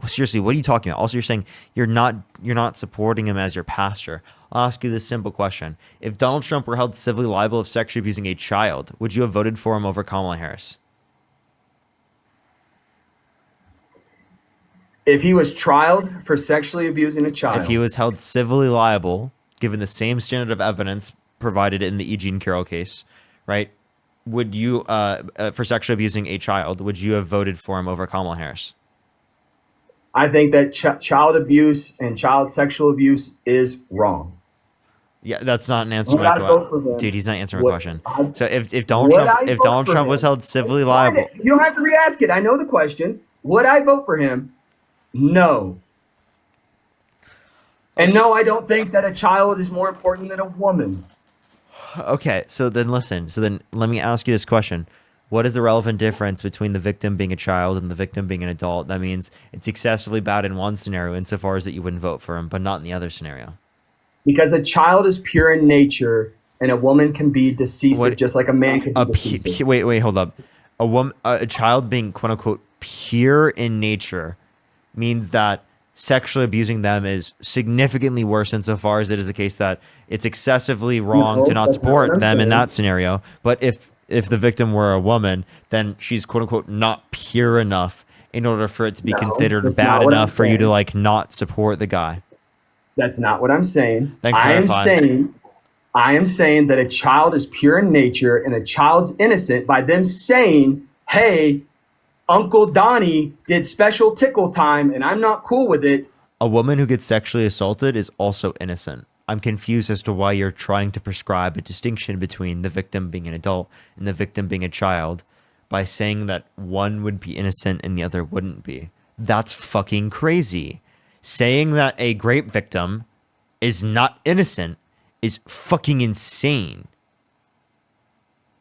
[SPEAKER 2] Seriously, what are you talking about? Also, you're saying you're not supporting him as your pastor. I'll ask you this simple question. If Donald Trump were held civilly liable of sexually abusing a child, would you have voted for him over Kamala Harris?
[SPEAKER 8] If he was trialed for sexually abusing a child.
[SPEAKER 2] If he was held civilly liable, given the same standard of evidence provided in the E. Jean Carroll case, right? Would you, for sexually abusing a child, would you have voted for him over Kamala Harris?
[SPEAKER 8] I think that child abuse and child sexual abuse is wrong.
[SPEAKER 2] Yeah, that's not an answer to
[SPEAKER 8] Would
[SPEAKER 2] my
[SPEAKER 8] I vote for
[SPEAKER 2] question.
[SPEAKER 8] him?
[SPEAKER 2] Dude, he's not answering my
[SPEAKER 8] Would
[SPEAKER 2] question.
[SPEAKER 8] I-
[SPEAKER 2] So if Donald
[SPEAKER 8] Would
[SPEAKER 2] Trump
[SPEAKER 8] I
[SPEAKER 2] if
[SPEAKER 8] vote
[SPEAKER 2] Donald
[SPEAKER 8] for
[SPEAKER 2] Trump
[SPEAKER 8] him?
[SPEAKER 2] was held civilly liable,
[SPEAKER 8] You don't have to re-ask it. I know the question. Would I vote for him? No. And no, I don't think that a child is more important than a woman.
[SPEAKER 2] okay, so then listen. So then let me ask you this question. What is the relevant difference between the victim being a child and the victim being an adult? That means it's excessively bad in one scenario insofar as that you wouldn't vote for him, but not in the other scenario.
[SPEAKER 8] Because a child is pure in nature and a woman can be decisive
[SPEAKER 2] What-
[SPEAKER 8] just like a man can be decisive.
[SPEAKER 2] Wait, hold up. A child being quote unquote pure in nature means that sexually abusing them is significantly worse insofar as it is the case that it's excessively wrong
[SPEAKER 8] No,
[SPEAKER 2] to not
[SPEAKER 8] that's not what
[SPEAKER 2] support
[SPEAKER 8] I'm
[SPEAKER 2] them in
[SPEAKER 8] saying.
[SPEAKER 2] that scenario. But if the victim were a woman, then she's quote unquote not pure enough in order for it to be
[SPEAKER 8] No,
[SPEAKER 2] considered
[SPEAKER 8] that's
[SPEAKER 2] bad
[SPEAKER 8] not what I'm
[SPEAKER 2] enough for you to
[SPEAKER 8] saying.
[SPEAKER 2] like not support the guy.
[SPEAKER 8] That's not what I'm saying.
[SPEAKER 2] Then
[SPEAKER 8] I am
[SPEAKER 2] clarify.
[SPEAKER 8] saying that a child is pure in nature and a child's innocent by them saying, "Hey, Uncle Donnie did special tickle time and I'm not cool with it."
[SPEAKER 2] A woman who gets sexually assaulted is also innocent. I'm confused as to why you're trying to prescribe a distinction between the victim being an adult and the victim being a child by saying that one would be innocent and the other wouldn't be. That's fucking crazy. Saying that a rape victim is not innocent is fucking insane.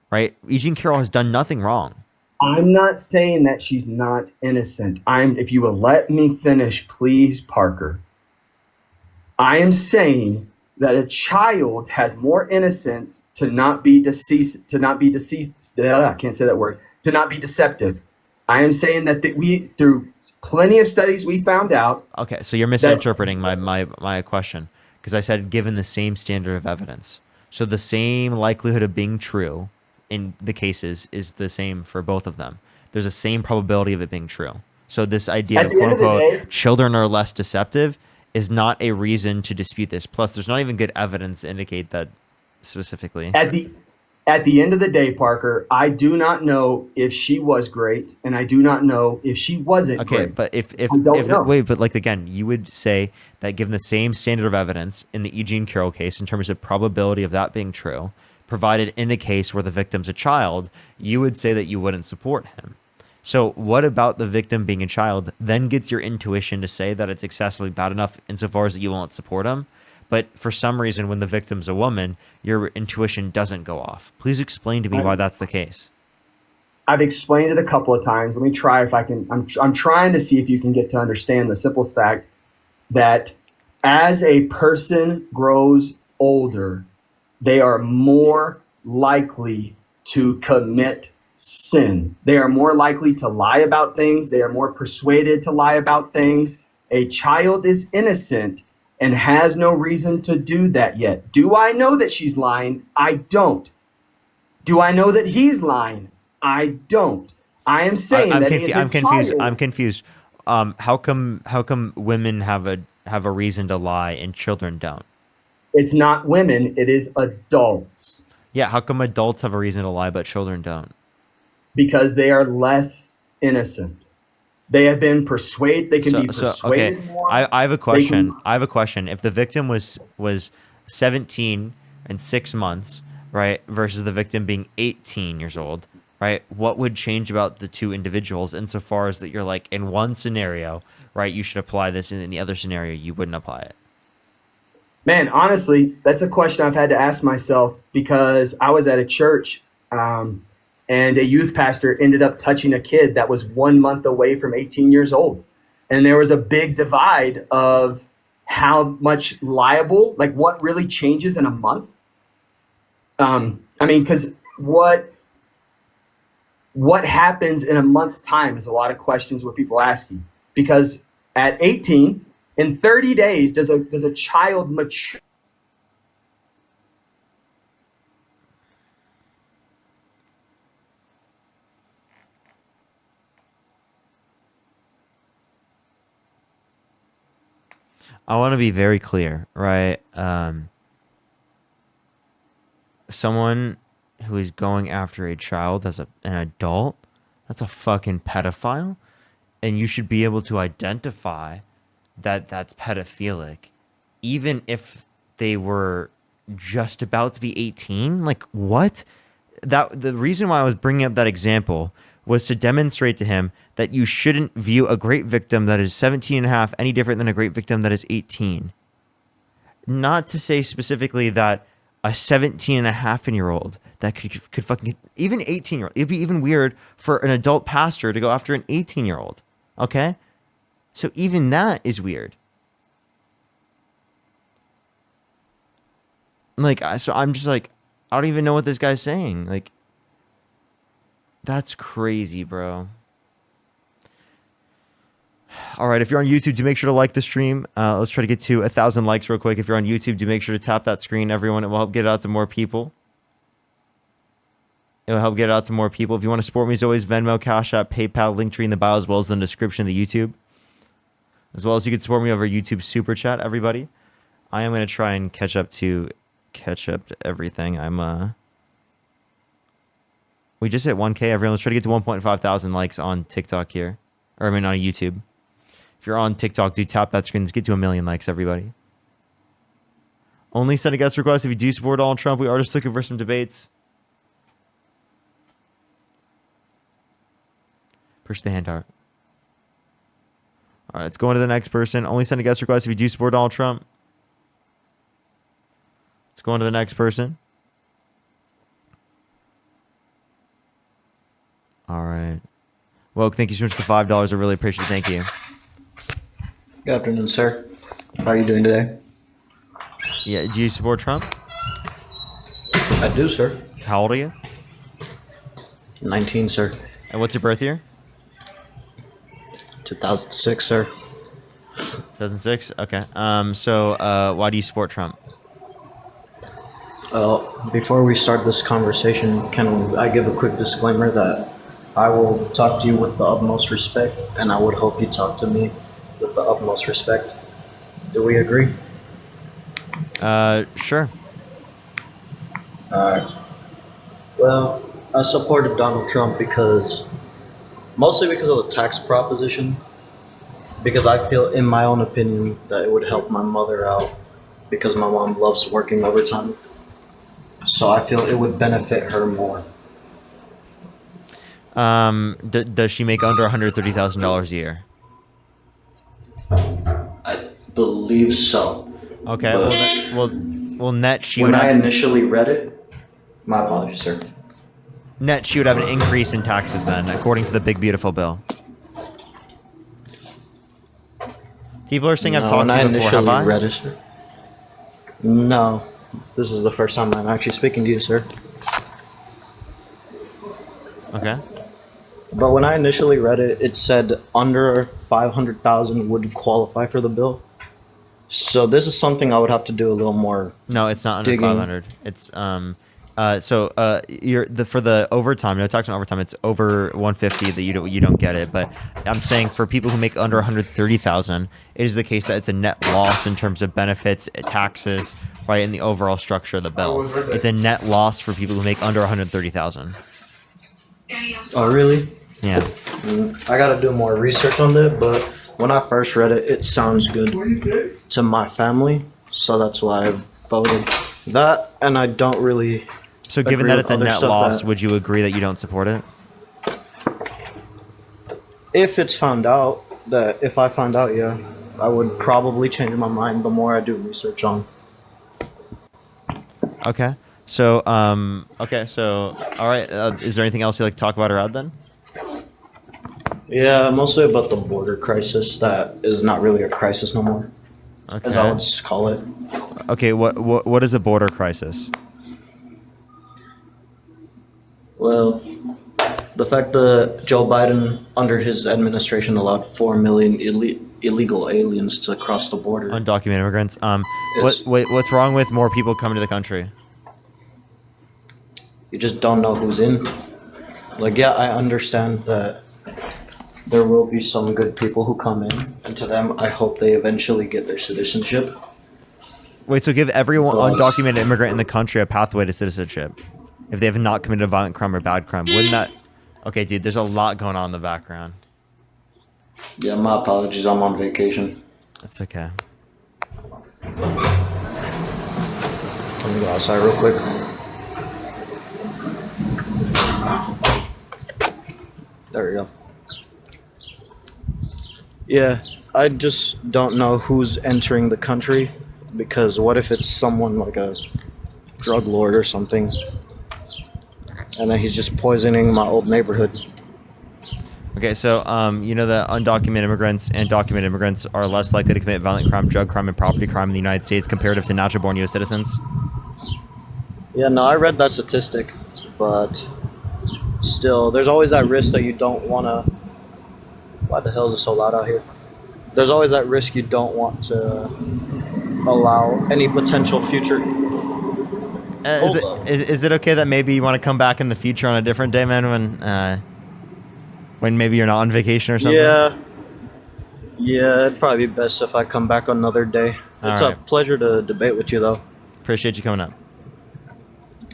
[SPEAKER 2] Right? Eugene Carroll has done nothing wrong.
[SPEAKER 8] I'm not saying that she's not innocent. If you will let me finish, please, Parker. I am saying that a child has more innocence to not be deceased, I can't say that word, to not be deceptive. I am saying that we, through plenty of studies, we found out.
[SPEAKER 2] Okay, so you're misinterpreting my question, because I said given the same standard of evidence. So the same likelihood of being true in the cases is the same for both of them. There's the same probability of it being true. So this idea
[SPEAKER 8] At
[SPEAKER 2] of
[SPEAKER 8] the
[SPEAKER 2] quote
[SPEAKER 8] end of the
[SPEAKER 2] unquote
[SPEAKER 8] day,
[SPEAKER 2] children are less deceptive is not a reason to dispute this. Plus, there's not even good evidence to indicate that specifically.
[SPEAKER 8] at the end of the day, Parker, I do not know if she was great, and I do not know if she wasn't
[SPEAKER 2] Okay,
[SPEAKER 8] great.
[SPEAKER 2] but if
[SPEAKER 8] I don't know.
[SPEAKER 2] wait, but like again, you would say that given the same standard of evidence in the Eugene Carroll case in terms of probability of that being true, provided in the case where the victim's a child, you would say that you wouldn't support him. So what about the victim being a child then gets your intuition to say that it's excessively bad enough insofar as that you won't support him? But for some reason, when the victim's a woman, your intuition doesn't go off. Please explain to me why that's the case.
[SPEAKER 8] I've explained it a couple of times. Let me try if I can. I'm trying to see if you can get to understand the simple fact that as a person grows older, they are more likely to commit sin. They are more likely to lie about things. They are more persuaded to lie about things. A child is innocent and has no reason to do that yet. Do I know that she's lying? I don't. Do I know that he's lying? I don't. I am saying that he is a child.
[SPEAKER 2] I'm confused. How come women have a reason to lie and children don't?
[SPEAKER 8] It's not women, it is adults.
[SPEAKER 2] Yeah, how come adults have a reason to lie but children don't?
[SPEAKER 8] Because they are less innocent. They have been persuaded. They can be persuaded
[SPEAKER 2] okay.
[SPEAKER 8] more.
[SPEAKER 2] I have a question.
[SPEAKER 8] Can,
[SPEAKER 2] I have a question. If the victim was 17 and 6 months, right, versus the victim being 18 years old, right, what would change about the two individuals insofar as that you're like, in one scenario, right, you should apply this, and in the other scenario, you wouldn't apply it?
[SPEAKER 8] Man, honestly, that's a question I've had to ask myself because I was at a church and a youth pastor ended up touching a kid that was 1 month away from 18 years old. And there was a big divide of how much liable, like what really changes in a month. Because what happens in a month's time is a lot of questions where people asking. Because at 18, in 30 days, does a child mature?
[SPEAKER 2] I want to be very clear, right? Someone who is going after a child as an adult, that's a fucking pedophile, and you should be able to identify that that's pedophilic, even if they were just about to be 18. Like, what? That the reason why I was bringing up that example was to demonstrate to him that you shouldn't view a great victim that is 17 and a half any different than a great victim that is 18. Not to say specifically that a 17 and a half year old that could fucking, even 18-year-old, it'd be even weird for an adult pastor to go after an 18-year-old. Okay? So even that is weird. Like, so I'm just like, I don't even know what this guy's saying. Like, that's crazy, bro. All right, if you're on YouTube, do make sure to like the stream. Let's try to get to 1,000 likes real quick. If you're on YouTube, do make sure to tap that screen, everyone. It will help get it out to more people. It will help get it out to more people. If you want to support me, as always, Venmo, Cash App, PayPal, Linktree in the bio, as well as in the description of the YouTube. As well as you can support me over YouTube Super Chat, everybody. I am going to try and catch up to everything. We just hit 1K, everyone. Let's try to get to 1.5 thousand likes on TikTok here. Or, I mean, on YouTube. If you're on TikTok, do tap that screen. Let's get to 1 million likes, everybody. Only send a guest request if you do support Donald Trump. We are just looking for some debates. Push the hand heart. All right, let's go on to the next person. Only send a guest request if you do support Donald Trump. Let's go on to the next person. All right. Well, thank you so much for the $5. I really appreciate it. Thank you.
[SPEAKER 9] Good afternoon, sir. How are you doing today?
[SPEAKER 2] Yeah, do you support Trump?
[SPEAKER 9] I do, sir.
[SPEAKER 2] How old are you?
[SPEAKER 9] 19, sir.
[SPEAKER 2] And what's your birth year?
[SPEAKER 9] 2006, sir.
[SPEAKER 2] 2006? Okay. So why do you support Trump?
[SPEAKER 9] Before we start this conversation, can I give a quick disclaimer that I will talk to you with the utmost respect, and I would hope you talk to me with the utmost respect. Do we agree?
[SPEAKER 2] Sure.
[SPEAKER 9] Alright. Well, I supported Donald Trump mostly because of the tax proposition, because I feel, in my own opinion, that it would help my mother out because my mom loves working overtime. So I feel it would benefit her more.
[SPEAKER 2] Does she make under $130,000 a year?
[SPEAKER 9] I believe so.
[SPEAKER 2] Okay. Well, net she
[SPEAKER 9] When
[SPEAKER 2] would
[SPEAKER 9] I
[SPEAKER 2] have,
[SPEAKER 9] initially read it, my apologies, sir.
[SPEAKER 2] net she would have an increase in taxes then, according to the big beautiful bill. People are saying I've talked to you before. Have I?
[SPEAKER 9] Read it, sir. No, this is the first time I'm actually speaking to you, sir.
[SPEAKER 2] Okay.
[SPEAKER 9] But when I initially read it, it said under 500,000 would qualify for the bill. So this is something I would have to do a little more.
[SPEAKER 2] No, it's not under
[SPEAKER 9] digging.
[SPEAKER 2] 500. It's for the overtime. No tax on overtime. It's over 150 that you don't get it. But I'm saying for people who make under 130,000, it is the case that it's a net loss in terms of benefits, taxes, right, in the overall structure of the bill. It's a net loss for people who make under 130,000.
[SPEAKER 9] Oh, really?
[SPEAKER 2] Yeah.
[SPEAKER 9] I gotta do more research on that, but when I first read it, it sounds good to my family, so that's why I voted that. And I don't really.
[SPEAKER 2] So given
[SPEAKER 9] agree
[SPEAKER 2] that
[SPEAKER 9] with
[SPEAKER 2] it's a
[SPEAKER 9] other
[SPEAKER 2] net
[SPEAKER 9] stuff
[SPEAKER 2] loss,
[SPEAKER 9] that-
[SPEAKER 2] would you agree that you don't support it?
[SPEAKER 9] If it's found out, if I found out, yeah, I would probably change my mind the more I do research on.
[SPEAKER 2] Okay. So all right. Is there anything else you'd like to talk about or add then?
[SPEAKER 9] Yeah, mostly about the border crisis that is not really a crisis no more, as I would
[SPEAKER 2] Okay.
[SPEAKER 9] call it.
[SPEAKER 2] Okay. What is a border crisis?
[SPEAKER 9] Well, the fact that Joe Biden, under his administration, allowed 4 million illegal aliens to cross the border.
[SPEAKER 2] Undocumented immigrants.
[SPEAKER 9] Yes.
[SPEAKER 2] What's wrong with more people coming to the country?
[SPEAKER 9] You just don't know who's in. Like, yeah, I understand that there will be some good people who come in, and to them, I hope they eventually get their citizenship.
[SPEAKER 2] Wait, so give everyone
[SPEAKER 9] But-
[SPEAKER 2] undocumented immigrant in the country a pathway to citizenship if they have not committed a violent crime or bad crime. Wouldn't that? Okay, dude, there's a lot going on in the background.
[SPEAKER 9] Yeah, my apologies, I'm on vacation.
[SPEAKER 2] That's okay.
[SPEAKER 9] Let me go outside real quick. There we go. Yeah, I just don't know who's entering the country, because what if it's someone like a drug lord or something, and then he's just poisoning my old neighborhood.
[SPEAKER 2] Okay, so you know that undocumented immigrants and documented immigrants are less likely to commit violent crime, drug crime, and property crime in the United States comparative to natural-born U.S. citizens?
[SPEAKER 9] Yeah, no, I read that statistic, but still, there's always that risk that you don't want to. Why the hell is it so loud out here? there's always that risk you don't want to allow any potential future.
[SPEAKER 2] Is
[SPEAKER 9] Hold
[SPEAKER 2] it
[SPEAKER 9] up.
[SPEAKER 2] is it okay that maybe you want to come back in the future on a different day, man, when maybe you're not on vacation or something?
[SPEAKER 9] Yeah, it'd probably be best if I come back another day.
[SPEAKER 2] All
[SPEAKER 9] It's
[SPEAKER 2] right.
[SPEAKER 9] a pleasure to debate with you, though.
[SPEAKER 2] Appreciate you coming up.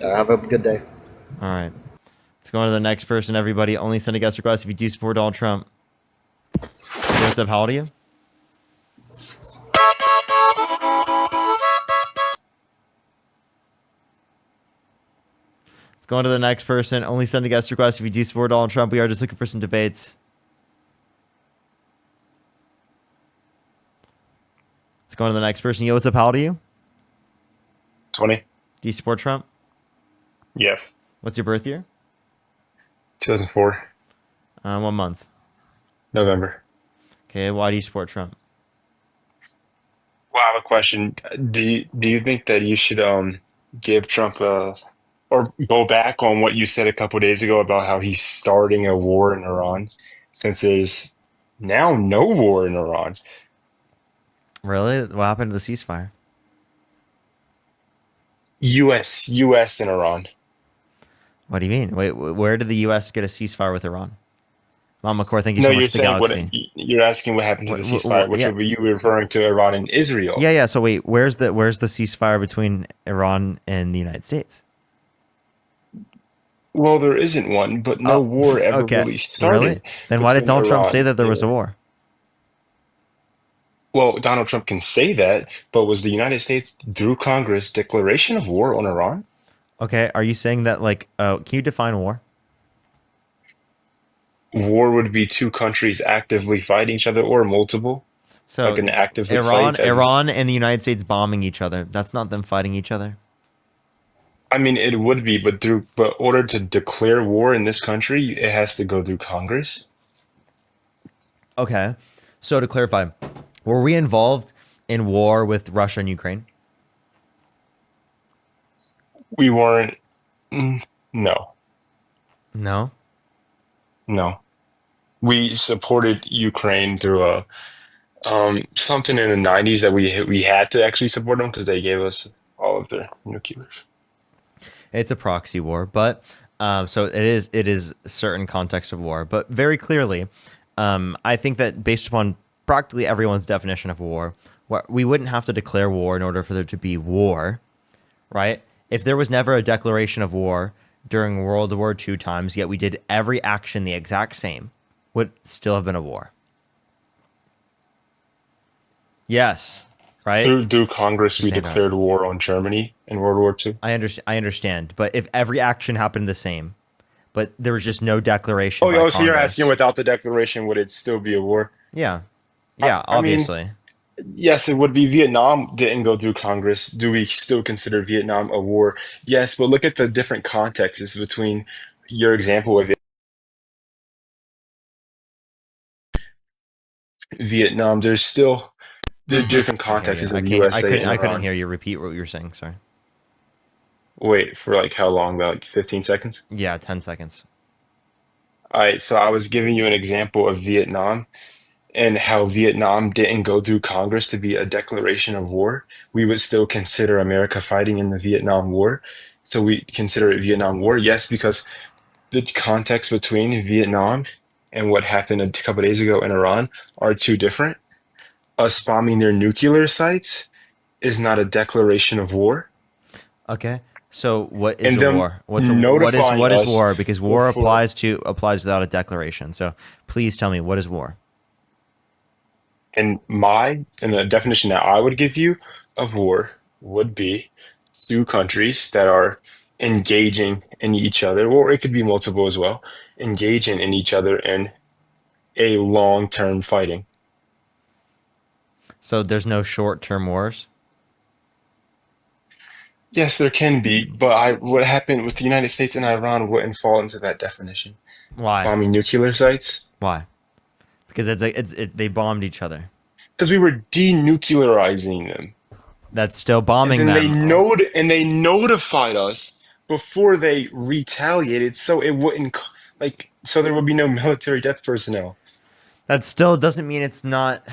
[SPEAKER 9] Have a good day.
[SPEAKER 2] All right. Let's go on to the next person, everybody. Only send a guest request if you do support Donald Trump. Hey, what's up? How old are you? Let's go on to the next person. Only send a guest request if you do support Donald Trump. We are just looking for some debates. Let's go on to the next person. Yo, what's up? How old are you?
[SPEAKER 10] 20.
[SPEAKER 2] Do you support Trump?
[SPEAKER 10] Yes.
[SPEAKER 2] What's your birth year?
[SPEAKER 10] 2004.
[SPEAKER 2] What month?
[SPEAKER 10] November.
[SPEAKER 2] Okay, why do you support Trump?
[SPEAKER 10] Well, I have a question. Do you think that you should give Trump a or go back on what you said a couple days ago about how he's starting a war in Iran, since there's now no war in Iran?
[SPEAKER 2] Really? What happened to the ceasefire?
[SPEAKER 10] U.S. and Iran.
[SPEAKER 2] What do you mean? Wait, where did the U.S. get a ceasefire with Iran? Mama Core, thank you
[SPEAKER 10] No,
[SPEAKER 2] so much
[SPEAKER 10] you're
[SPEAKER 2] for the
[SPEAKER 10] saying
[SPEAKER 2] galaxy.
[SPEAKER 10] you're asking what happened to the ceasefire, which
[SPEAKER 2] yeah.
[SPEAKER 10] would be you referring to Iran and Israel.
[SPEAKER 2] Yeah. So wait, where's the ceasefire between Iran and the United States?
[SPEAKER 10] Well, there isn't one, but no war ever
[SPEAKER 2] okay.
[SPEAKER 10] really
[SPEAKER 2] Really?
[SPEAKER 10] started
[SPEAKER 2] Then why did
[SPEAKER 10] between
[SPEAKER 2] Donald Trump say
[SPEAKER 10] Iran
[SPEAKER 2] that there
[SPEAKER 10] and
[SPEAKER 2] was a war?
[SPEAKER 10] Well, Donald Trump can say that, but was the United States, through Congress, declaration of war on Iran?
[SPEAKER 2] Okay, are you saying that can you define war?
[SPEAKER 10] War would be two countries actively fighting each other or multiple,
[SPEAKER 2] So
[SPEAKER 10] like an actively
[SPEAKER 2] Iran,
[SPEAKER 10] fight. As
[SPEAKER 2] and the United States bombing each other. That's not them fighting each other.
[SPEAKER 10] I mean, it would be, but order to declare war in this country, it has to go through Congress.
[SPEAKER 2] Okay. So to clarify, were we involved in war with Russia and Ukraine?
[SPEAKER 10] We weren't. mm, No,
[SPEAKER 2] No.
[SPEAKER 10] no. We supported Ukraine through a something in the 90s that we had to actually support them because they gave us all of their nuclears.
[SPEAKER 2] It's a proxy war, but so it is certain context of war, but very clearly, I think that based upon practically everyone's definition of war, we wouldn't have to declare war in order for there to be war, right? If there was never a declaration of war during World War II times, yet we did every action the exact same, would still have been a war. Yes, right?
[SPEAKER 10] Through Congress, we
[SPEAKER 2] Stand up.
[SPEAKER 10] declared war on Germany in World War II.
[SPEAKER 2] I understand, but if every action happened the same, but there was just no declaration
[SPEAKER 10] Oh,
[SPEAKER 2] by
[SPEAKER 10] so you're
[SPEAKER 2] Congress.
[SPEAKER 10] asking without the declaration, would it still be a war?
[SPEAKER 2] Yeah,
[SPEAKER 10] I mean,
[SPEAKER 2] obviously.
[SPEAKER 10] yes, it would be. Vietnam didn't go through Congress. Do we still consider Vietnam a war? Yes, but look at the different contexts between your example of Vietnam. There's still the different
[SPEAKER 2] I hear you.
[SPEAKER 10] contexts of USA and
[SPEAKER 2] I couldn't
[SPEAKER 10] Iran.
[SPEAKER 2] hear you. Repeat what you were saying. Sorry.
[SPEAKER 10] Wait, for like how long? About like 15 seconds?
[SPEAKER 2] Yeah, 10 seconds.
[SPEAKER 10] All right, so I was giving you an example of Vietnam and how Vietnam didn't go through Congress to be a declaration of war. We would still consider America fighting in the Vietnam War. So we consider it Vietnam War, yes, because the context between Vietnam and what happened a couple days ago in Iran are two different. Us bombing their nuclear sites is not a declaration of war,
[SPEAKER 2] Okay. So what is
[SPEAKER 10] and
[SPEAKER 2] a
[SPEAKER 10] them
[SPEAKER 2] war?
[SPEAKER 10] notifying
[SPEAKER 2] What is
[SPEAKER 10] us
[SPEAKER 2] war? Because war
[SPEAKER 10] before.
[SPEAKER 2] applies without a declaration. So please tell me, what is war?
[SPEAKER 10] And the definition that I would give you of war would be two countries that are engaging in each other, or it could be multiple as well, engaging in each other in a long-term fighting.
[SPEAKER 2] So there's no short-term wars.
[SPEAKER 10] Yes, there can be, but what happened with the United States and Iran wouldn't fall into that definition.
[SPEAKER 2] Why?
[SPEAKER 10] Bombing nuclear sites,
[SPEAKER 2] Why? Because they bombed each other.
[SPEAKER 10] because we were denuclearizing them.
[SPEAKER 2] That's still
[SPEAKER 10] And
[SPEAKER 2] bombing
[SPEAKER 10] then
[SPEAKER 2] them.
[SPEAKER 10] they notified us before they retaliated, so it wouldn't so there would be no military death personnel.
[SPEAKER 2] That still doesn't mean it's not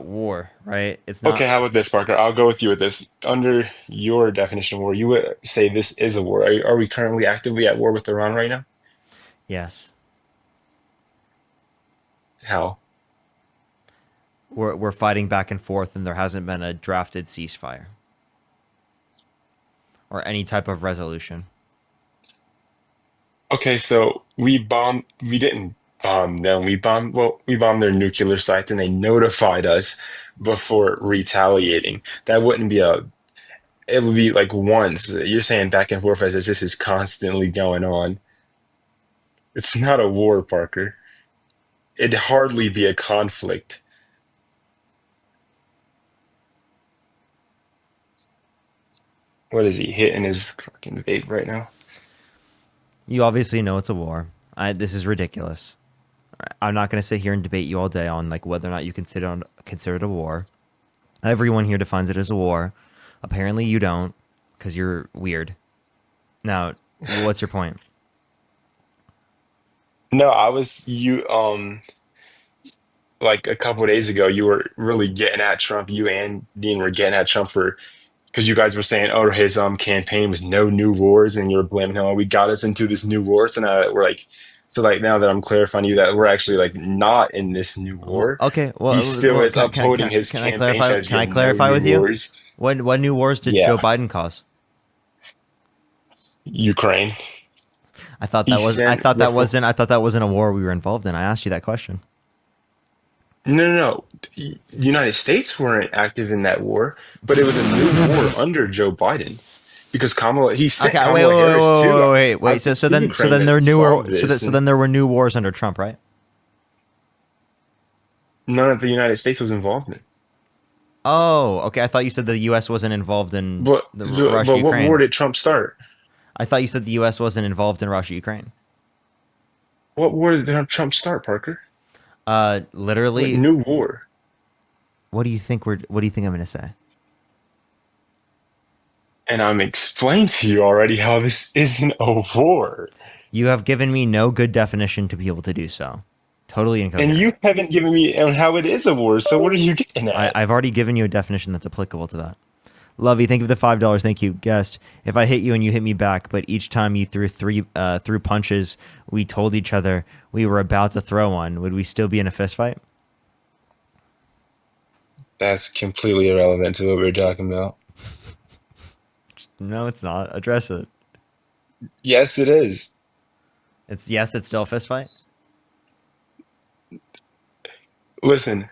[SPEAKER 2] war, right? It's not.
[SPEAKER 10] Okay, how about this, Parker? I'll go with you with this. Under your definition of war, you would say this is a war. Are we currently actively at war with Iran right now?
[SPEAKER 2] Yes.
[SPEAKER 10] How?
[SPEAKER 2] We're fighting back and forth, and there hasn't been a drafted ceasefire or any type of resolution.
[SPEAKER 10] Okay, so we didn't bomb them. We bombed their nuclear sites and they notified us before retaliating. That wouldn't be it would be like once. You're saying back and forth as if this is constantly going on. It's not a war, Parker. It'd hardly be a conflict. What is he hitting his fucking vape right now?
[SPEAKER 2] You obviously know it's a war. This is ridiculous. I'm not going to sit here and debate you all day on like whether or not you consider it a war. Everyone here defines it as a war. Apparently you don't, because you're weird. Now, what's your point?
[SPEAKER 10] No, I was you like a couple of days ago, you were really getting at Trump. You and Dean were getting at Trump for because you guys were saying, "Oh, his campaign was no new wars," and you were blaming him. Oh, we got us into this new war, so now we're like, so like now that I'm clarifying to you that we're actually like not in this new war.
[SPEAKER 2] Okay, well,
[SPEAKER 10] He still is
[SPEAKER 2] can
[SPEAKER 10] upholding his
[SPEAKER 2] can I
[SPEAKER 10] campaign
[SPEAKER 2] clarify?
[SPEAKER 10] strategy
[SPEAKER 2] Can I
[SPEAKER 10] of no
[SPEAKER 2] clarify
[SPEAKER 10] new
[SPEAKER 2] with you?
[SPEAKER 10] wars.
[SPEAKER 2] What new wars did
[SPEAKER 10] Yeah,
[SPEAKER 2] Joe Biden cause?
[SPEAKER 10] Ukraine.
[SPEAKER 2] I thought
[SPEAKER 10] He
[SPEAKER 2] that was. I
[SPEAKER 10] sent
[SPEAKER 2] thought that
[SPEAKER 10] refor-
[SPEAKER 2] wasn't. I thought that wasn't a war we were involved in. I asked you that question.
[SPEAKER 10] No. The United States weren't active in that war, but it was a new war under Joe Biden because he sent
[SPEAKER 2] Okay,
[SPEAKER 10] Kamala Harris too.
[SPEAKER 2] wait. So then
[SPEAKER 10] Ukraine
[SPEAKER 2] there were
[SPEAKER 10] to
[SPEAKER 2] newer.
[SPEAKER 10] solve this,
[SPEAKER 2] So
[SPEAKER 10] and
[SPEAKER 2] then there were new wars under Trump, right?
[SPEAKER 10] none of the United States was involved in.
[SPEAKER 2] Oh, okay. I thought you said the U.S. wasn't involved in the Russia
[SPEAKER 10] But what war
[SPEAKER 2] Ukraine.
[SPEAKER 10] did Trump start?
[SPEAKER 2] I thought you said the U.S. wasn't involved in Russia Ukraine.
[SPEAKER 10] What war did Trump start, Parker? What
[SPEAKER 2] Literally.
[SPEAKER 10] new war?
[SPEAKER 2] What do you think I'm going to say?
[SPEAKER 10] And I'm explained to you already how this isn't a war.
[SPEAKER 2] You have given me no good definition to be able to do so. Totally
[SPEAKER 10] And
[SPEAKER 2] incoherent.
[SPEAKER 10] you haven't given me on how it is a war. So what are you getting at?
[SPEAKER 2] I've already given you a definition that's applicable to that. Lovey, thank you for the $5. Thank you, guest. If I hit you and you hit me back, but each time you threw punches, we told each other we were about to throw one, would we still be in a fist fight?
[SPEAKER 10] That's completely irrelevant to what we're talking about.
[SPEAKER 2] No, it's not. Address it.
[SPEAKER 10] Yes, it is.
[SPEAKER 2] It's still a fist fight.
[SPEAKER 10] Listen,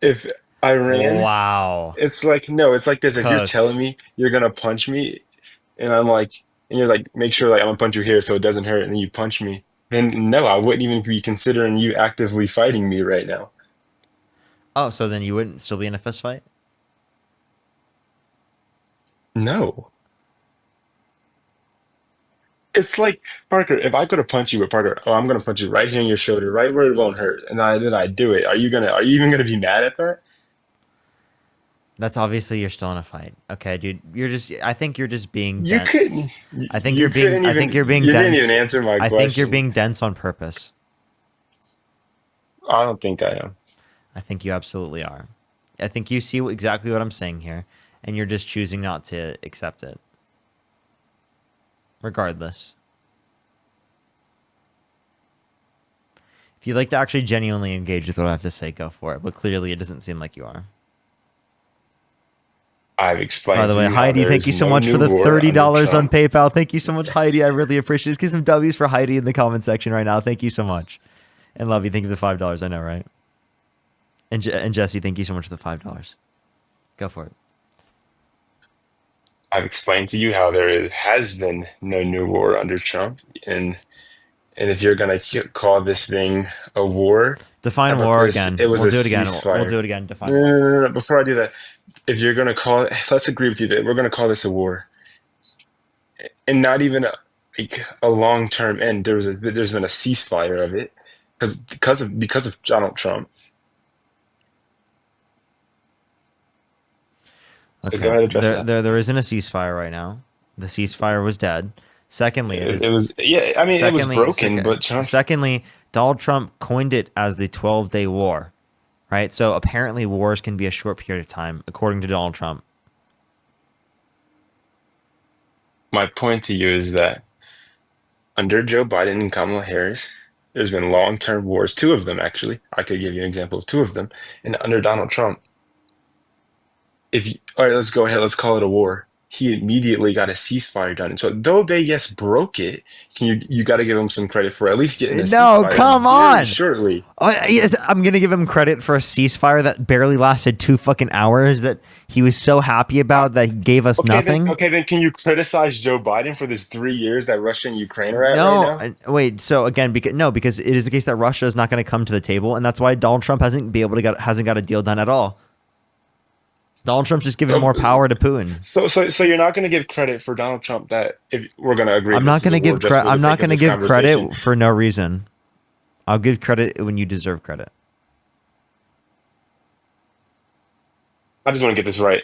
[SPEAKER 10] if Iran,
[SPEAKER 2] Wow.
[SPEAKER 10] it's like no, it's like this. If you're
[SPEAKER 2] Cuz.
[SPEAKER 10] telling me you're gonna punch me, and I'm like, and you're like, make sure like I'm gonna punch you here so it doesn't hurt, and then you punch me, then no, I wouldn't even be considering you actively fighting me right now.
[SPEAKER 2] Oh, so then you wouldn't still be in a fist fight?
[SPEAKER 10] No. It's like, Parker, if I go to punch you with Parker, oh, I'm gonna punch you right here in your shoulder, right where it won't hurt, and then I do it. Are you even gonna be mad at that?
[SPEAKER 2] That's obviously you're still in a fight. Okay, dude. I think you're just being
[SPEAKER 10] You
[SPEAKER 2] dense.
[SPEAKER 10] couldn't.
[SPEAKER 2] I think
[SPEAKER 10] You
[SPEAKER 2] you're being
[SPEAKER 10] couldn't
[SPEAKER 2] I
[SPEAKER 10] even.
[SPEAKER 2] think you're being
[SPEAKER 10] You
[SPEAKER 2] dense.
[SPEAKER 10] didn't even answer my
[SPEAKER 2] I
[SPEAKER 10] question.
[SPEAKER 2] think you're being dense on purpose.
[SPEAKER 10] I don't think I am.
[SPEAKER 2] I think you absolutely are. I think you see exactly what I'm saying here, and you're just choosing not to accept it. Regardless. If you'd like to actually genuinely engage with what I have to say, go for it. But clearly it doesn't seem like you are.
[SPEAKER 10] I've explained.
[SPEAKER 2] By the way,
[SPEAKER 10] to you how
[SPEAKER 2] Heidi,
[SPEAKER 10] there
[SPEAKER 2] thank
[SPEAKER 10] is
[SPEAKER 2] you so
[SPEAKER 10] no
[SPEAKER 2] much
[SPEAKER 10] new
[SPEAKER 2] for the
[SPEAKER 10] war under
[SPEAKER 2] $30 on
[SPEAKER 10] Trump.
[SPEAKER 2] PayPal. Thank you so much, Heidi. I really appreciate it. Let's get some W's for Heidi in the comment section right now. Thank you so much. And Lovey, thank you for the $5. I know, right? And Jesse, thank you so much for the $5. Go for it.
[SPEAKER 10] I've explained to you how has been no new war under Trump, and if you're gonna call this thing a war,
[SPEAKER 2] Define
[SPEAKER 10] I'm
[SPEAKER 2] war again.
[SPEAKER 10] it was
[SPEAKER 2] We'll
[SPEAKER 10] a
[SPEAKER 2] do it again. We'll
[SPEAKER 10] ceasefire.
[SPEAKER 2] do it again. Define
[SPEAKER 10] No,
[SPEAKER 2] war.
[SPEAKER 10] no, no, no, no. Before I do that, if you're gonna call it, let's agree with you that we're gonna call this a war, and not even a long term end. There's been a ceasefire of it because of Donald Trump. So go ahead and address that.
[SPEAKER 2] There isn't a ceasefire right now. The ceasefire was dead. Secondly,
[SPEAKER 10] It was, yeah. I mean, it was broken, but Trump.
[SPEAKER 2] Secondly, Donald Trump coined it as the 12-day war, right? So apparently wars can be a short period of time, according to Donald Trump.
[SPEAKER 10] My point to you is that under Joe Biden and Kamala Harris, there's been long-term wars, two of them actually. I could give you an example of two of them. And under Donald Trump, all right, let's go ahead, let's call it a war. He immediately got a ceasefire done. So though they broke it, you got to give him some credit for at least getting a
[SPEAKER 2] No,
[SPEAKER 10] ceasefire
[SPEAKER 2] come
[SPEAKER 10] very
[SPEAKER 2] on.
[SPEAKER 10] shortly.
[SPEAKER 2] Yes, I'm gonna give him credit for a ceasefire that barely lasted 2 fucking hours that he was so happy about that he gave us nothing.
[SPEAKER 10] Then can you criticize Joe Biden for this 3 years that Russia and Ukraine are at
[SPEAKER 2] No,
[SPEAKER 10] right now?
[SPEAKER 2] wait. So again, because it is the case that Russia is not going to come to the table, and that's why Donald Trump hasn't got a deal done at all. Donald Trump's just giving more power to Putin.
[SPEAKER 10] So you're not going to give credit for Donald Trump that if we're going to agree.
[SPEAKER 2] I'm not going to give credit. I'm not going to give credit for no reason. I'll give credit when you deserve credit.
[SPEAKER 10] I just want to get this right.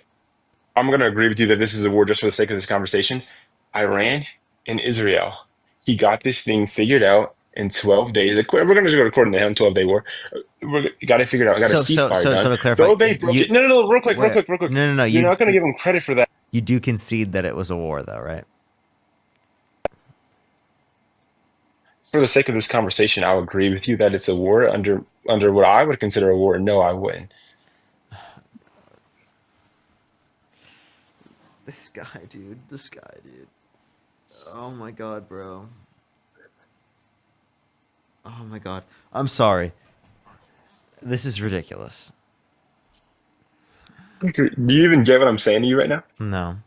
[SPEAKER 10] I'm going to agree with you that this is a war just for the sake of this conversation. Iran and Israel. He got this thing figured out in 12 days. We're going to just go according to him, 12-day war. We got it figured out. We got a ceasefire done.
[SPEAKER 2] So to clarify,
[SPEAKER 10] Though they broke it. No, real quick.
[SPEAKER 2] No.
[SPEAKER 10] You're not going to give him credit for that.
[SPEAKER 2] You do concede that it was a war, though, right?
[SPEAKER 10] For the sake of this conversation, I'll agree with you that it's a war under what I would consider a war. No, I wouldn't.
[SPEAKER 2] This guy, dude. Oh my god, bro. Oh my god. I'm sorry. This is ridiculous.
[SPEAKER 10] Do you even get what I'm saying to you right now?
[SPEAKER 2] No.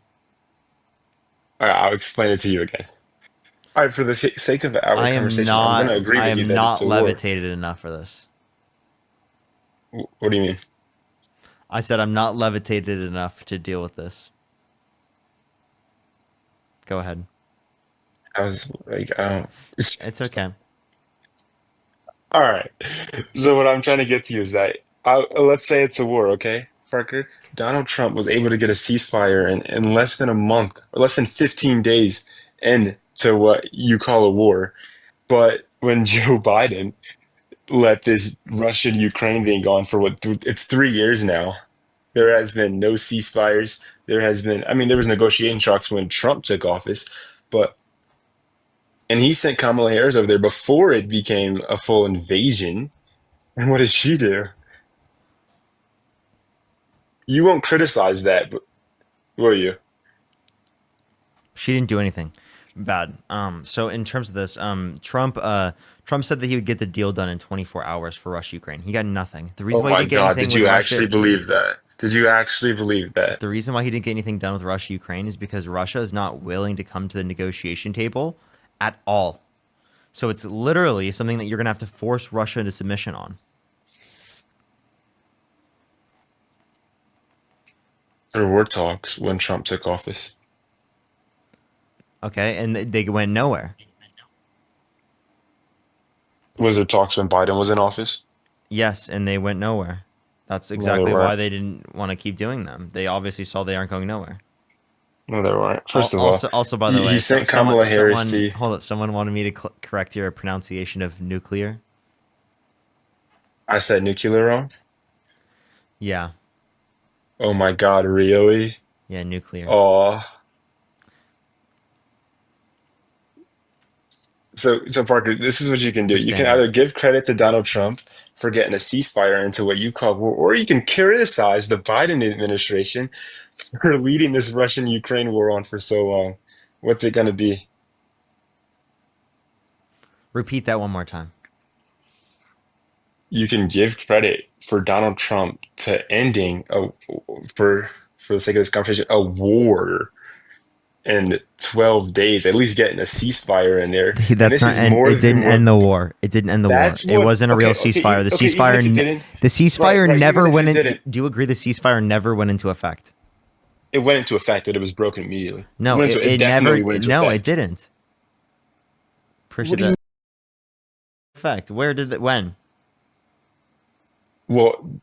[SPEAKER 10] All right, I'll explain it to you again. All right, for the sake of our conversation, I'm going to agree with you that it's a war.
[SPEAKER 2] I am not levitated enough for this.
[SPEAKER 10] What do you mean?
[SPEAKER 2] I said I'm not levitated enough to deal with this. Go ahead.
[SPEAKER 10] I was like, I don't.
[SPEAKER 2] It's okay.
[SPEAKER 10] All right. So what I'm trying to get to you is that let's say it's a war, okay, Parker? Donald Trump was able to get a ceasefire in less than a month, or less than 15 days into what you call a war. But when Joe Biden let this Russian-Ukraine thing go on for it's 3 years now, there has been no ceasefires. There was negotiating talks when Trump took office, and he sent Kamala Harris over there before it became a full invasion. And what did she do? You won't criticize that, but will you?
[SPEAKER 2] She didn't do anything bad. So in terms of this, Trump said that he would get the deal done in 24 hours for Russia Ukraine. He got nothing. The reason
[SPEAKER 10] Oh my God, did you actually believe that? Did you actually believe that?
[SPEAKER 2] The reason why he didn't get anything done with Russia Ukraine is because Russia is not willing to come to the negotiation table at all. So it's literally something that you're going to have to force Russia into submission on.
[SPEAKER 10] There were talks when Trump took office.
[SPEAKER 2] Okay, and they went nowhere.
[SPEAKER 10] Was there talks when Biden was in office?
[SPEAKER 2] Yes, and they went nowhere. That's exactly why they didn't want to keep doing them. They obviously saw they aren't going nowhere.
[SPEAKER 10] No, they weren't. First of all,
[SPEAKER 2] also by the way,
[SPEAKER 10] he sent Kamala Harris to...
[SPEAKER 2] Hold up, someone wanted me to correct your pronunciation of nuclear.
[SPEAKER 10] I said nuclear wrong?
[SPEAKER 2] Yeah.
[SPEAKER 10] Oh my God, really?
[SPEAKER 2] Yeah, nuclear.
[SPEAKER 10] Oh. So Parker, this is what you can do. You can either give credit to Donald Trump for getting a ceasefire into what you call war, or you can criticize the Biden administration for leading this Russian-Ukraine war on for so long. What's it going to be?
[SPEAKER 2] Repeat that one more time.
[SPEAKER 10] You can give credit for Donald Trump to ending for the sake of this conversation, a war in 12 days, at least getting a ceasefire in there.
[SPEAKER 2] It didn't end the war. It didn't end the war. It wasn't a real ceasefire. The ceasefire never went in. Do you agree the ceasefire never went into effect?
[SPEAKER 10] It went into effect, that it was broken immediately.
[SPEAKER 2] No, it definitely went into effect. No, it didn't. What do you mean? Effect. Where did it? When?
[SPEAKER 10] Well,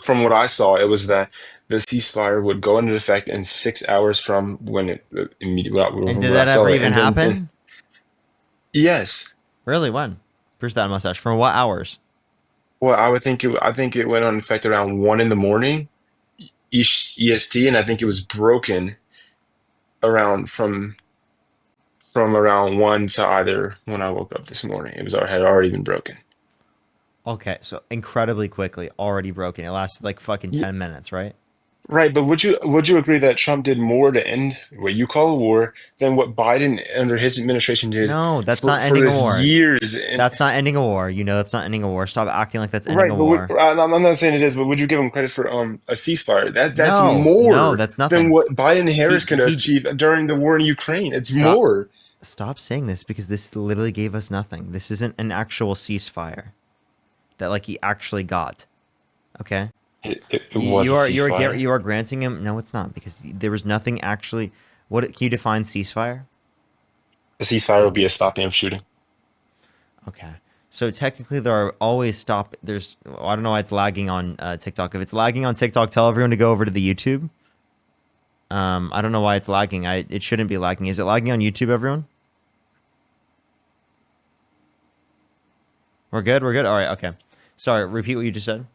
[SPEAKER 10] from what I saw, it was that the ceasefire would go into effect in 6 hours from when it immediately.
[SPEAKER 2] And did that ever even happen?
[SPEAKER 10] Yes.
[SPEAKER 2] Really? When? Where's that mustache? From what hours?
[SPEAKER 10] Well, I think it went on effect around 1 in the morning, EST, and I think it was broken around from around 1 to either when I woke up this morning. It was had already been broken.
[SPEAKER 2] Okay, so incredibly quickly, already broken. It lasted like fucking 10 minutes, right?
[SPEAKER 10] Right, but would you agree that Trump did more to end what you call a war than what Biden under his administration did
[SPEAKER 2] No, that's
[SPEAKER 10] for
[SPEAKER 2] not ending a
[SPEAKER 10] this
[SPEAKER 2] war.
[SPEAKER 10] years? And
[SPEAKER 2] That's not ending a war. You know that's not ending a war. Stop acting like that's ending
[SPEAKER 10] right,
[SPEAKER 2] a
[SPEAKER 10] but
[SPEAKER 2] war.
[SPEAKER 10] I'm not saying it is, but would you give him credit for a ceasefire? That's
[SPEAKER 2] No,
[SPEAKER 10] more
[SPEAKER 2] that's
[SPEAKER 10] than
[SPEAKER 2] nothing.
[SPEAKER 10] what Biden and
[SPEAKER 2] He
[SPEAKER 10] Harris can
[SPEAKER 2] he
[SPEAKER 10] achieve during the war in Ukraine. It's
[SPEAKER 2] stop
[SPEAKER 10] more.
[SPEAKER 2] stop saying this because this literally gave us nothing. This isn't an actual ceasefire that like he actually got. Okay?
[SPEAKER 10] It was a ceasefire.
[SPEAKER 2] You are granting him. No, it's not because there was nothing actually. What can you define ceasefire?
[SPEAKER 10] A ceasefire would be a stopping of shooting.
[SPEAKER 2] Okay. So technically, there are always stop. There's. I don't know why it's lagging on TikTok. If it's lagging on TikTok, tell everyone to go over to the YouTube. I don't know why it's lagging. It shouldn't be lagging. Is it lagging on YouTube, everyone? We're good. We're good. All right. Okay. Sorry. Repeat what you just said.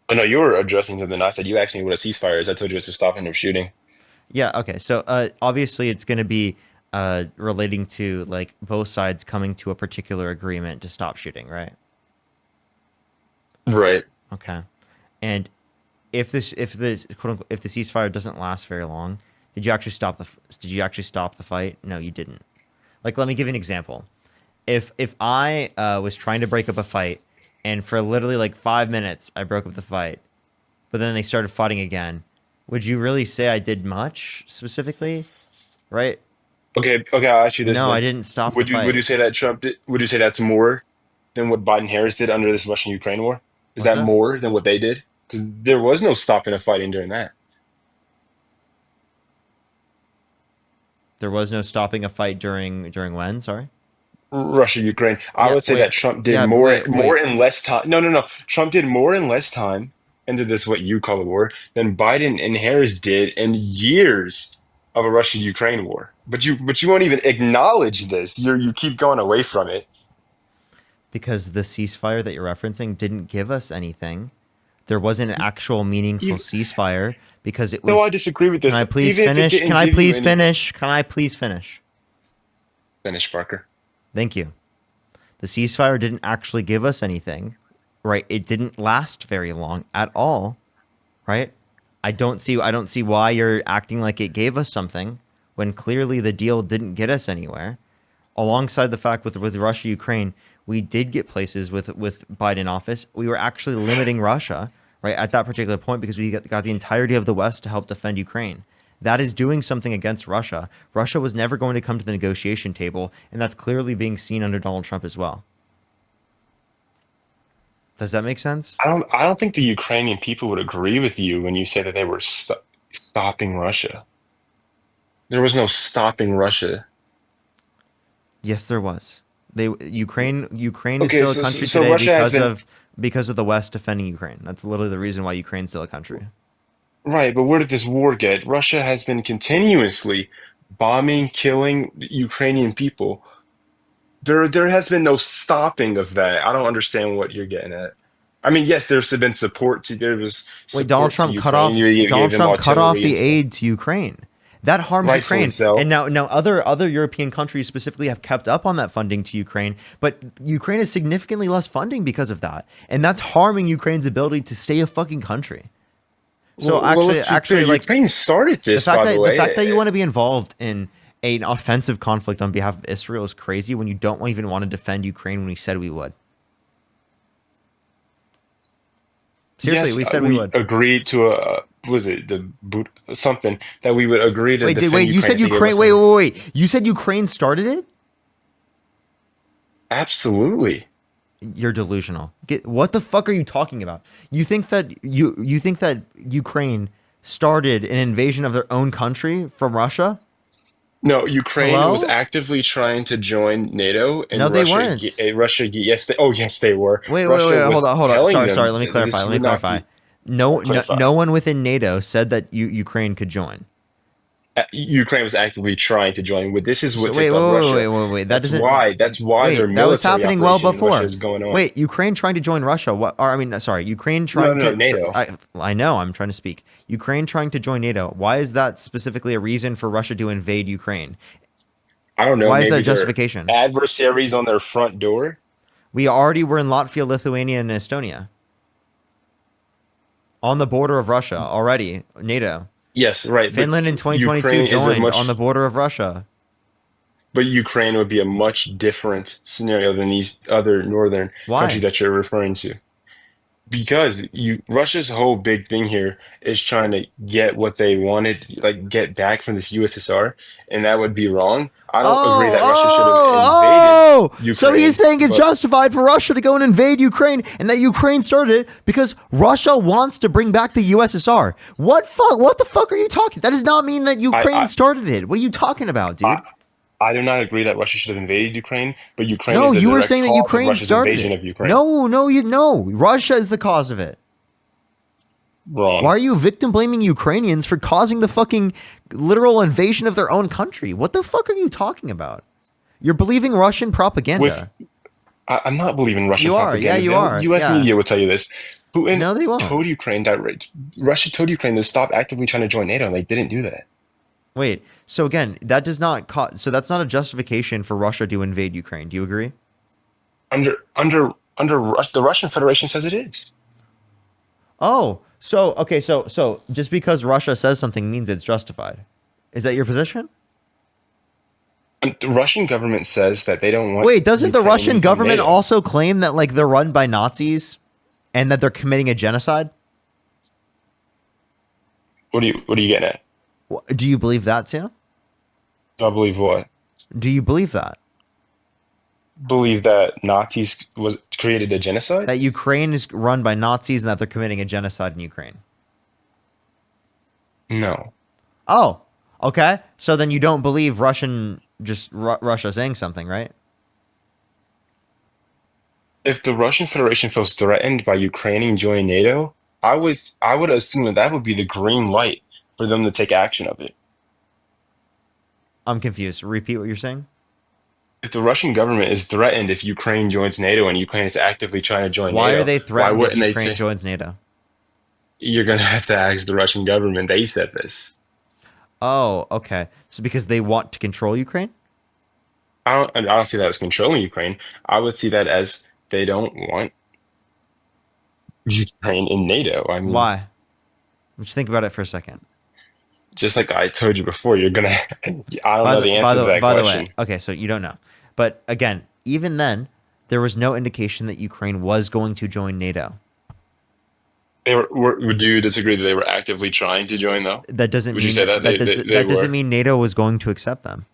[SPEAKER 10] Oh, no, you were addressing something. I said you asked me what a ceasefire is. I told you it's a stopping of shooting.
[SPEAKER 2] Yeah. Okay. So obviously, it's going to be relating to like both sides coming to a particular agreement to stop shooting, right?
[SPEAKER 10] Right.
[SPEAKER 2] Okay. And if the quote unquote, if the ceasefire doesn't last very long, did you actually stop the fight? No, you didn't. Like, let me give you an example. If I was trying to break up a fight, and for literally like 5 minutes I broke up the fight, but then they started fighting again, would you really say I did much specifically? Right?
[SPEAKER 10] Okay. I'll ask you this
[SPEAKER 2] No, I
[SPEAKER 10] then.
[SPEAKER 2] didn't stop the
[SPEAKER 10] Would
[SPEAKER 2] fight.
[SPEAKER 10] you say that Trump did? Would you say that's more than what Biden Harris did under this Russian Ukraine war? Is
[SPEAKER 2] What's
[SPEAKER 10] that
[SPEAKER 2] that?
[SPEAKER 10] more than what they did? Because there was no stopping of fighting during that.
[SPEAKER 2] There was no stopping a fight during when? Sorry.
[SPEAKER 10] Russia, Ukraine. I
[SPEAKER 2] Yeah.
[SPEAKER 10] would say
[SPEAKER 2] Wait.
[SPEAKER 10] that Trump did
[SPEAKER 2] Yeah. But
[SPEAKER 10] more
[SPEAKER 2] wait.
[SPEAKER 10] in less time. No. Trump did more in less time into this what you call a war than Biden and Harris did in years of a Russia Ukraine war. But you won't even acknowledge this. You keep going away from it.
[SPEAKER 2] Because the ceasefire that you're referencing didn't give us anything. There wasn't an actual meaningful
[SPEAKER 10] You,
[SPEAKER 2] ceasefire because it
[SPEAKER 10] no, I
[SPEAKER 2] was.
[SPEAKER 10] disagree with
[SPEAKER 2] Can
[SPEAKER 10] this.
[SPEAKER 2] I please
[SPEAKER 10] Even if it
[SPEAKER 2] finish?
[SPEAKER 10] didn't
[SPEAKER 2] Can I
[SPEAKER 10] give you
[SPEAKER 2] please
[SPEAKER 10] any
[SPEAKER 2] finish? Can I please finish?
[SPEAKER 10] finish, Parker.
[SPEAKER 2] Thank you. The ceasefire didn't actually give us anything, right? It didn't last very long at all, right? I don't see why you're acting like it gave us something when clearly the deal didn't get us anywhere. Alongside the fact with Russia Ukraine, we did get places with Biden office. We were actually limiting Russia, right, at that particular point because we got the entirety of the West to help defend Ukraine. That is doing something against Russia. Russia was never going to come to the negotiation table, and that's clearly being seen under Donald Trump as well. Does that make sense?
[SPEAKER 10] I don't think the Ukrainian people would agree with you when you say that they were stopping Russia. There was no stopping Russia.
[SPEAKER 2] Yes, there was. Ukraine is
[SPEAKER 10] Okay,
[SPEAKER 2] still a country
[SPEAKER 10] so
[SPEAKER 2] today
[SPEAKER 10] Russia has been
[SPEAKER 2] because of the West defending Ukraine. That's literally the reason why Ukraine's still a country.
[SPEAKER 10] right, but where did this war get? Russia has been continuously bombing, killing Ukrainian people. There has been no stopping of that. I don't understand what you're getting at. I mean, yes, been support to there was
[SPEAKER 2] Wait,
[SPEAKER 10] support to Ukraine. You
[SPEAKER 2] Donald
[SPEAKER 10] gave them
[SPEAKER 2] Trump cut off
[SPEAKER 10] artillery and
[SPEAKER 2] the
[SPEAKER 10] stuff.
[SPEAKER 2] aid to Ukraine. That harms
[SPEAKER 10] Rightfully
[SPEAKER 2] Ukraine.
[SPEAKER 10] so.
[SPEAKER 2] And now other European countries specifically have kept up on that funding to Ukraine, but Ukraine has significantly less funding because of that. And that's harming Ukraine's ability to stay a fucking country. So
[SPEAKER 10] Let's be clear.
[SPEAKER 2] like
[SPEAKER 10] Ukraine started this, by the
[SPEAKER 2] the
[SPEAKER 10] way.
[SPEAKER 2] fact that you want to be involved in an offensive conflict on behalf of Israel is crazy when you don't even want to defend Ukraine when we said we would. Seriously,
[SPEAKER 10] Yes,
[SPEAKER 2] we said we
[SPEAKER 10] we
[SPEAKER 2] would.
[SPEAKER 10] agreed to a was it something that we would agree to defend
[SPEAKER 2] You
[SPEAKER 10] Ukraine
[SPEAKER 2] said
[SPEAKER 10] if they gave
[SPEAKER 2] Ukraine.
[SPEAKER 10] us
[SPEAKER 2] Wait,
[SPEAKER 10] some-
[SPEAKER 2] wait, wait. You said Ukraine started it?
[SPEAKER 10] Absolutely.
[SPEAKER 2] You're delusional. What the fuck are you talking about? You think that Ukraine started an invasion of their own country from Russia?
[SPEAKER 10] No, Ukraine was
[SPEAKER 2] Hello?
[SPEAKER 10] actively trying to join NATO, and
[SPEAKER 2] No, they weren't.
[SPEAKER 10] Yes, yes, they were.
[SPEAKER 2] Wait,
[SPEAKER 10] Russia
[SPEAKER 2] hold
[SPEAKER 10] was
[SPEAKER 2] on, hold on.
[SPEAKER 10] telling
[SPEAKER 2] Sorry.
[SPEAKER 10] them
[SPEAKER 2] Let me
[SPEAKER 10] that
[SPEAKER 2] clarify.
[SPEAKER 10] this would not be
[SPEAKER 2] No
[SPEAKER 10] clarify.
[SPEAKER 2] one within NATO said that Ukraine could join.
[SPEAKER 10] Ukraine was actively trying to join. This is
[SPEAKER 2] So
[SPEAKER 10] what
[SPEAKER 2] wait,
[SPEAKER 10] tipped
[SPEAKER 2] wait,
[SPEAKER 10] off
[SPEAKER 2] wait,
[SPEAKER 10] Russia.
[SPEAKER 2] wait, wait, wait. That
[SPEAKER 10] That's
[SPEAKER 2] doesn't.
[SPEAKER 10] why. That's why their
[SPEAKER 2] Wait, that was
[SPEAKER 10] military
[SPEAKER 2] happening well
[SPEAKER 10] operation in Russia
[SPEAKER 2] before.
[SPEAKER 10] is going on.
[SPEAKER 2] Wait, Ukraine trying to join Russia? What? Or I mean, sorry, Ukraine
[SPEAKER 10] No,
[SPEAKER 2] trying
[SPEAKER 10] no, no,
[SPEAKER 2] to.
[SPEAKER 10] NATO.
[SPEAKER 2] I know. I'm trying to speak. Ukraine trying to join NATO. Why is that specifically a reason for Russia to invade Ukraine?
[SPEAKER 10] I don't know.
[SPEAKER 2] Why is that
[SPEAKER 10] Maybe they're
[SPEAKER 2] justification?
[SPEAKER 10] adversaries on their front door.
[SPEAKER 2] We already were in Latvia, Lithuania, and Estonia. On the border of Russia already. NATO.
[SPEAKER 10] Yes, right.
[SPEAKER 2] Finland in
[SPEAKER 10] But
[SPEAKER 2] 2022
[SPEAKER 10] Ukraine is a
[SPEAKER 2] joined on the
[SPEAKER 10] much.
[SPEAKER 2] border of Russia.
[SPEAKER 10] But Ukraine would be a much different scenario than these other northern countries
[SPEAKER 2] Why?
[SPEAKER 10] that you're referring to. Because Russia's whole big thing here is trying to get what they wanted, like get back from this USSR, and that would be wrong. I don't agree that Russia should have invaded
[SPEAKER 2] So he's
[SPEAKER 10] Ukraine,
[SPEAKER 2] saying it's
[SPEAKER 10] but
[SPEAKER 2] justified for Russia to go and invade Ukraine, and that Ukraine started it because Russia wants to bring back the USSR. What the fuck are you talking? That does not mean that Ukraine
[SPEAKER 10] I,
[SPEAKER 2] started it. What are you talking about, dude?
[SPEAKER 10] I, I do not agree that Russia should have invaded Ukraine, but Ukraine
[SPEAKER 2] No,
[SPEAKER 10] is the
[SPEAKER 2] you were
[SPEAKER 10] direct
[SPEAKER 2] saying that
[SPEAKER 10] cause of
[SPEAKER 2] Ukraine
[SPEAKER 10] Russia's
[SPEAKER 2] started
[SPEAKER 10] invasion
[SPEAKER 2] it.
[SPEAKER 10] of Ukraine.
[SPEAKER 2] No. Russia is the cause of it.
[SPEAKER 10] Wrong.
[SPEAKER 2] Why are you victim blaming Ukrainians for causing the fucking literal invasion of their own country? What the fuck are you talking about? You're believing Russian propaganda.
[SPEAKER 10] I'm not believing Russian
[SPEAKER 2] You are.
[SPEAKER 10] propaganda.
[SPEAKER 2] Yeah, you are.
[SPEAKER 10] U.S.
[SPEAKER 2] Yeah.
[SPEAKER 10] media will tell you this. Putin
[SPEAKER 2] No, they won't.
[SPEAKER 10] told Ukraine that Russia told Ukraine to stop actively trying to join NATO, and they didn't do that.
[SPEAKER 2] Wait. So again, that does not so that's not a justification for Russia to invade Ukraine. Do you agree?
[SPEAKER 10] The Russian Federation says it is.
[SPEAKER 2] Oh, so okay, so just because Russia says something means it's justified. Is that your position?
[SPEAKER 10] And the Russian government says that they don't want.
[SPEAKER 2] Wait, doesn't the
[SPEAKER 10] Ukraine
[SPEAKER 2] Russian
[SPEAKER 10] within
[SPEAKER 2] government
[SPEAKER 10] NATO.
[SPEAKER 2] also claim that like they're run by Nazis and that they're committing a genocide?
[SPEAKER 10] What are you getting at?
[SPEAKER 2] Do you believe that too?
[SPEAKER 10] I believe what?
[SPEAKER 2] Do you believe that?
[SPEAKER 10] Believe that Nazis was created a genocide?
[SPEAKER 2] That Ukraine is run by Nazis and that they're committing a genocide in Ukraine?
[SPEAKER 10] No.
[SPEAKER 2] Oh, okay. So then you don't believe Russia saying something, right?
[SPEAKER 10] If the Russian Federation feels threatened by Ukraine joining NATO, I would assume that would be the green light for them to take action of it.
[SPEAKER 2] I'm confused. Repeat what you're saying.
[SPEAKER 10] If the Russian government is threatened if Ukraine joins NATO and Ukraine is actively trying to join
[SPEAKER 2] Why
[SPEAKER 10] NATO,
[SPEAKER 2] are they
[SPEAKER 10] why
[SPEAKER 2] threatened if
[SPEAKER 10] wouldn't they
[SPEAKER 2] Ukraine
[SPEAKER 10] say,
[SPEAKER 2] joins NATO?
[SPEAKER 10] you're going to have to ask the Russian government. They said this.
[SPEAKER 2] Oh, okay. So because they want to control Ukraine?
[SPEAKER 10] I don't see that as controlling Ukraine. I would see that as they don't want Ukraine in NATO. I mean,
[SPEAKER 2] Why? Just think about it for a second.
[SPEAKER 10] just like I told you before, you're gonna. I don't know the
[SPEAKER 2] by
[SPEAKER 10] answer to that
[SPEAKER 2] by the
[SPEAKER 10] question.
[SPEAKER 2] way, okay, so you don't know. But again, even then, there was no indication that Ukraine was going to join NATO.
[SPEAKER 10] Would you disagree that they were actively trying to join, though?
[SPEAKER 2] That doesn't
[SPEAKER 10] Would
[SPEAKER 2] mean
[SPEAKER 10] you say that they
[SPEAKER 2] that
[SPEAKER 10] were?
[SPEAKER 2] doesn't mean NATO was going to accept them.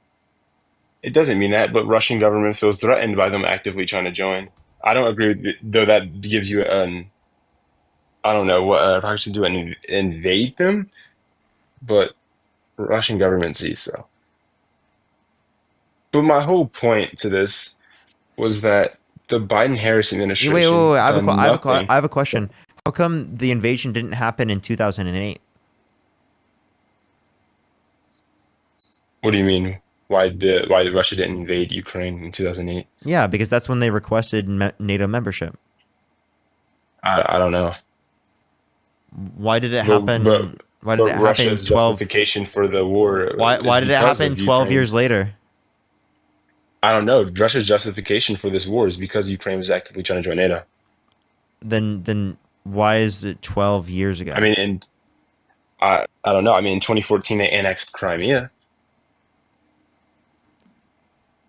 [SPEAKER 10] It doesn't mean that, but Russian government feels threatened by them actively trying to join. I don't agree with it, though. That gives you an. I don't know what probably should do invade them, but Russian government sees so. But my whole point to this was that the Biden-Harris administration
[SPEAKER 2] Wait.
[SPEAKER 10] done nothing.
[SPEAKER 2] I have a question. How come the invasion didn't happen in 2008?
[SPEAKER 10] What do you mean? Why did Russia didn't invade Ukraine in 2008?
[SPEAKER 2] Yeah, because that's when they requested NATO membership.
[SPEAKER 10] I don't know.
[SPEAKER 2] Why did it happen? Why did
[SPEAKER 10] But
[SPEAKER 2] it happen
[SPEAKER 10] Russia's
[SPEAKER 2] 12?
[SPEAKER 10] justification for the war.
[SPEAKER 2] Why did it happen 12 years later?
[SPEAKER 10] I don't know. Russia's justification for this war is because Ukraine was actively trying to join NATO.
[SPEAKER 2] Then why is it 12 years ago?
[SPEAKER 10] I mean, I don't know. I mean, in 2014 they annexed Crimea.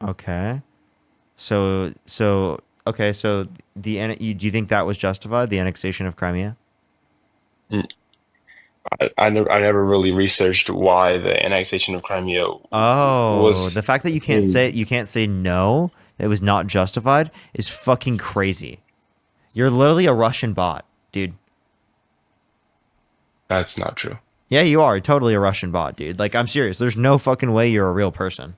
[SPEAKER 2] Okay. So okay, so do you think that was justified, the annexation of Crimea?
[SPEAKER 10] I never really researched why the annexation of Crimea
[SPEAKER 2] Oh,
[SPEAKER 10] was.
[SPEAKER 2] the fact that you can't say no, it was not justified is fucking crazy. You're literally a Russian bot, dude.
[SPEAKER 10] That's not true.
[SPEAKER 2] Yeah, you are totally a Russian bot, dude. Like, I'm serious. There's no fucking way you're a real person.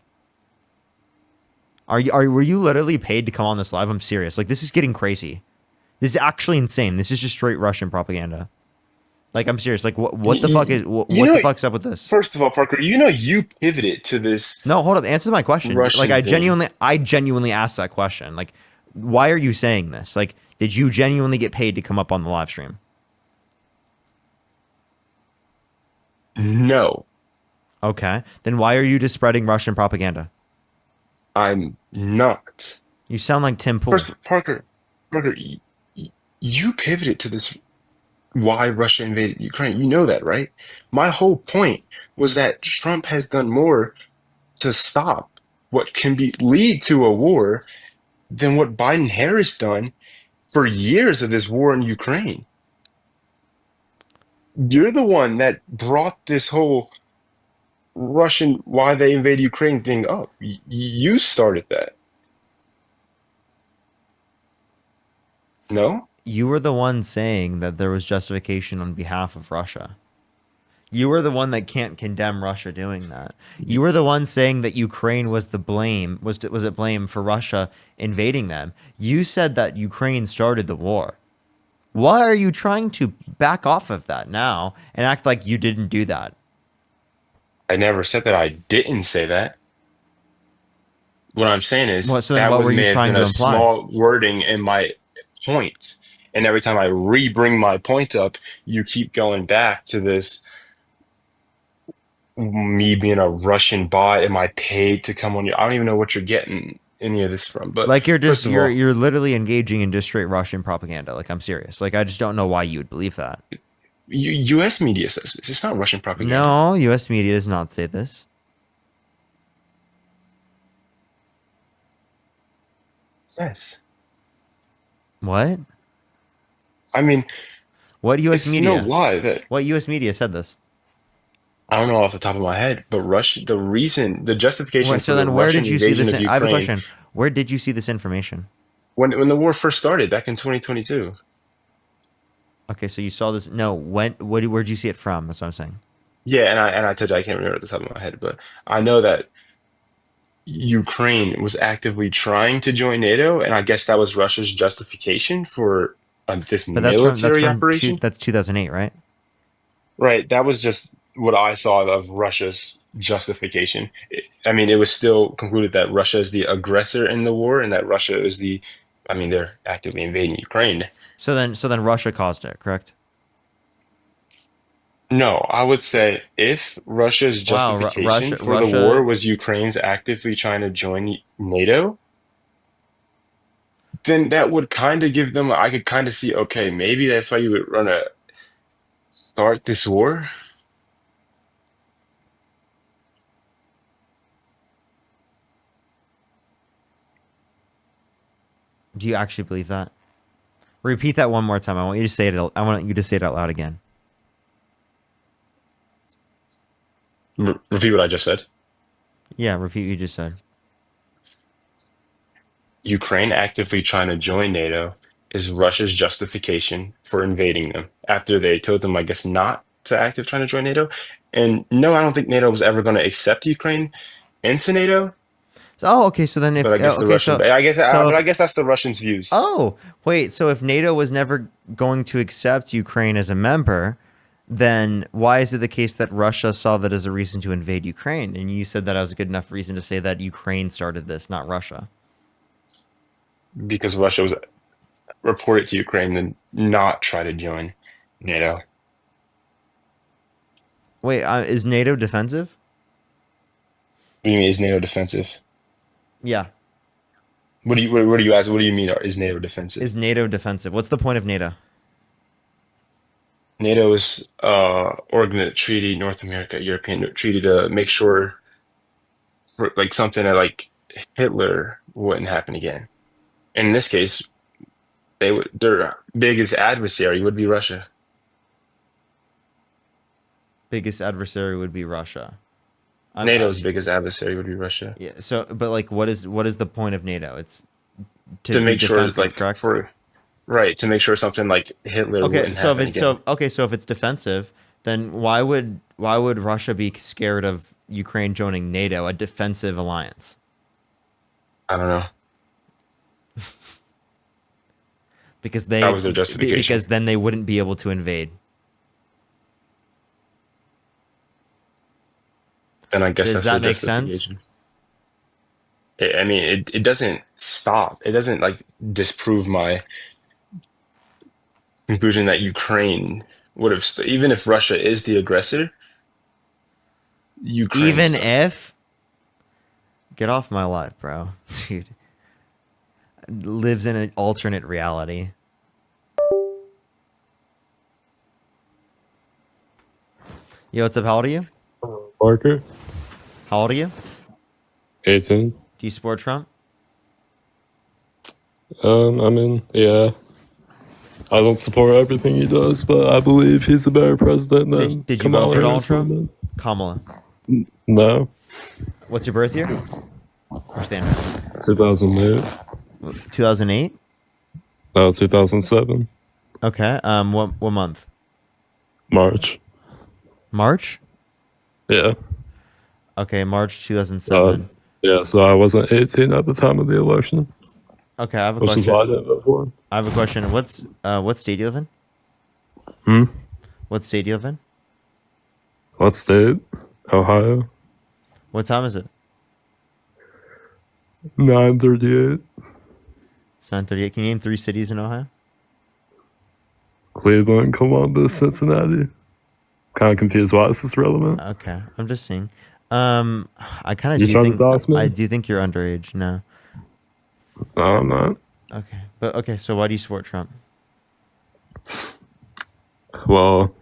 [SPEAKER 2] Were you literally paid to come on this live? I'm serious. Like, this is getting crazy. This is actually insane. This is just straight Russian propaganda. Like, I'm serious. Like, what the
[SPEAKER 10] You,
[SPEAKER 2] fuck is
[SPEAKER 10] you
[SPEAKER 2] what
[SPEAKER 10] know,
[SPEAKER 2] the fuck's up with this?
[SPEAKER 10] first of all, Parker, you pivoted to this
[SPEAKER 2] No, hold up. Answer my question. Like,
[SPEAKER 10] Russian thing.
[SPEAKER 2] I genuinely asked that question. Like, why are you saying this? Like, did you genuinely get paid to come up on the live stream?
[SPEAKER 10] No,
[SPEAKER 2] Okay. Then why are you just spreading Russian propaganda?
[SPEAKER 10] I'm not.
[SPEAKER 2] You sound like Tim Pool.
[SPEAKER 10] First, Parker, you pivoted to this why Russia invaded Ukraine. You know that, right? My whole point was that Trump has done more to stop what can be lead to a war than what Biden Harris done for years of this war in Ukraine. You're the one that brought this whole Russian why they invade Ukraine thing up. You started that. No?
[SPEAKER 2] You were the one saying that there was justification on behalf of Russia. You were the one that can't condemn Russia doing that. You were the one saying that Ukraine was the blame, was it blame for Russia invading them. You said that Ukraine started the war. Why are you trying to back off of that now and act like you didn't do that?
[SPEAKER 10] I never said that. I didn't say that. What I'm saying is
[SPEAKER 2] So then
[SPEAKER 10] that
[SPEAKER 2] what
[SPEAKER 10] was
[SPEAKER 2] were you
[SPEAKER 10] may have
[SPEAKER 2] trying
[SPEAKER 10] been
[SPEAKER 2] to
[SPEAKER 10] a
[SPEAKER 2] imply?
[SPEAKER 10] small wording in my point. And every time I re-bring my point up, you keep going back to this me being a Russian bot. Am I paid to come on your? I don't even know what you're getting any of this from. But
[SPEAKER 2] Like
[SPEAKER 10] first of all,
[SPEAKER 2] you're literally engaging in just straight Russian propaganda. Like, I'm serious. Like, I just don't know why you would believe that.
[SPEAKER 10] U.S. media says this. It's not Russian propaganda.
[SPEAKER 2] No, U.S. media does not say this.
[SPEAKER 10] Yes.
[SPEAKER 2] What?
[SPEAKER 10] I mean,
[SPEAKER 2] What U.S.
[SPEAKER 10] it's no
[SPEAKER 2] media?
[SPEAKER 10] lie that
[SPEAKER 2] What U.S. media said this?
[SPEAKER 10] I don't know off the top of my head, but Russia, the justification
[SPEAKER 2] Wait,
[SPEAKER 10] for
[SPEAKER 2] so
[SPEAKER 10] the
[SPEAKER 2] then where
[SPEAKER 10] Russian
[SPEAKER 2] did you see
[SPEAKER 10] invasion
[SPEAKER 2] this?
[SPEAKER 10] of
[SPEAKER 2] I have a
[SPEAKER 10] Ukraine
[SPEAKER 2] question. Where did you see this information?
[SPEAKER 10] when the war first started back in 2022.
[SPEAKER 2] Okay, so you saw this. No, where'd you see it from? That's what I'm saying.
[SPEAKER 10] Yeah, and I told you I can't remember at the top of my head, but I know that Ukraine was actively trying to join NATO, and I guess that was Russia's justification for this
[SPEAKER 2] But
[SPEAKER 10] military operation.
[SPEAKER 2] that's 2008, right?
[SPEAKER 10] Right, that was just what I saw of Russia's justification. I mean, it was still concluded that Russia is the aggressor in the war, and that Russia is I mean, they're actively invading Ukraine.
[SPEAKER 2] So then Russia caused it, correct?
[SPEAKER 10] No, I would say if Russia's
[SPEAKER 2] Wow,
[SPEAKER 10] justification for the war
[SPEAKER 2] Russia.
[SPEAKER 10] was Ukraine's actively trying to join NATO, then that would kind of give them, I could kind of see, okay, maybe that's why you would want to start this war.
[SPEAKER 2] Do you actually believe that? Repeat that one more time. I want you to say it. I want you to say it out loud again.
[SPEAKER 10] Repeat what I just said.
[SPEAKER 2] Yeah, repeat what you just said.
[SPEAKER 10] Ukraine actively trying to join NATO is Russia's justification for invading them after they told them, I guess, not to active trying to join NATO. And no, I don't think NATO was ever going to accept Ukraine into NATO.
[SPEAKER 2] Oh, okay. So then
[SPEAKER 10] But I guess the
[SPEAKER 2] okay,
[SPEAKER 10] Russians, I guess,
[SPEAKER 2] so
[SPEAKER 10] but
[SPEAKER 2] if,
[SPEAKER 10] I guess that's the Russians' views.
[SPEAKER 2] oh, wait. So if NATO was never going to accept Ukraine as a member, then why is it the case that Russia saw that as a reason to invade Ukraine? And you said that was a good enough reason to say that Ukraine started this, not Russia.
[SPEAKER 10] Because Russia was reported to Ukraine to not try to join NATO.
[SPEAKER 2] Wait, is NATO defensive?
[SPEAKER 10] What do you mean, is NATO defensive?
[SPEAKER 2] Yeah.
[SPEAKER 10] What do you ask? What do you mean, is NATO defensive?
[SPEAKER 2] Is NATO defensive? What's the point of NATO?
[SPEAKER 10] NATO is organ treaty, North America, European treaty to make sure for like something that like Hitler wouldn't happen again. In this case, their biggest adversary would be Russia.
[SPEAKER 2] Biggest adversary would be Russia.
[SPEAKER 10] NATO's biggest adversary would be Russia.
[SPEAKER 2] Yeah. So, but like, what is the point of NATO? It's to
[SPEAKER 10] To
[SPEAKER 2] be
[SPEAKER 10] make sure,
[SPEAKER 2] defensive,
[SPEAKER 10] like
[SPEAKER 2] correct?
[SPEAKER 10] to make sure something like Hitler
[SPEAKER 2] Okay.
[SPEAKER 10] wouldn't
[SPEAKER 2] So if
[SPEAKER 10] happen
[SPEAKER 2] it's
[SPEAKER 10] again.
[SPEAKER 2] so if it's defensive, then why would Russia be scared of Ukraine joining NATO, a defensive alliance?
[SPEAKER 10] I don't know.
[SPEAKER 2] Because
[SPEAKER 10] That was their justification.
[SPEAKER 2] because then they wouldn't be able to invade.
[SPEAKER 10] then I guess
[SPEAKER 2] Does
[SPEAKER 10] that's the
[SPEAKER 2] that make sense?
[SPEAKER 10] justification. I mean, it doesn't stop. It doesn't like disprove my conclusion that Ukraine would have, even if Russia is the aggressor, Ukraine
[SPEAKER 2] Even
[SPEAKER 10] stopped.
[SPEAKER 2] if, get off my life, bro. Dude, lives in an alternate reality. Yo, what's up? How old are you?
[SPEAKER 11] Parker,
[SPEAKER 2] How old are you?
[SPEAKER 11] 18.
[SPEAKER 2] Do you support Trump?
[SPEAKER 11] I mean, yeah. I don't support everything he does, but I believe he's a better president than
[SPEAKER 2] Did you vote
[SPEAKER 11] Kamala
[SPEAKER 2] for Donald
[SPEAKER 11] Harris would have
[SPEAKER 2] Trump?
[SPEAKER 11] been.
[SPEAKER 2] Kamala.
[SPEAKER 11] No,
[SPEAKER 2] What's your birth year? Or standard?
[SPEAKER 11] 2008.
[SPEAKER 2] 2008.
[SPEAKER 11] No, 2007.
[SPEAKER 2] Okay. What month?
[SPEAKER 11] March.
[SPEAKER 2] March.
[SPEAKER 11] Yeah.
[SPEAKER 2] Okay, March 2007.
[SPEAKER 11] Yeah, so I wasn't 18 at the time of the election,
[SPEAKER 2] Okay, I have a
[SPEAKER 11] which is why I
[SPEAKER 2] question.
[SPEAKER 11] didn't vote for him.
[SPEAKER 2] I have a question. What state do you live in?
[SPEAKER 11] Hmm?
[SPEAKER 2] What state do you live in?
[SPEAKER 11] What state? Ohio.
[SPEAKER 2] What time is it?
[SPEAKER 11] 9:38.
[SPEAKER 2] It's 9:38. Can you name 3 cities in Ohio?
[SPEAKER 11] Cleveland, Columbus, Cincinnati. Kind of confused why this is relevant.
[SPEAKER 2] Okay, I'm just seeing. I kind of
[SPEAKER 11] You
[SPEAKER 2] do
[SPEAKER 11] trying to
[SPEAKER 2] think
[SPEAKER 11] dox me?
[SPEAKER 2] I do think you're underage. No.
[SPEAKER 11] No, I'm not.
[SPEAKER 2] Okay, but okay. So why do you support Trump?
[SPEAKER 11] Well,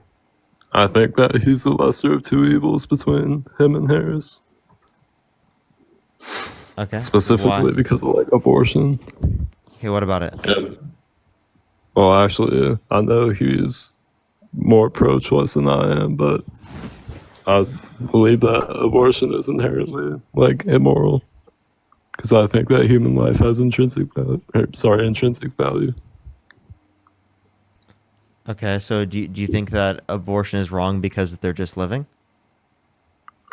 [SPEAKER 11] I think that he's the lesser of two evils between him and Harris.
[SPEAKER 2] Okay.
[SPEAKER 11] Specifically
[SPEAKER 2] Why?
[SPEAKER 11] because of like abortion.
[SPEAKER 2] Okay. What about it?
[SPEAKER 11] Yeah. Well, actually, I know he's more pro-choice than I am, but I believe that abortion is inherently like immoral because I think that human life has intrinsic value.
[SPEAKER 2] Okay. So do you think that abortion is wrong because they're just living?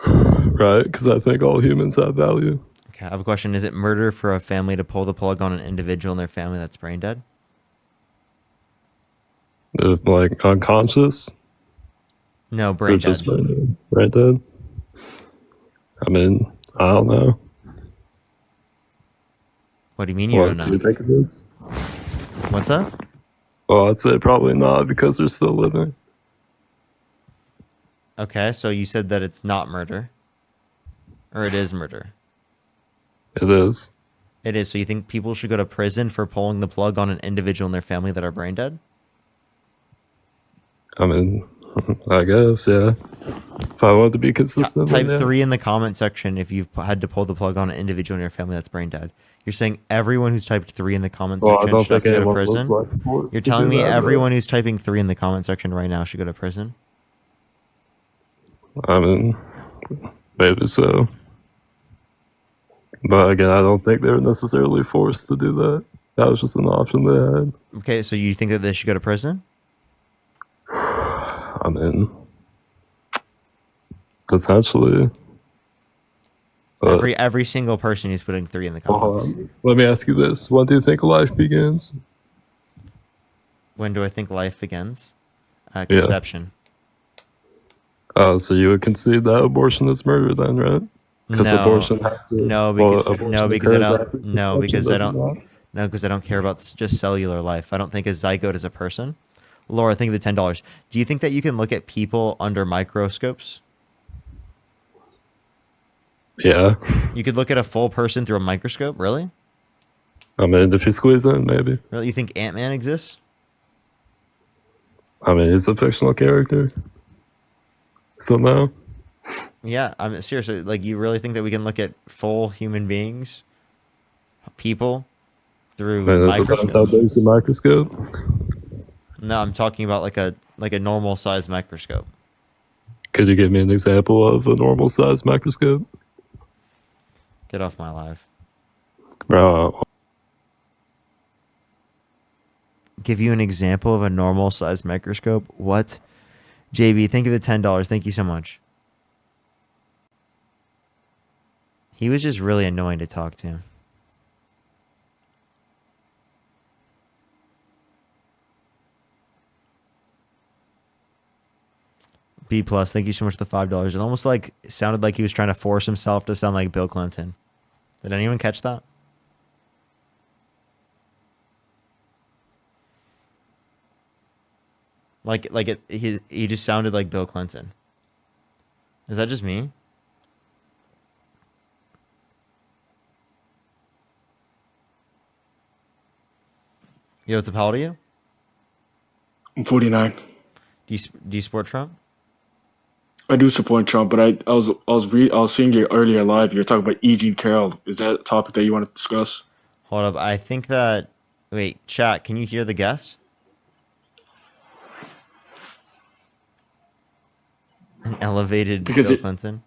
[SPEAKER 11] Right? Because I think all humans have value.
[SPEAKER 2] Okay. I have a question. Is it murder for a family to pull the plug on an individual in their family that's brain dead?
[SPEAKER 11] They're like unconscious.
[SPEAKER 2] No,
[SPEAKER 11] They're
[SPEAKER 2] brain dead.
[SPEAKER 11] just right dead. I mean, I don't know.
[SPEAKER 2] What do you mean you
[SPEAKER 11] What
[SPEAKER 2] don't
[SPEAKER 11] do you
[SPEAKER 2] know?
[SPEAKER 11] think it is?
[SPEAKER 2] What's up?
[SPEAKER 11] Well, I'd say probably not because they're still living.
[SPEAKER 2] Okay. So you said that it's not murder, or it is murder.
[SPEAKER 11] It is.
[SPEAKER 2] It is. So you think people should go to prison for pulling the plug on an individual in their family that are brain dead?
[SPEAKER 11] I mean, I guess, yeah. If I wanted to be consistent,
[SPEAKER 2] Type
[SPEAKER 11] then yeah.
[SPEAKER 2] 3 in the comment section if you've had to pull the plug on an individual in your family that's brain dead. You're saying everyone who's typed 3 in the comment
[SPEAKER 11] Well, I
[SPEAKER 2] section
[SPEAKER 11] don't
[SPEAKER 2] should have
[SPEAKER 11] think
[SPEAKER 2] to go to
[SPEAKER 11] anyone was
[SPEAKER 2] prison?
[SPEAKER 11] like forced
[SPEAKER 2] You're
[SPEAKER 11] to
[SPEAKER 2] telling
[SPEAKER 11] do
[SPEAKER 2] me
[SPEAKER 11] that,
[SPEAKER 2] everyone who's typing 3 in the comment section right now should go to prison?
[SPEAKER 11] I mean, maybe so. But again, I don't think they were necessarily forced to do that. That was just an option they had.
[SPEAKER 2] Okay, so you think that they should go to prison?
[SPEAKER 11] I mean, potentially. But
[SPEAKER 2] Every single person who's putting 3 in the
[SPEAKER 11] hold
[SPEAKER 2] comments.
[SPEAKER 11] on. Let me ask you this: when do you think life begins?
[SPEAKER 2] When do I think life begins?
[SPEAKER 11] Yeah.
[SPEAKER 2] Conception.
[SPEAKER 11] Oh, so you would concede that abortion is murder then, right? Because
[SPEAKER 2] No.
[SPEAKER 11] abortion has to.
[SPEAKER 2] No,
[SPEAKER 11] well,
[SPEAKER 2] because
[SPEAKER 11] abortion
[SPEAKER 2] no, because I
[SPEAKER 11] occurs
[SPEAKER 2] don't.
[SPEAKER 11] after
[SPEAKER 2] No,
[SPEAKER 11] conception,
[SPEAKER 2] because I
[SPEAKER 11] does it
[SPEAKER 2] don't.
[SPEAKER 11] not?
[SPEAKER 2] No, because I don't care about just cellular life. I don't think a zygote is a person. Laura, think of the $10. Do you think that you can look at people under microscopes?
[SPEAKER 11] Yeah.
[SPEAKER 2] You could look at a full person through a microscope? Really?
[SPEAKER 11] I mean, if you squeeze in, maybe.
[SPEAKER 2] Really? You think Ant-Man exists?
[SPEAKER 11] I mean, he's a fictional character. So no.
[SPEAKER 2] Yeah, I'm seriously. Like, you really think that we can look at full human beings, people, through
[SPEAKER 11] I mean, that depends how
[SPEAKER 2] microscopes?
[SPEAKER 11] big's the microscope.
[SPEAKER 2] No, I'm talking about like a normal size microscope.
[SPEAKER 11] Could you give me an example of a normal size microscope?
[SPEAKER 2] Get off my live. Give you an example of a normal size microscope? What? JB, think of the $10. Thank you so much. He was just really annoying to talk to. B plus. Thank you so much for the $5. It almost like sounded like he was trying to force himself to sound like Bill Clinton. Did anyone catch that? He just sounded like Bill Clinton. Is that just me? Yo, what's up? How old are you?
[SPEAKER 12] I'm 49.
[SPEAKER 2] Do you support Trump?
[SPEAKER 12] I do support Trump, but I was seeing you earlier live. You're talking about E. Jean Carroll. Is that a topic that you want to discuss?
[SPEAKER 2] Hold up. I think that. Wait, chat. Can you hear the guest? An elevated
[SPEAKER 12] Because
[SPEAKER 2] Bill Clinton.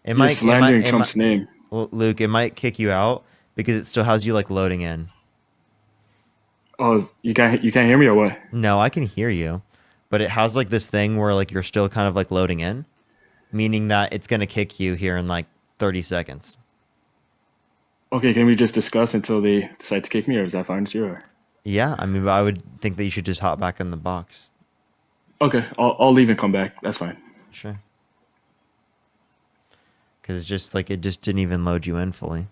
[SPEAKER 12] You're slandering Trump's name.
[SPEAKER 2] Well, Luke, it might kick you out because it still has you like loading in.
[SPEAKER 12] Oh, you can't hear me or what?
[SPEAKER 2] No, I can hear you, but it has like this thing where like you're still kind of like loading in, meaning that it's gonna kick you here in like 30 seconds.
[SPEAKER 12] Okay, can we just discuss until they decide to kick me, or is that fine with you? Or?
[SPEAKER 2] Yeah, I mean, I would think that you should just hop back in the box.
[SPEAKER 12] Okay, I'll leave and come back. That's fine.
[SPEAKER 2] Sure. Because it's just like it just didn't even load you in fully.